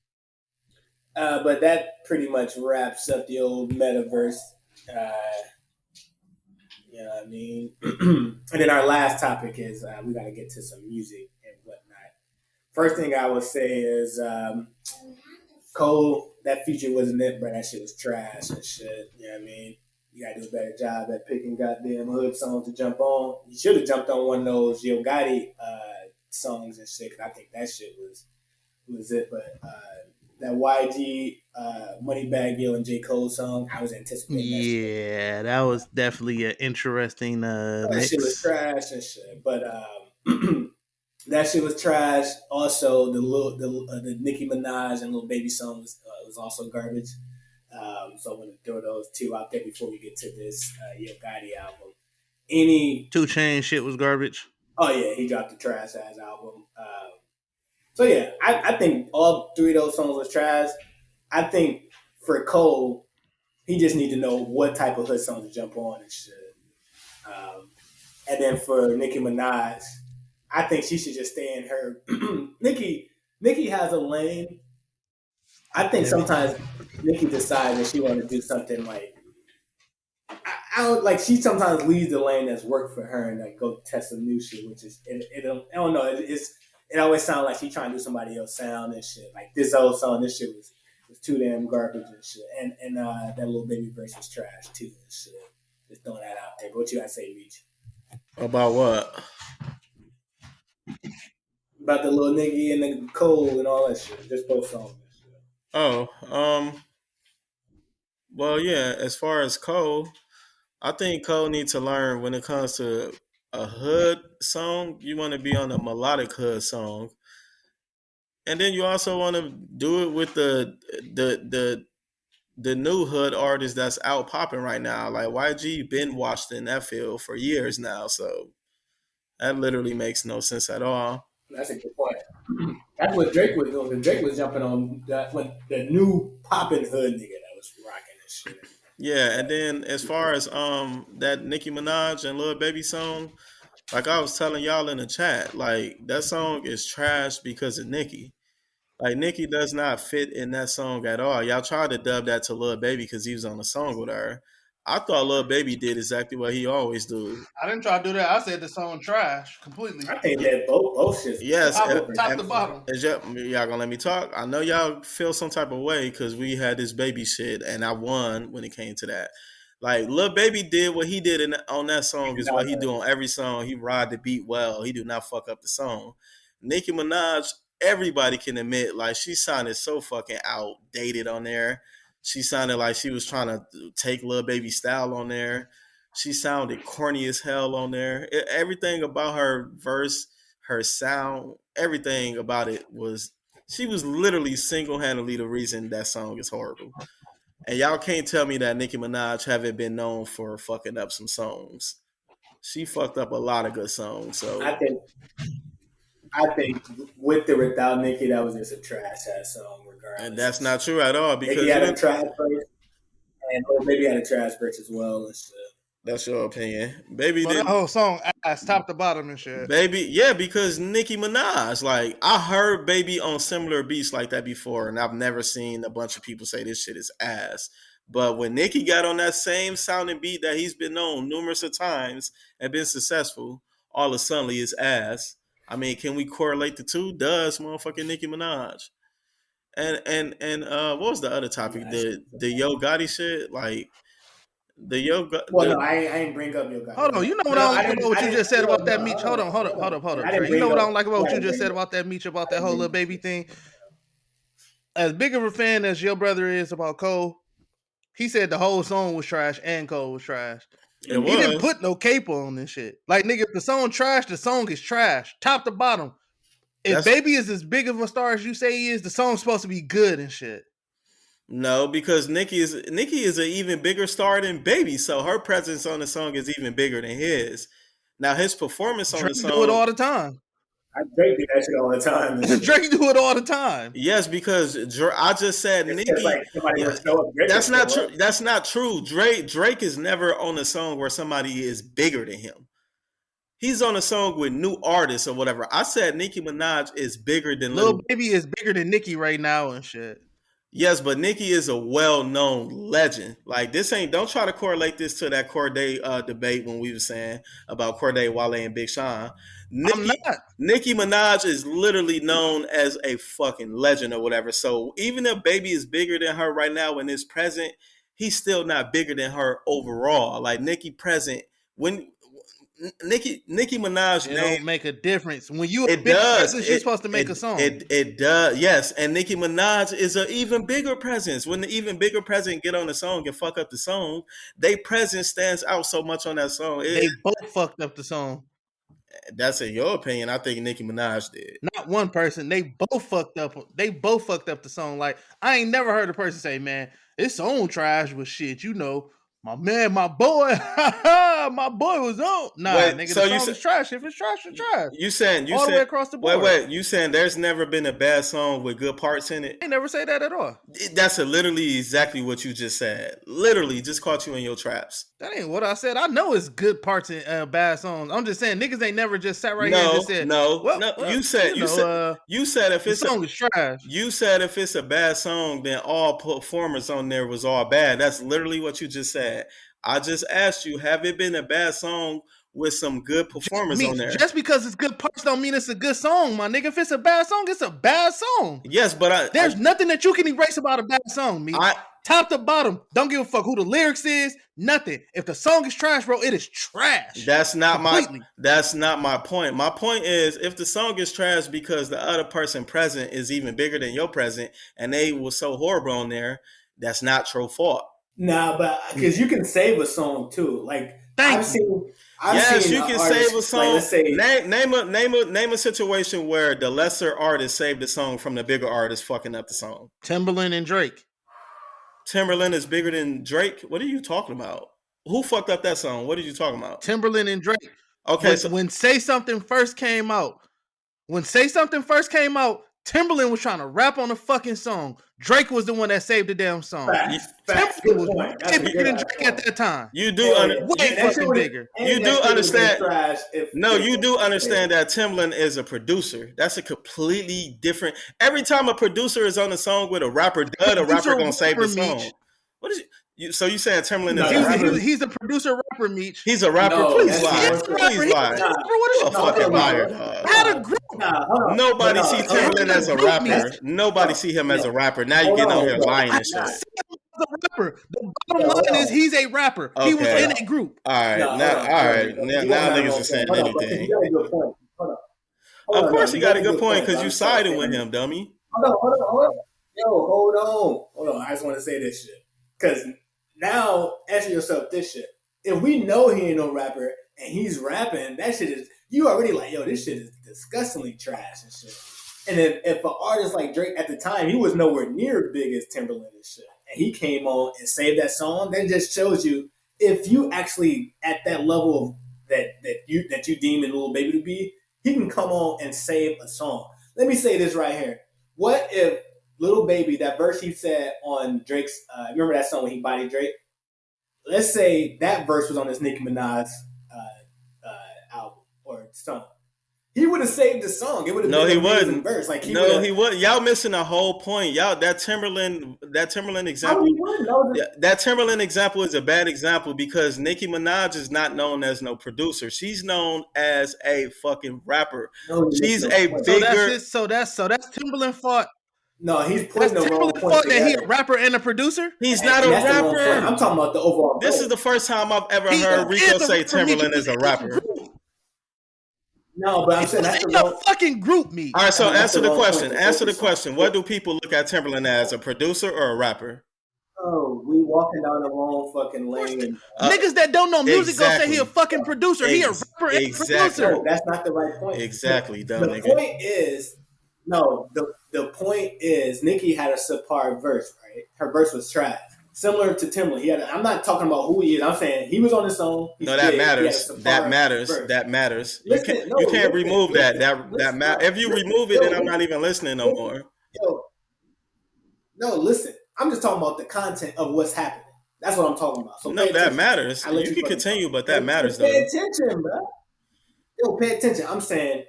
But that pretty much wraps up the old metaverse. You know what I mean? And then our last topic is we got to get to some music and whatnot. First thing I would say is Cole, that feature wasn't it, but that shit was trash and shit. You know what I mean? You got to do a better job at picking goddamn hood songs to jump on. You should have jumped on one of those Yo Gotti songs and shit, because I think that shit was it. But that YG Moneybagg Yo and J. Cole song, I was anticipating that shit. Yeah, that was definitely an interesting That mix. shit was trash and shit. But that shit was trash. Also, the Nicki Minaj and Lil Baby song was also garbage. So I'm gonna throw those two out there before we get to this Yo Gotti album. 2 Chainz shit was garbage. Oh yeah, he dropped the trash ass album. So yeah, I think all 3 of those songs was trash. I think for Cole, he just need to know what type of hood song to jump on and shit. And then for Nicki Minaj, I think she should just stay in her. Nicki has a lane. I think sometimes Nicki decides that she want to do something like I don't like. She sometimes leaves the lane that's worked for her and like go test some new shit, which is I don't know. It always sounds like she trying to do somebody else's sound and shit. Like this old song, this shit was too damn garbage and shit. And that Lil Baby verse was trash too and shit. Just throwing that out there. But what you gotta say, Reach? About what? About the little nigga and the Cole and all that shit. Just both songs and shit. Oh, well, yeah. As far as Cole, I think Cole needs to learn when it comes to a hood song, you want to be on a melodic hood song, and then you also want to do it with the new hood artist that's out popping right now. Like YG been washed in that field for years now, so that literally makes no sense at all. That's a good point. That's what Drake was doing. Drake was jumping on that when the new popping hood nigga that was rocking this shit. Yeah, and then as far as that Nicki Minaj and Lil Baby song, like I was telling y'all in the chat, like that song is trash because of Nicki. Like Nicki does not fit in that song at all. Y'all tried to dub that to Lil Baby because he was on the song with her. I thought Lil Baby did exactly what he always do. I didn't try to do that. I said the song trash completely. I think that both shit. Yes, top to bottom. Y'all gonna let me talk? I know y'all feel some type of way because we had this baby shit, and I won when it came to that. Like Lil Baby did what he did on that song is what he do on every song. He ride the beat well. He do not fuck up the song. Nicki Minaj, everybody can admit, like she sounded so fucking outdated on there. She sounded like she was trying to take Lil Baby style on there. She sounded corny as hell on there. Everything about her verse, her sound, everything about it was, she was literally single-handedly the reason that song is horrible. And y'all can't tell me that Nicki Minaj haven't been known for fucking up some songs. She fucked up a lot of good songs. So I think with or without Nicki, that was just a trash ass song. Regardless, and that's not true at all because Nicki had a trash verse, and maybe had a trash verse as well. And shit. That's your opinion, baby. Well, that whole song ass top to bottom and shit, baby. Yeah, because Nicki Minaj, like I heard Baby on similar beats like that before, and I've never seen a bunch of people say this shit is ass. But when Nicki got on that same sounding beat that he's been on numerous of times and been successful, all of a sudden it's ass. I mean, can we correlate the two? Does motherfucking Nicki Minaj? And what was the other topic? The Yo Gotti shit, like the Yo. Well, no, I ain't bring up Yo Gotti. Hold on, you know what I don't like about what you just said about that Meech. Hold up. You know what I don't like about what you just said about that Meech, about that whole Lil Baby thing. As big of a fan as your brother is about Cole, he said the whole song was trash and Cole was trash. He didn't put no capo on this shit. Like, nigga, if the song trash, the song is trash. Top to bottom. If Baby is as big of a star as you say he is, the song's supposed to be good and shit. No, because Nicki is an even bigger star than Baby, so her presence on the song is even bigger than his. Now, his performance on the song... do it all the time. Drake do that shit all the time. Drake do it all the time. Yes, because I just said Nicki. Like that's not true. That's not true. Drake is never on a song where somebody is bigger than him. He's on a song with new artists or whatever. I said Nicki Minaj is bigger than Lil Baby is bigger than Nicki right now and shit. Yes, but Nicki is a well-known legend. Like this ain't. Don't try to correlate this to that Corday debate when we were saying about Corday, Wale, and Big Sean. Nicki Minaj is literally known as a fucking legend or whatever. So even if Baby is bigger than her right now in his present, he's still not bigger than her overall. Like Nicki present when. Nicki Minaj don't make a difference when you a big presence. You're supposed to make a song. It does, yes. And Nicki Minaj is an even bigger presence. When the even bigger presence get on the song and fuck up the song, they presence stands out so much on that song. They both fucked up the song. That's in your opinion. I think Nicki Minaj did. Not one person. They both fucked up. They both fucked up the song. Like I ain't never heard a person say, "Man, this song trash was shit." You know. My man, my boy, my boy was on. Nah, wait, nigga, so the song is trash. If it's trash, it's trash. You saying all the way across the board. Wait, you saying there's never been a bad song with good parts in it? I never say that at all. That's literally exactly what you just said. Literally, just caught you in your traps. That ain't what I said. I know it's good parts in bad songs. I'm just saying niggas ain't never just sat right here and just said, no. You said if the song is trash. You said if it's a bad song, then all performers on there was all bad. That's literally what you just said. I just asked you, have it been a bad song with some good performers on there? Just because it's good parts don't mean it's a good song, my nigga. If it's a bad song, it's a bad song. Yes, but there's nothing that you can erase about a bad song, me. Top to bottom, don't give a fuck who the lyrics is, nothing. If the song is trash, bro, it is trash. That's not my point. My point is if the song is trash because the other person present is even bigger than your present and they were so horrible on there, that's not your fault. Nah, but because you can save a song too. Like I've seen you can save a song. Like, let's say, name a situation where the lesser artist saved the song from the bigger artist fucking up the song. Timberland and Drake. Timberland is bigger than Drake? What are you talking about? Who fucked up that song? What are you talking about? Timberland and Drake. Okay, when Say Something first came out, Timberland was trying to rap on the fucking song. Drake was the one that saved the damn song. Timberland was way bigger than Drake at that time. You do bigger. You do understand. You do understand that Timberland is a producer. That's a completely different. Every time a producer is on a song with a rapper, a rapper gonna save the song. What is it? So you saying Timberland is a rapper? He's a producer rapper, Meech. He's a rapper. Please lie. Please lie. What a fucking liar. Had a group. Nobody see Timberland as a rapper. Nobody see him as a rapper. Now you getting on here lying and shit. A rapper. The bottom line is he's a rapper. Okay. He was in a group. All right. Now niggas are saying anything. Of course you got a good point because you sided with him, dummy. Hold on. I just want to say this shit. Because now, answer yourself this shit. If we know he ain't no rapper and he's rapping, that shit is, you already like, yo, this shit is disgustingly trash and shit. And if an artist like Drake at the time, he was nowhere near big as Timberland and shit, and he came on and saved that song, that just shows you if you actually at that level of that you deem a Lil Baby to be, he can come on and save a song. Let me say this right here. What if Lil Baby, that verse he said on Drake's, remember that song when he bodied Drake? Let's say that verse was on this Nicki Minaj album or song. He would have saved the song. It would have been an amazing verse. Like he wouldn't. Y'all missing the whole point. Y'all that Timberland example. That Timberland example is a bad example because Nicki Minaj is not known as no producer. She's known as a fucking rapper. She's a bigger. So that's Timberland fault. No, he's putting the wrong point that he a rapper and a producer. He's not a rapper. I'm talking about the overall. This is the first time I've ever heard Rico say Timberland is a rapper. No, but I'm saying that's a fucking group me. All right, so answer the question. Answer the question. What do people look at Timberland as, a producer or a rapper? Oh, we walking down the wrong fucking lane. Niggas that don't know music gonna say he a fucking producer. He a rapper and a producer. No, that's not the right point. Exactly, dumb nigga. The point is Nicki had a subpar verse, right? Her verse was trash. Similar to Timberland. I'm not talking about who he is. I'm saying he was on his own. That matters. That matters. You can't remove that. That if you remove it, then I'm not even listening no more. Listen. I'm just talking about the content of what's happening. That's what I'm talking about. So that matters. You can continue, but that matters, though. Pay attention, bro. Yo, pay attention. I'm saying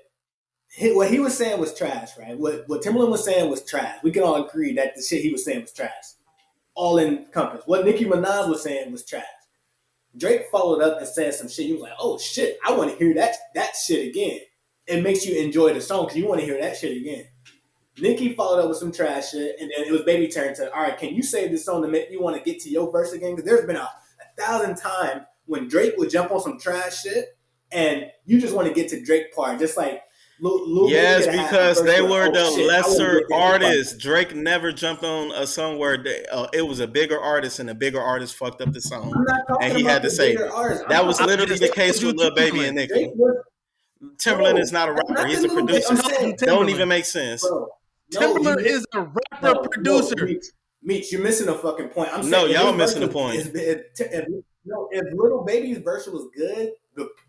what he was saying was trash, right? What Timberland was saying was trash. We can all agree that the shit he was saying was trash. All encompassed. What Nicki Minaj was saying was trash. Drake followed up and said some shit. You was like, oh shit, I want to hear that shit again. It makes you enjoy the song because you want to hear that shit again. Nicki followed up with some trash shit, and then it was Baby turn to, all right, can you save this song to make you want to get to your verse again? Because there's been a 1,000 times when Drake would jump on some trash shit, and you just want to get to Drake part, just like Lil yes, because they were the lesser artists. Drake never jumped on a song where it was a bigger artist, and a bigger artist fucked up the song, and he had to save it. That was literally the case with Lil Baby and Nicki. Timberland is not a rapper; he's a producer. Don't even make sense. Bro, Timberland is a rapper producer. Meech, you're missing a fucking point. I'm saying no, y'all missing the point. If Lil Baby's verse was good,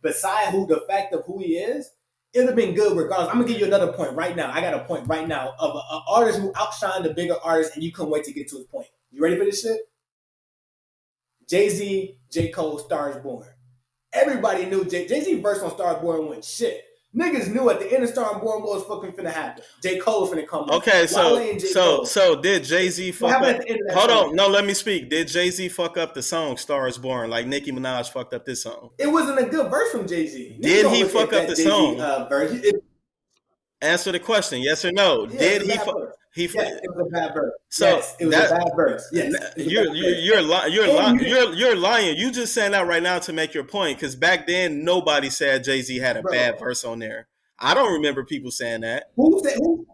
beside the fact of who he is, it would have been good regardless. I'm gonna give you another point right now. I got a point right now of an artist who outshined the bigger artist, and you couldn't wait to get to his point. You ready for this shit? Jayz, J. Cole, Star Is Born. Everybody knew Jay-Z verse on Star Is Born went shit. Niggas knew at the end of Star Is Born what was fucking finna happen. J. Cole was finna come. Okay, so did Jay-Z fuck up? Hold on, no, let me speak. Did Jay-Z fuck up the song Star Is Born like Nicki Minaj fucked up this song? It wasn't a good verse from Jay-Z. Did he fuck up the song? Verse. Answer the question, yes or no. Yeah, did he? Yes, it was a bad verse. So yes, it was a bad verse. Yes, you're lying. You just saying that right now to make your point because back then nobody said Jay-Z had a bad verse on there. I don't remember people saying that. Who said? So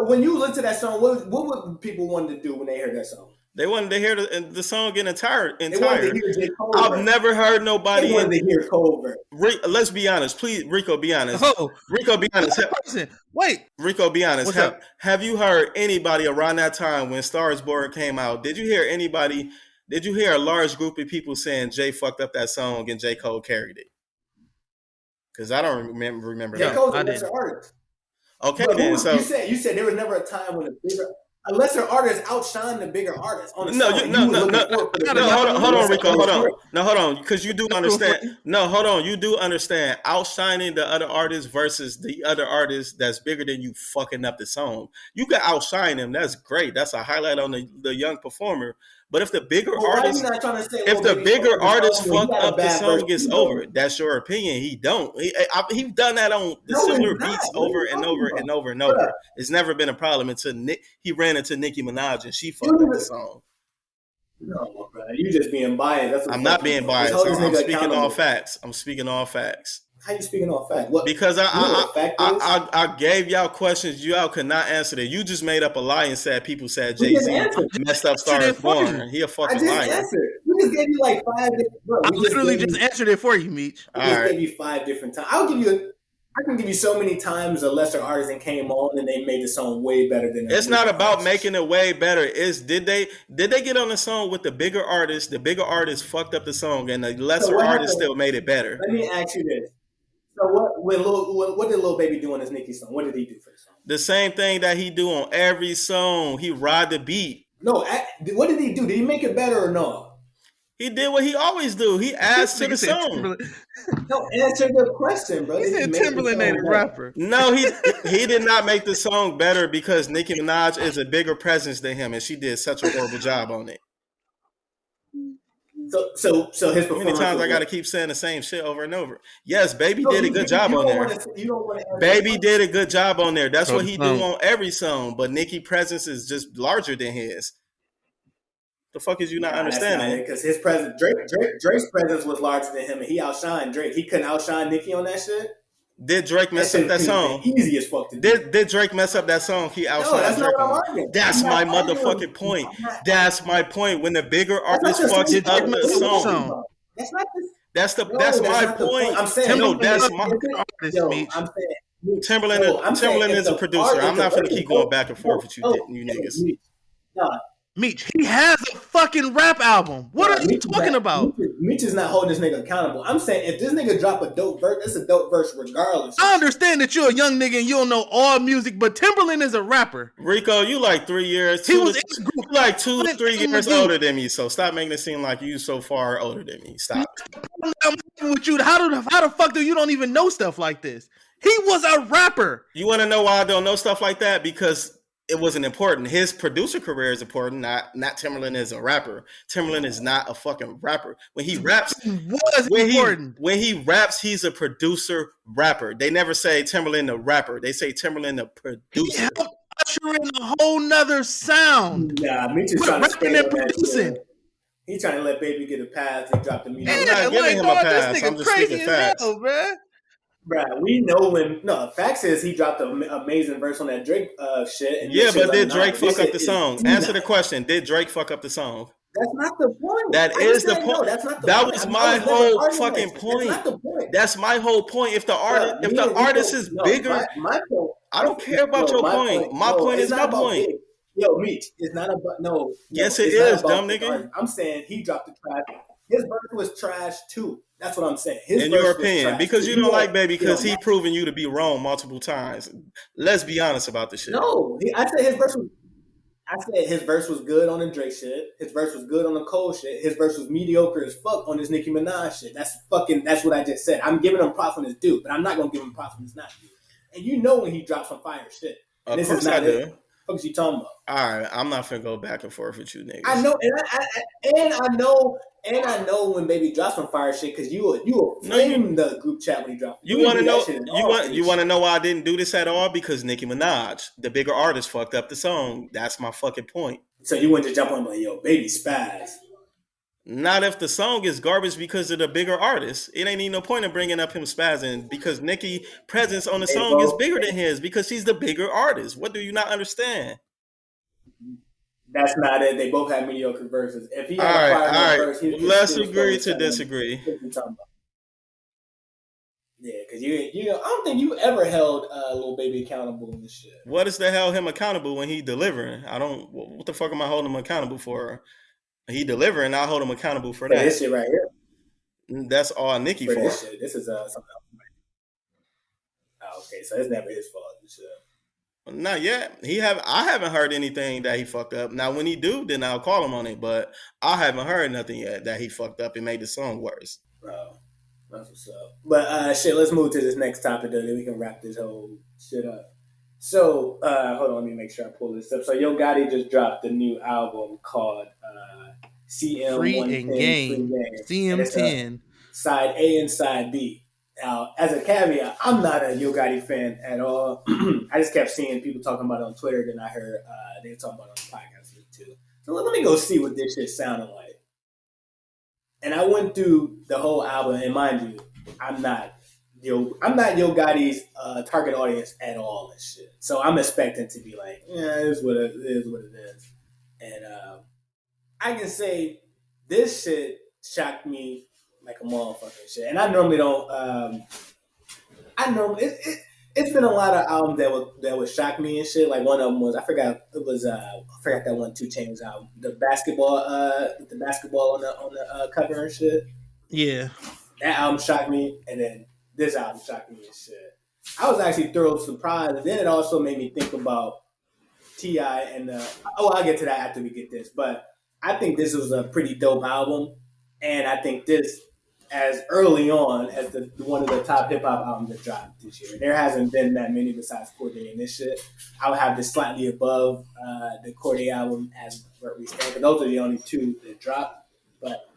when you listen to that song, what would people want to do when they heard that song? They wanted to hear the song in entire. They wanted to hear J. Cole I've verse. never heard nobody. They wanted to hear Cole verse. Let's be honest, please, Rico. Be honest. Oh, Rico, be honest. Wait, Rico, be honest. What's up? Have you heard anybody around that time when Star Is Born came out? Did you hear anybody? Did you hear a large group of people saying Jay fucked up that song and J. Cole carried it? Because I don't remember J. that. Cole's a lesser artist. Okay, but then. So you said there was never a time when a lesser artist outshined the bigger artist. On the no, hold on, Rico, hold on. No, hold on, because you do understand. No, hold on, you do understand. Outshining the other artist versus the other artist that's bigger than you fucking up the song. You can outshine him. That's great. That's a highlight on the young performer. But if the bigger artist, fuck up the song, it's over. That's your opinion. He don't. He's done that on the similar beats over and over and over and over. It's never been a problem until he ran into Nicki Minaj and she fucked up the song. No, bro, you just being biased. I'm not being biased. I'm speaking all facts. I'm speaking all facts. How you speaking on fact? What? Because I gave y'all questions y'all could not answer that. You just made up a lie and said people said Jay-Z messed up Star Is Born. He a fucking liar. Answered. We just gave you like 5 different. I literally just answered it for you, Meech. I just gave you 5 different times. I can give you so many times a lesser artist came on and they made the song way better than. It's not about making it way better. It's did they get on the song with the bigger artist? The bigger artist fucked up the song and the lesser artist still made it better. Let me ask you this. So what did Lil Baby do on his Nicki song? What did he do for the song? The same thing that he do on every song. He ride the beat. No, what did he do? Did he make it better or no? He did what he always do. He adds to the song. No, answer the question, bro. He said Timberland ain't a rapper. No, he did not make the song better because Nicki Minaj is a bigger presence than him, and she did such a horrible job on it. So his performance. How many times I got to keep saying the same shit over and over? Yes, Baby did a good job on there. Baby did a good job on there. That's what he do on every song. But Nicki's presence is just larger than his. The fuck is you not understanding? Because his presence, Drake's presence was larger than him, and he outshined Drake. He couldn't outshine Nicki on that shit. Did Drake mess up that song? Easy as fuck to do. Did Drake mess up that song? He outshined Drake on. That's my motherfucking point. That's my point. When the bigger artist fucks up the song, that's my point. I'm saying no, that's my artist. I'm saying Timberland is a producer. I'm not gonna keep going back and forth with you niggas. Meech, he has a fucking rap album. What are you talking about? Mitch is not holding this nigga accountable. I'm saying if this nigga drop a dope verse, it's a dope verse regardless. I understand that you're a young nigga and you don't know all music, but Timberland is a rapper. Rico, you like 3 years. He was in the group. You like 2 to 3 years older than me, so stop making it seem like you so far older than me. Stop. With you, how the fuck do you don't even know stuff like this? He was a rapper. You want to know why I don't know stuff like that? Because it wasn't important. His producer career is important, not Timberland is a rapper. Timberland is not a fucking rapper. When he raps, when he raps, he's a producer rapper. They never say Timberland a rapper. They say Timberland a producer. He helped usher in a whole nother sound. Nah, Mitch is trying to stay on producing. He's trying to let Baby get a pass and drop the music. I'm not giving him a pass. I'm just speaking facts. Bruh. Bruh, we know when. No, fact is he dropped an amazing verse on that Drake shit. And yeah, but did Drake fuck up the song? Answer the question. Did Drake fuck up the song? That's not the point. That is the point. No, that's not the that point. was my whole fucking That's point. not the point. That's my whole point. If the artist is bigger, my point. I don't care about your point. My point is my point. Big. Yo, Meech, it's not about no. Yes, it is, dumb nigga. I'm saying he dropped the trash. His verse was trash too. That's what I'm saying. In your opinion, because you don't like Baby, because he proven you to be wrong multiple times. Let's be honest about this shit. No, I said his verse was. I said his verse was good on the Drake shit. His verse was good on the Cole shit. His verse was mediocre as fuck on this Nicki Minaj shit. That's what I just said. I'm giving him props when it's due, but I'm not gonna give him props when it's not due. And you know when he drops some fire shit. Of course I do. What you talking about? All right, I'm not finna go back and forth with you, niggas. I know, and I know when Baby drops some fire shit because you flame the group chat when he dropped. You want to know? You want to know why I didn't do this at all? Because Nicki Minaj, the bigger artist, fucked up the song. That's my fucking point. So you wouldn't just jump on like, yo, Baby spaz. Not if the song is garbage because of the bigger artist. It ain't even no point in bringing up him spazzing because Nicki's presence on the song is bigger than his because she's the bigger artist. What do you not understand? That's not it. They both have mediocre verses. If he had a fire verse, let's agree to disagree. Yeah, because you I don't think you ever held Lil Baby accountable in this shit. What is the hell him accountable when he delivering? What the fuck am I holding him accountable for? He delivering, I hold him accountable for that. This shit right here. That's all Nicki for. This shit. This is something else. Oh, okay, so it's never his fault. This shit. Not yet. I haven't heard anything that he fucked up. Now, when he do, then I'll call him on it. But I haven't heard nothing yet that he fucked up and made the song worse. Bro, that's what's up. But shit, let's move to this next topic, though. Then we can wrap this whole shit up. So, hold on, let me make sure I pull this up. So, Yo Gotti just dropped a new album called CM Free and Game. CM10. Side A and Side B. Now, as a caveat, I'm not a Yo Gotti fan at all. I just kept seeing people talking about it on Twitter. Then I heard they were talking about it on the podcast too. So let me go see what this shit sounded like. And I went through the whole album, and mind you, I'm not Yo Gotti's target audience at all and shit. So I'm expecting to be like, yeah, it is what it is. And I can say this shit shocked me like a motherfucking shit. And I normally don't. It's been a lot of albums that would shock me and shit. Like one of them was I forgot that one 2 Chainz album, the basketball on the cover and shit. Yeah, that album shocked me, and then this album shocked me and shit. I was actually thoroughly surprised, and then it also made me think about T.I. and I'll get to that after we get this, but I think this was a pretty dope album, and I think this as early on as one of the top hip hop albums that dropped this year. There hasn't been that many besides Cordae and this shit. I would have this slightly above the Cordae album as where we stand, but those are the only 2 that dropped. But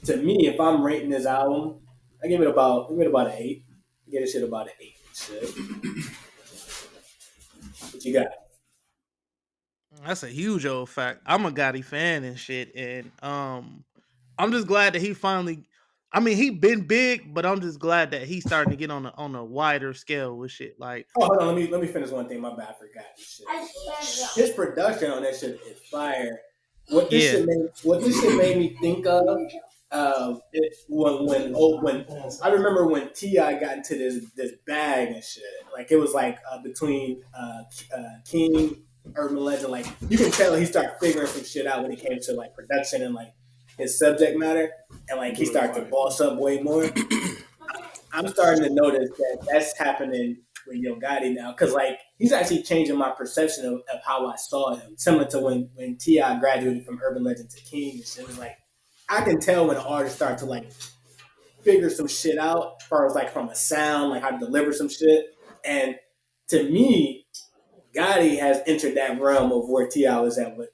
to me, if I'm rating this album, I give it about an 8. I give this shit about an 8. Shit. What you got? That's a huge old fact. I'm a Gotti fan and shit, and I'm just glad that he finally. I mean, he been big, but I'm just glad that he's starting to get on a wider scale with shit. Like, hold on, let me finish one thing. My bad, I forgot this shit. His production on that shit is fire. What this shit made me think of when I remember when T.I. got into this bag and shit. Like it was like between King, Urban Legend. Like you can tell he started figuring some shit out when it came to like production and like his subject matter, and like he started to boss up way more. I'm starting to notice that that's happening with Yo Gotti now, because like he's actually changing my perception of how I saw him. Similar to when T.I. graduated from Urban Legend to King, and shit was like I can tell when an artist starts to like figure some shit out, as far as like from a sound, like how to deliver some shit. And to me, Gotti has entered that realm of where T.I. was at with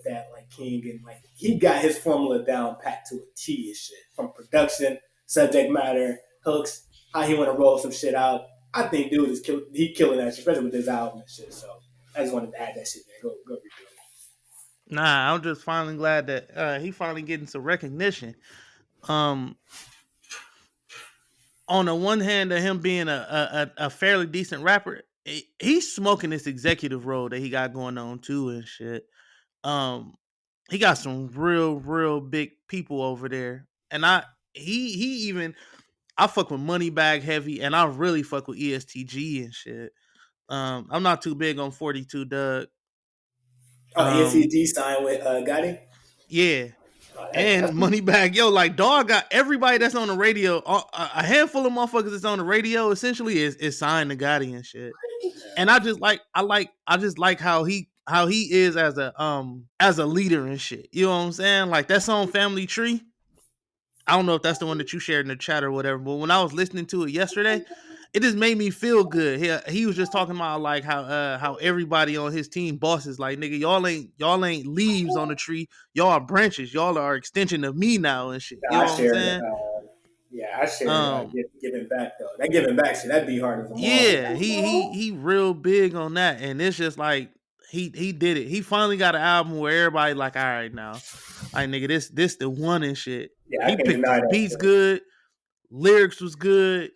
that like King, and like he got his formula down pat to a T and shit, from production, subject matter, hooks, how he want to roll some shit out. I think dude is killing that shit, especially with his album and shit. So I just wanted to add that shit there. Go redo it. Nah, I'm just finally glad that he finally getting some recognition. On the one hand, of him being a fairly decent rapper, he's smoking this executive role that he got going on too and shit. He got some real big people over there, and he even I fuck with Moneybag heavy, and I really fuck with ESTG and shit. I'm not too big on 42 Doug. ESTG signed with Gotti. Yeah. And Moneybag, yo, like dog got everybody that's on the radio. A handful of motherfuckers that's on the radio essentially is signed to Gotti and shit. And I just like how he is as a leader and shit. You know what I'm saying? Like that song Family Tree. I don't know if that's the one that you shared in the chat or whatever, but when I was listening to it yesterday, it just made me feel good. He was just talking about like how everybody on his team bosses like, nigga, y'all ain't leaves on the tree, y'all are branches, y'all are extension of me now and shit. You know what I'm saying? I shared giving back though. That giving back shit, that'd be hard as a yeah. He real big on that, and it's just like he did it. He finally got an album where everybody like, all right now, like nigga, this the one and shit. Yeah, he picked his beats good, lyrics was good.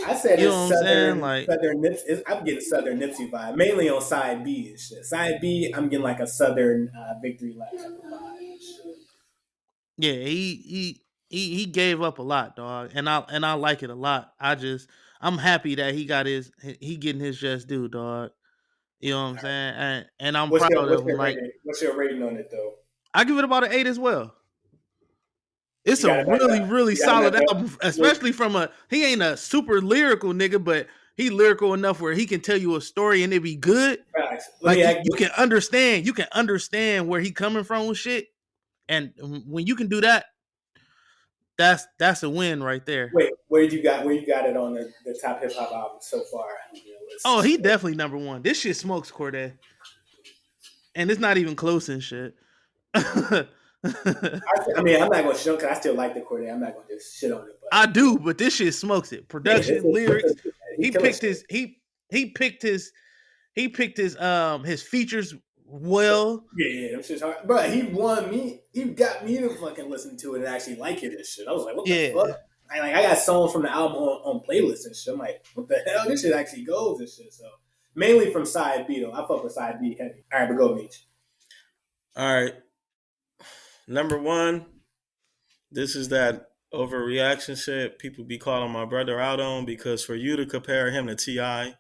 I said you it's know what southern, I'm saying? Like southern Nipsey. I'm getting southern Nipsey vibe, mainly on side B and shit. Side B, I'm getting like a southern Victory Lap type of vibe and shit. Yeah, he gave up a lot, dog, and I like it a lot. I'm happy that he getting his just due, dog. You know what I'm saying? And I'm proud of him. Like, what's your rating on it though? I give it about an 8 as well. It's a really solid album, especially he ain't a super lyrical nigga, but he lyrical enough where he can tell you a story and it be good. Like you can understand where he coming from with shit. And when you can do that, that's a win right there. Wait, where you got it on the top hip hop album so far? Oh, he definitely number one. This shit smokes, Corday. And it's not even close and shit. I mean, I'm not gonna shit because I still like the Corday. I'm not gonna just shit on it. But I do, but this shit smokes it. Production, lyrics. He picked his features well. Yeah, that shit's hard. Bro, he won me. He got me to fucking listen to it and actually like it and shit. I was like, what the fuck? I got songs from the album on playlists and shit. I'm like, what the hell? This shit actually goes and shit. So mainly from side B though. I fuck with side B heavy. All right, but go Meech. All right. Number one, this is that overreaction shit people be calling my brother out on, because for you to compare him to T.I.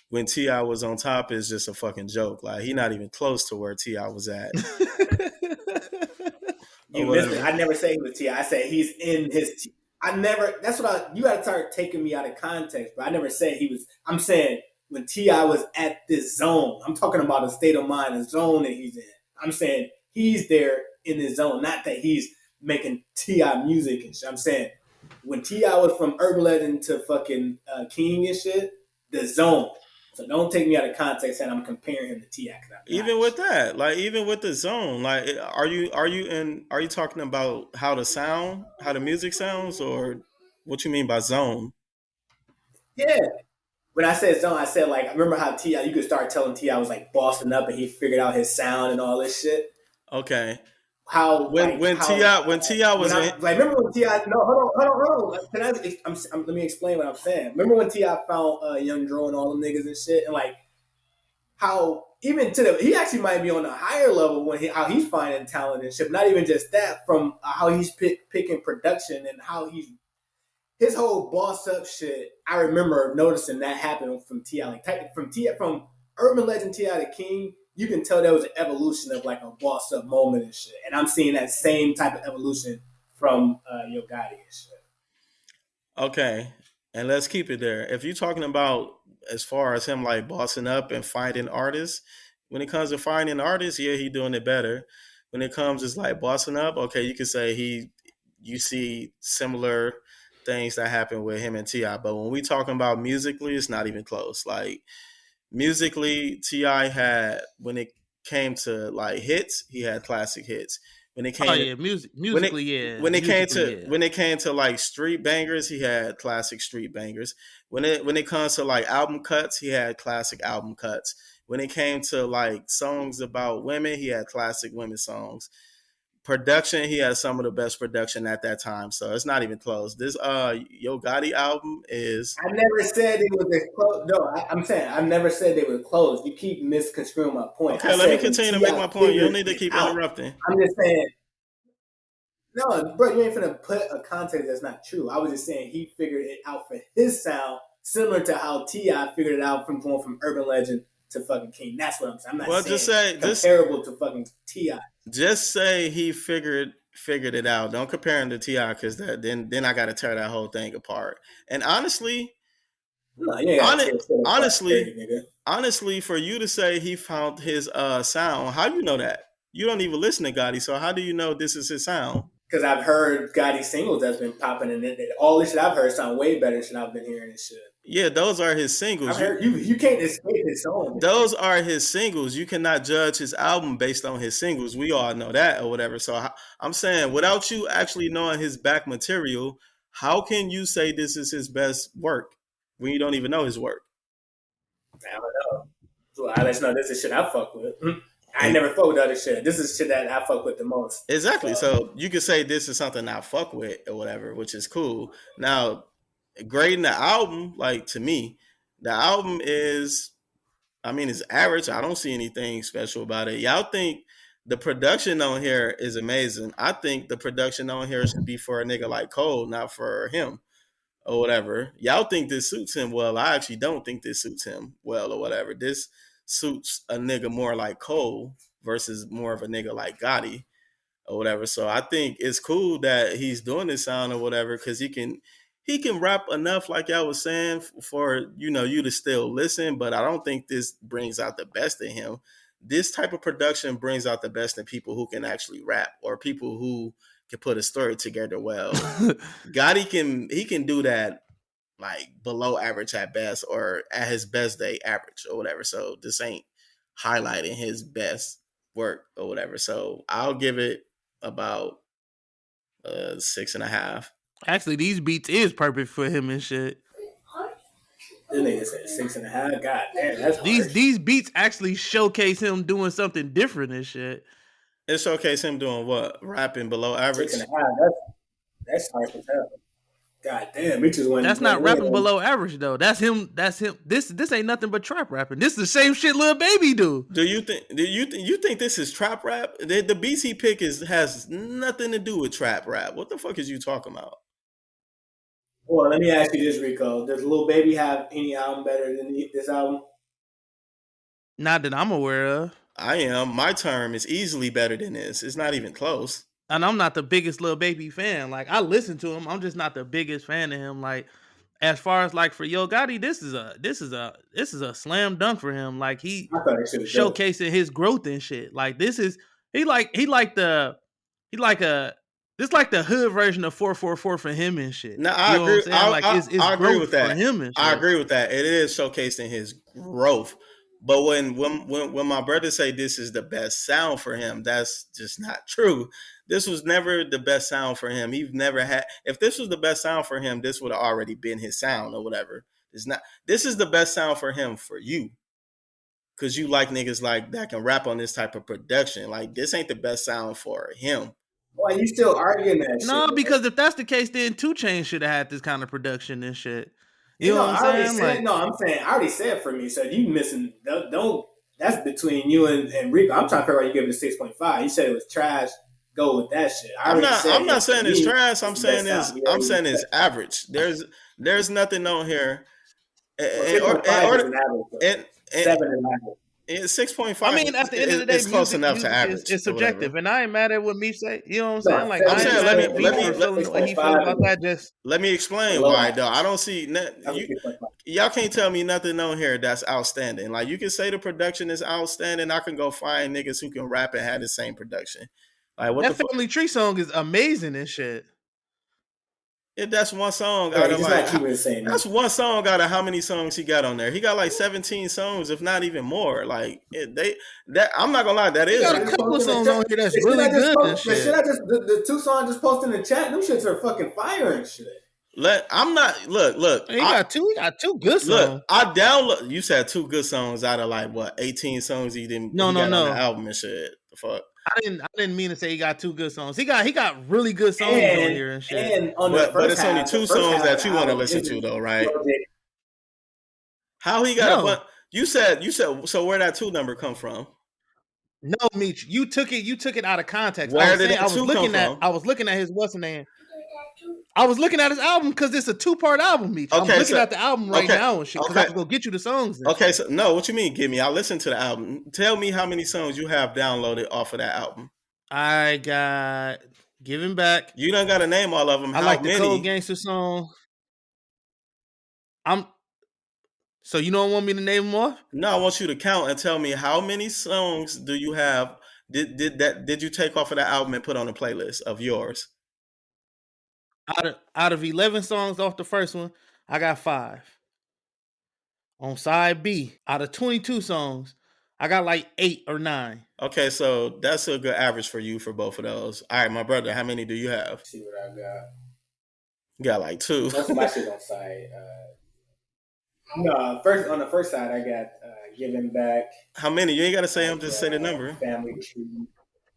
when T.I. was on top is just a fucking joke. Like, he not even close to where T.I. was at. You missed it. I never say he was T.I. I said he's in his you gotta start taking me out of context, but I never said he was. I'm saying when T.I. was at this zone, I'm talking about a state of mind, a zone that he's in. I'm saying he's there in his zone, not that he's making T.I. music and shit. I'm saying when T.I. was from Urban Legend to fucking King and shit, the zone. So don't take me out of context saying I'm comparing him to T.I. Even with that, like even with the zone, like are you talking about how the music sounds, or what you mean by zone? Yeah. When I said zone, I said like I remember how T.I. you could start telling T.I. was like bossing up and he figured out his sound and all this shit. Okay. When T.I. was remember when T.I. No, hold on. Let me explain what I'm saying. Remember when T.I. found Young Dro and all them niggas and shit, and like how even he actually might be on a higher level when how he's finding talent and shit. Not even just that, from how he's picking production and how his whole boss up shit. I remember noticing that happen from T.I. Like from Urban Legend T.I. to King. you can tell there was an evolution of like a boss up moment and shit. And I'm seeing that same type of evolution from Yo Gotti and shit. Okay, and let's keep it there. If you're talking about as far as him like bossing up and finding artists, when it comes to finding artists, yeah, he doing it better. When it comes to like bossing up, okay, you could say you see similar things that happen with him and T.I. But when we talking about musically, it's not even close. Like musically, T.I. had, when it came to like hits, he had classic hits. When it came musically, yeah. When it came to like street bangers, he had classic street bangers. When it comes to like album cuts, he had classic album cuts. When it came to like songs about women, he had classic women songs. Production, he had some of the best production at that time, so it's not even close. This Yo Gotti album is. I never said it was close. No, I'm saying I never said they were closed. You keep misconstruing my point. Okay, let me continue to make my point. You don't need to keep interrupting. I'm just saying. No, bro, you ain't finna put a context that's not true. I was just saying he figured it out for his sound, similar to how T.I. figured it out from going from urban legend to fucking king. That's what I'm saying. I'm not saying comparable to fucking T.I. Just say he figured it out. Don't compare him to T.I. because then I got to tear that whole thing apart. And honestly, honestly, for you to say he found his sound, how do you know that? You don't even listen to Gotti, so how do you know this is his sound? Because I've heard Gotti singles that's been popping, and all this shit I've heard sound way better than shit I've been hearing and shit. Yeah, those are his singles. I've heard, you can't escape his song. Those are his singles. You cannot judge his album based on his singles. We all know that or whatever. So I'm saying, without you actually knowing his back material, how can you say this is his best work when you don't even know his work? I don't know. So I let you know this is shit I fuck with. I never fuck with other shit. This is shit that I fuck with the most. Exactly. So you could say this is something I fuck with or whatever, which is cool. Now, grading the album, like to me, the album is, it's average. I don't see anything special about it. Y'all think the production on here is amazing. I think the production on here should be for a nigga like Cole, not for him or whatever. Y'all think this suits him well. I actually don't think this suits him well or whatever. This suits a nigga more like Cole versus more of a nigga like Gotti or whatever. So I think it's cool that he's doing this sound or whatever because he can rap enough, like I was saying, for you to still listen. But I don't think this brings out the best in him. This type of production brings out the best in people who can actually rap or people who can put a story together well. Gotti can do that. Like below average at best or at his best day average or whatever. So this ain't highlighting his best work or whatever. So I'll give it about 6.5. Actually, these beats is perfect for him and shit. This nigga said 6.5. God damn, that's these beats actually showcase him doing something different and shit. It showcase him doing what? Rapping below average? 6.5. That's hard to tell. God damn, bitches went. That's not rapping below average though. That's him. This ain't nothing but trap rapping. This is the same shit Lil Baby do. Do you think this is trap rap? The beats he pick has nothing to do with trap rap. What the fuck is you talking about? Well, let me ask you this, Rico. Does Lil Baby have any album better than this album? Not that I'm aware of. I am. My term is easily better than this. It's not even close. And I'm not the biggest Lil Baby fan. Like I listen to him, I'm just not the biggest fan of him. Like as far as like for Yo Gotti, this is a slam dunk for him. Like he showcasing his growth and shit. Like this is like the hood version of 444 for him and shit. No, I agree. I agree with that. For him and shit. I agree with that. It is showcasing his growth. But when my brother say this is the best sound for him, that's just not true. This was never the best sound for him. He's never had. If this was the best sound for him, this would have already been his sound or whatever. It's not. This is the best sound for him for you, because you like niggas like that can rap on this type of production. Like this ain't the best sound for him. Why you still arguing that? No, shit, because if that's the case, then 2 Chainz should have had this kind of production and shit. You know what I'm saying? I'm saying I already said for me. So you missing? Don't. That's between you and Rico. I'm trying to figure out you give it a 6.5. You said it was trash. Go with that shit. I'm not saying it's trash. I'm saying it's average. There's nothing on here. 6.5 is an average. 7 is average. 6.5. I mean, at the end of the day, it's close enough to average. It's subjective, and I ain't mad at what Meech say. You know what I'm No, saying? Like, I'm I ain't saying, mad let at me- Meech let me- for feeling the way he feels 6.5 about that. Just Let me explain Below why, that. though. I don't see y'all can't tell me nothing on here that's outstanding. Like, you can say the production is outstanding. I can go find niggas who can rap and have the same production. Like, what that the Family Tree song is amazing and shit. that's one song Right, out of he's like not keeping the same. that's one song out of how many songs he got on there. He got like 17 songs, if not even more. Like I'm not gonna lie, that He is got a couple of songs on here that's really good and shit. The 2 songs I just posted in the chat, them shits are fucking fire and shit. I'm not look. He got two good songs. Look, I download. You said 2 good songs out of like what 18 songs he got on the album and shit. The fuck. I didn't mean to say he got 2 good songs. He got really good songs on here and shit. And on but it's only half, 2 songs that you want to listen to though, right? How he got a you said so where that 2 number come from? No, Meech, you took it out of context. Where did that 2 come from? I was looking at his what's the name? I was looking at his album because it's a 2-part album, Meech. Okay, I'm looking at the album right now and shit because I was gonna get you the songs. Okay, so no, what you mean? Give me. I listened to the album. Tell me how many songs you have downloaded off of that album. I got Giving Back. You don't got to name all of them. I like the Cold Gangster song. So you don't want me to name them off? No, I want you to count and tell me how many songs do you have? Did you take off of that album and put on a playlist of yours? Out of 11 songs off the first one, I got 5. On side B, out of 22 songs, I got like 8 or 9. Okay, so that's a good average for you for both of those. All right, my brother, how many do you have? Let's see what I got. You got like 2. Most of my shit on side. No, on the first side, I got Giving Back. How many? You ain't got to say them, just say the number. Family Tree.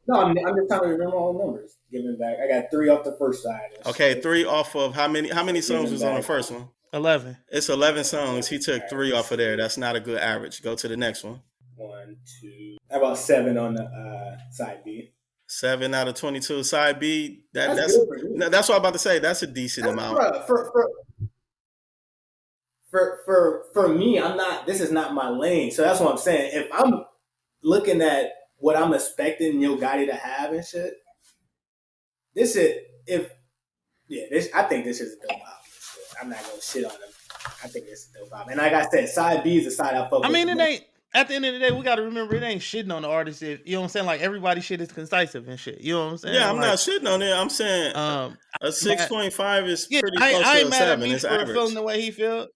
No, I'm just trying to remember all the numbers. Giving Back. I got 3 off the first side. Okay, 3 off of how many songs was on the first one? 11. It's 11 songs. He took 3 off of there. That's not a good average. Go to the next one. 1, 2. How about 7 on the side B? 7 out of 22. Side B. That's good for you. No, that's what I'm about to say. That's a decent amount. For me, I'm not. This is not my lane. So that's what I'm saying. If I'm looking at what I'm expecting Yo Gotti to have and shit, I think this is a dope album. I'm not gonna shit on him. I think this is a dope album. And like I said, side B is the side I fuck with. I mean, it ain't. At the end of the day, we got to remember it ain't shitting on the artist. If you know what I'm saying, like everybody shit is concisive and shit. You know what I'm saying? Yeah, I'm not shitting on it. I'm saying a 6.5 is pretty close to a 7. It's average. Feeling the way he feels.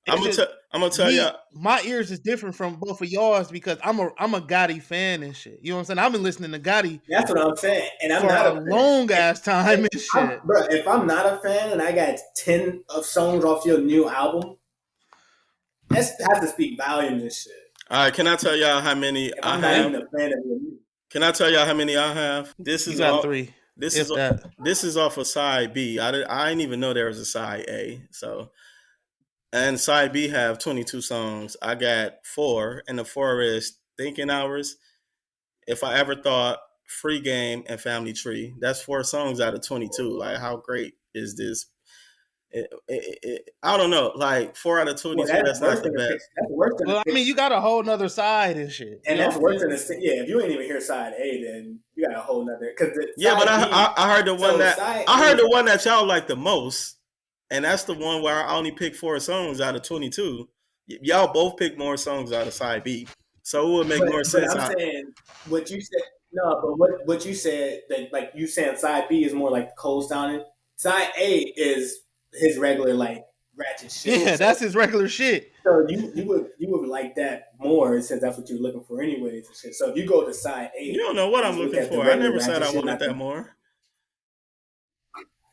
I'm gonna tell you, my ears is different from both of y'all's because I'm a Gotti fan and shit. You know what I'm saying? I've been listening to Gotti. That's what I'm saying, and I'm for not a long ass time and shit. Bro, if I'm not a fan and I got 10 of songs off your new album, that has to speak volumes and shit. All right, can I tell y'all how many I have? Not even a fan of your music. Can I tell y'all how many I have? This is got 3. This is off of side B. I didn't even know there was a side A. So, and side B have 22 songs. I got 4, and the 4 is Thinking Hours, If I Ever Thought, Free Game, and Family Tree. That's 4 songs out of 22. Like, how great is this? I don't know. Like 4 out of 22. Well, that's not the best. That's worse than. Well, I mean, you got a whole nother side and shit. And that's worse than if you ain't even hear side A, then you got a whole nother. But I heard the one the one that y'all like the most, and that's the one where I only picked 4 songs out of 22. Y'all both picked more songs out of side B, so it would make more sense. I'm saying what you said. No, but what you said that like you saying side B is more like cold sounding. Side A is his regular like ratchet shit. Yeah, that's his regular shit. So you would like that more since that's what you're looking for anyways. And shit. So if you go to side A, you don't know what I'm looking for. I never said I wanted that more.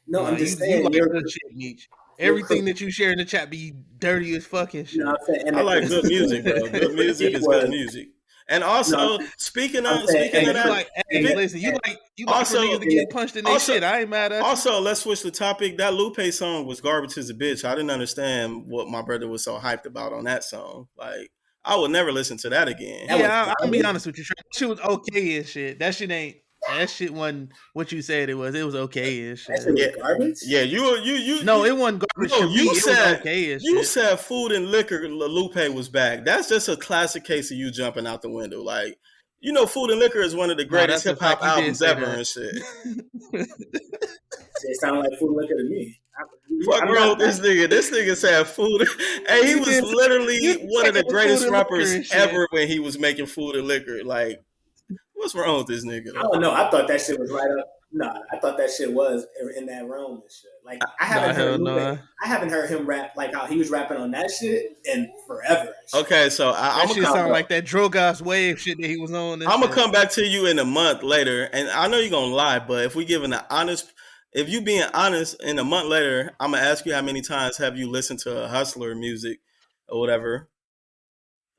No, I'm just saying. You like good shit, Meech. Everything that you share in the chat be dirty as fucking shit. No, I like good music, bro. Good music is good music. And also, speaking of that, like, hey, listen, you like also, for niggas to get punched in their shit. I ain't mad at you. Also, let's switch the topic. That Lupe song was garbage as a bitch. I didn't understand what my brother was so hyped about on that song. Like, I would never listen to that again. Yeah, I'll be honest with you. That shit was okay and shit. That shit ain't. That shit wasn't what you said it was. It was okay and shit. That shit was garbage? Yeah, you. No, it wasn't garbage No, to me. you It said was okay and you shit. said Food and Liquor Lupe was back. That's just a classic case of you jumping out the window. Like, you know, Food and Liquor is one of the greatest hip hop albums ever and shit. It sounded like Food and Liquor to me. Fuck wrong with this nigga. This nigga said Food. Hey, he was literally one of the greatest rappers ever when he was making Food and Liquor. Like, what's wrong with this nigga? I don't know. I thought that shit was right up. Nah, I thought that shit was in that realm and shit. Like, I haven't heard him rap like how he was rapping on that shit in forever. Okay, so I'm gonna sound like that Drogas wave shit that he was on. I'm gonna come back to you in a month later, and I know you're gonna lie, but if we giving an honest, if you being honest, in a month later, I'm gonna ask you how many times have you listened to Hustler music or whatever,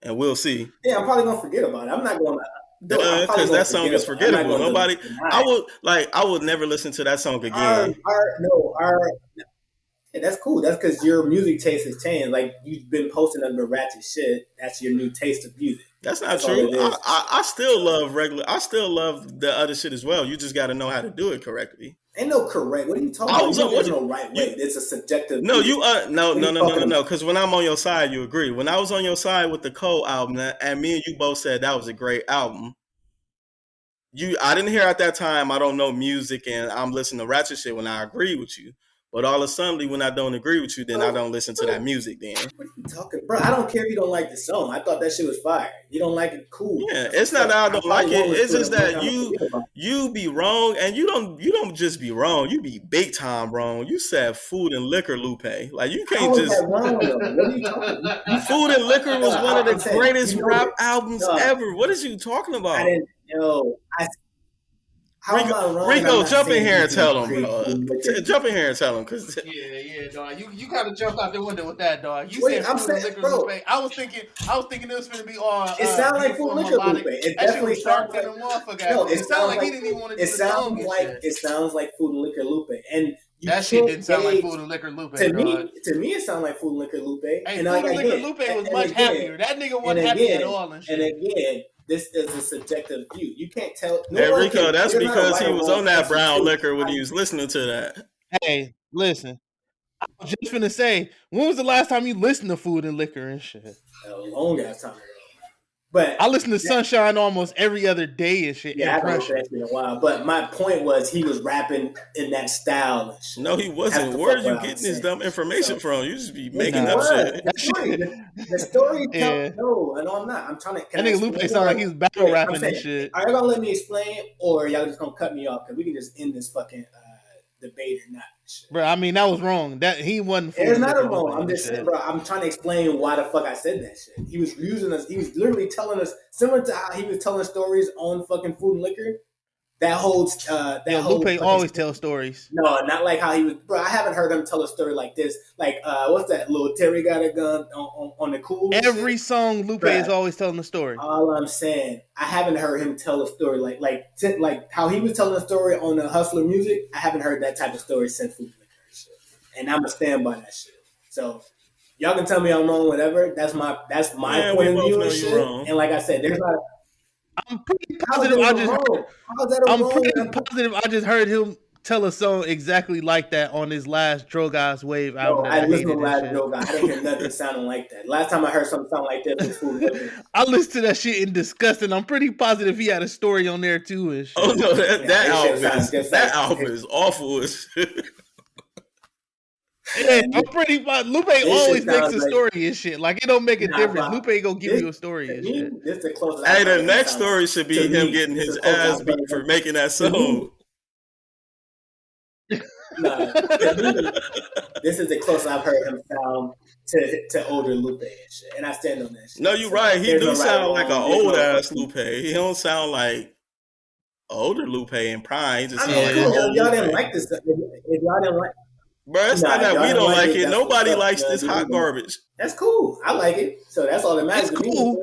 and we'll see. Yeah, I'm probably gonna forget about it. I'm not gonna. Because that song is forgettable. Nobody, I would never listen to that song again. Yeah, that's cool. That's because your music taste has changed. Like, you've been posting under ratchet shit. That's your new taste of music. That's not true. I still love regular. I still love the other shit as well. You just got to know how to do it correctly. Ain't no correct. What are you talking about? There's no right way. It's a subjective. No, no. Because when I'm on your side, you agree. When I was on your side with the Cole album, and me and you both said that was a great album. I didn't hear at that time. I don't know music, and I'm listening to ratchet shit when I agree with you. But all of a sudden, when I don't agree with you, then I don't listen to that music. Then what are you talking, bro? I don't care if you don't like the song. I thought that shit was fire. You don't like it, cool. Yeah, it's not that I don't like it. It's just that you be wrong, and you don't just be wrong. You be big time wrong. You said Food and Liquor Lupe. Like, you can't just. What are you talking about? Food and Liquor was one of the greatest rap albums ever. What is you talking about? I didn't know. Rico, jump in here and tell him, bro. Jump in here and tell him, cause yeah, dog. You kind of jumped out the window with that, dog. I'm saying, bro. I was thinking it was gonna be all. It sounded like Food and Liquor Lupe. It definitely sounds like. No, it sounds like he didn't even want to do the song. It sounds like Food and Liquor Lupe, and that shit didn't sound like Food and Liquor Lupe. To me, it sounded like Food and Liquor Lupe. Hey, Food and Liquor Lupe was much happier. That nigga wasn't happy at all. And again. This is a subjective view. You can't tell. Hey, Rico, that's because he was on that brown liquor when he was listening to that. Hey, listen. I was just finna say, when was the last time you listened to Food and Liquor and shit? A long ass time ago. But I listen to Sunshine almost every other day and shit. Yeah, I haven't listened to that in a while. But my point was, he was rapping in that style and shit. No, he wasn't. Where are you getting this dumb information from? You just be making up shit. The story no, I'm not. I'm trying to. That nigga Lupe sound like he's battle rapping and shit. Are y'all gonna let me explain, or y'all just gonna cut me off? Because we can just end this fucking debate or not. Shit. Bro, I mean, that was wrong. That he wasn't. There's not a wrong. I'm just saying, bro. I'm trying to explain why the fuck I said that shit. He was using us. He was literally telling us, similar to how he was telling stories on fucking Food and Liquor. That holds. Lupe always tells stories. No, not like how he was. Bro, I haven't heard him tell a story like this. Like, what's that? Little Terry got a gun on the cool. Every song, Lupe is always telling a story. All I'm saying, I haven't heard him tell a story like how he was telling a story on the Hustler music. I haven't heard that type of story since Food and Liquor and shit. And I'm gonna stand by that shit. So y'all can tell me I'm wrong, whatever. That's my point of view and shit. Wrong. And like I said, there's not. I'm pretty positive. I just heard him tell a song exactly like that on his last Drogas Wave album. No, I listened to last Drogas. I didn't hear nothing sounding like that. Last time I heard something sound like that was Food and Liquor. I listened to that shit in disgust, and I'm pretty positive he had a story on there too. And shit. Oh no, that album is awful as shit. Yeah, I'm pretty. Lupe always makes a story and shit. Like, it don't make a difference. Lupe gonna give you a story and shit. The next story should be him getting his ass beat for making that song. Nah, this is the closest I've heard him sound to older Lupe and shit, and I stand on that shit. No, you're right. He do sound like an old ass Lupe. He don't sound like older Lupe in prime. He just sound like y'all didn't like this. If y'all didn't like. Bro, it's not that we don't like it. Nobody likes this hot garbage. That's cool. I like it. So that's all that matters. It's cool.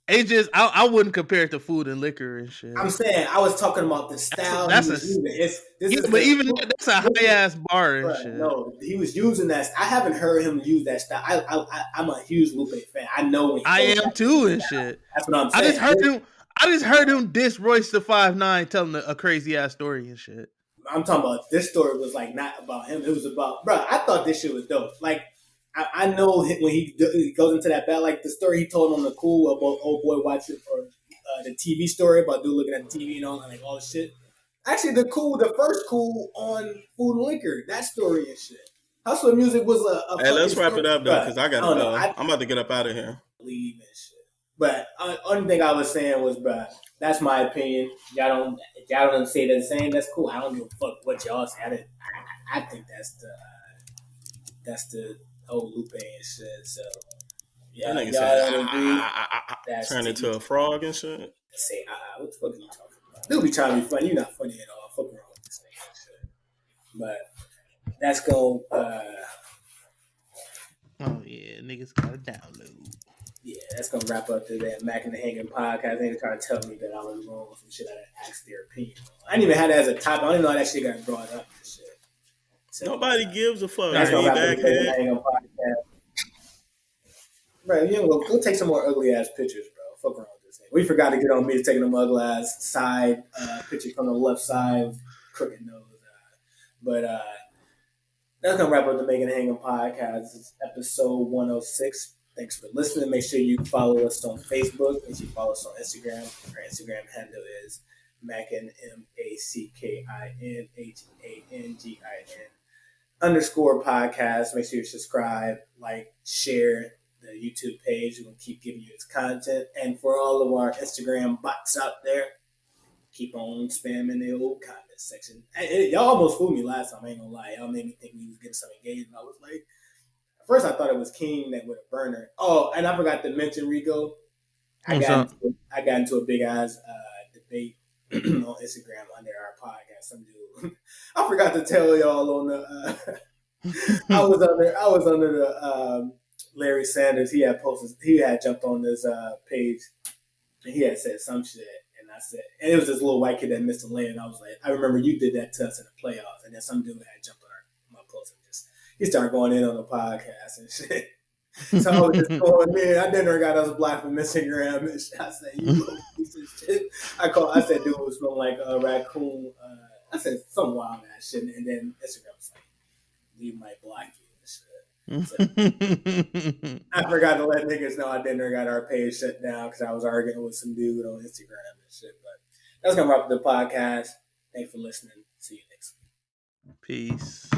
It just I wouldn't compare it to Food and Liquor and shit. I'm saying I was talking about the style. But even that's a high ass bar and shit. No, he was using that. I haven't heard him use that style. I'm a huge Lupe fan. I know when I am too and shit. That's what I'm saying. I just heard him diss Royce the 5'9", telling a crazy ass story and shit. I'm talking about this story was like not about him. It was about, bro. I thought this shit was dope. Like I know when he goes into that battle, like the story he told on the cool about old boy watching or the TV story about dude looking at the TV and all like all the shit. Actually, the first cool on Food and Liquor, that story and shit. Hustler Music was a Hey, let's wrap story. it up though, because I gotta go. I'm about to get up out of here. Leave and shit. But only thing I was saying was, bro, that's my opinion. Y'all don't say the same. That's cool. I don't give a fuck what y'all say. I think that's the whole Lupe and shit. So yeah, that nigga said, turn into a frog and shit. Say, what the fuck are you talking about? Dude be trying to be funny. You're not funny at all. Fuck around with this nigga and shit. But that's going. Oh yeah, niggas gotta download. Yeah, that's gonna wrap up today. Mac and the Hanging podcast. They trying to tell me that I was wrong with some shit I asked their opinion on. I didn't even have that as a topic. I don't even know how that shit got brought up and shit. So, nobody gives a fuck. That's gonna wrap up the Hanging podcast. Bro, you know, go take some more ugly ass pictures, bro. Fuck around with this thing. We forgot to get on me to taking them ugly ass side picture from the left side with crooked nose. But that's gonna wrap up the Making a Hanging podcast. It's episode 106. Thanks for listening. Make sure you follow us on Facebook. Make sure you follow us on Instagram. Our Instagram handle is Mackin, MACKINHANGIN _podcast. Make sure you subscribe, like, share the YouTube page. We're going to keep giving you its content. And for all of our Instagram bots out there, keep on spamming the old comment section. Y'all almost fooled me last time. I ain't going to lie. Y'all made me think we was getting some engagement. I was like, first, I thought it was King that with a burner. Oh, and I forgot to mention Rico. I got into a big ass debate on Instagram under our podcast. Some dude, I forgot to tell y'all on the. I was under the Larry Sanders. He had jumped on this page, and he had said some shit, and I said, and it was this little white kid that missed a lane. And I was like, I remember you did that to us in the playoffs, and then some dude had jumped on my post and just. He started going in on the podcast and shit. So I was just going in. I didn't got us blocked from Instagram and shit. I said, you little piece of shit. I said, dude was smelling like a raccoon. I said some wild ass shit. And then Instagram was like, we might block you and shit. So, I forgot to let niggas know I didn't got our page shut down because I was arguing with some dude on Instagram and shit. But that's going to wrap up the podcast. Thanks for listening. See you next week. Peace.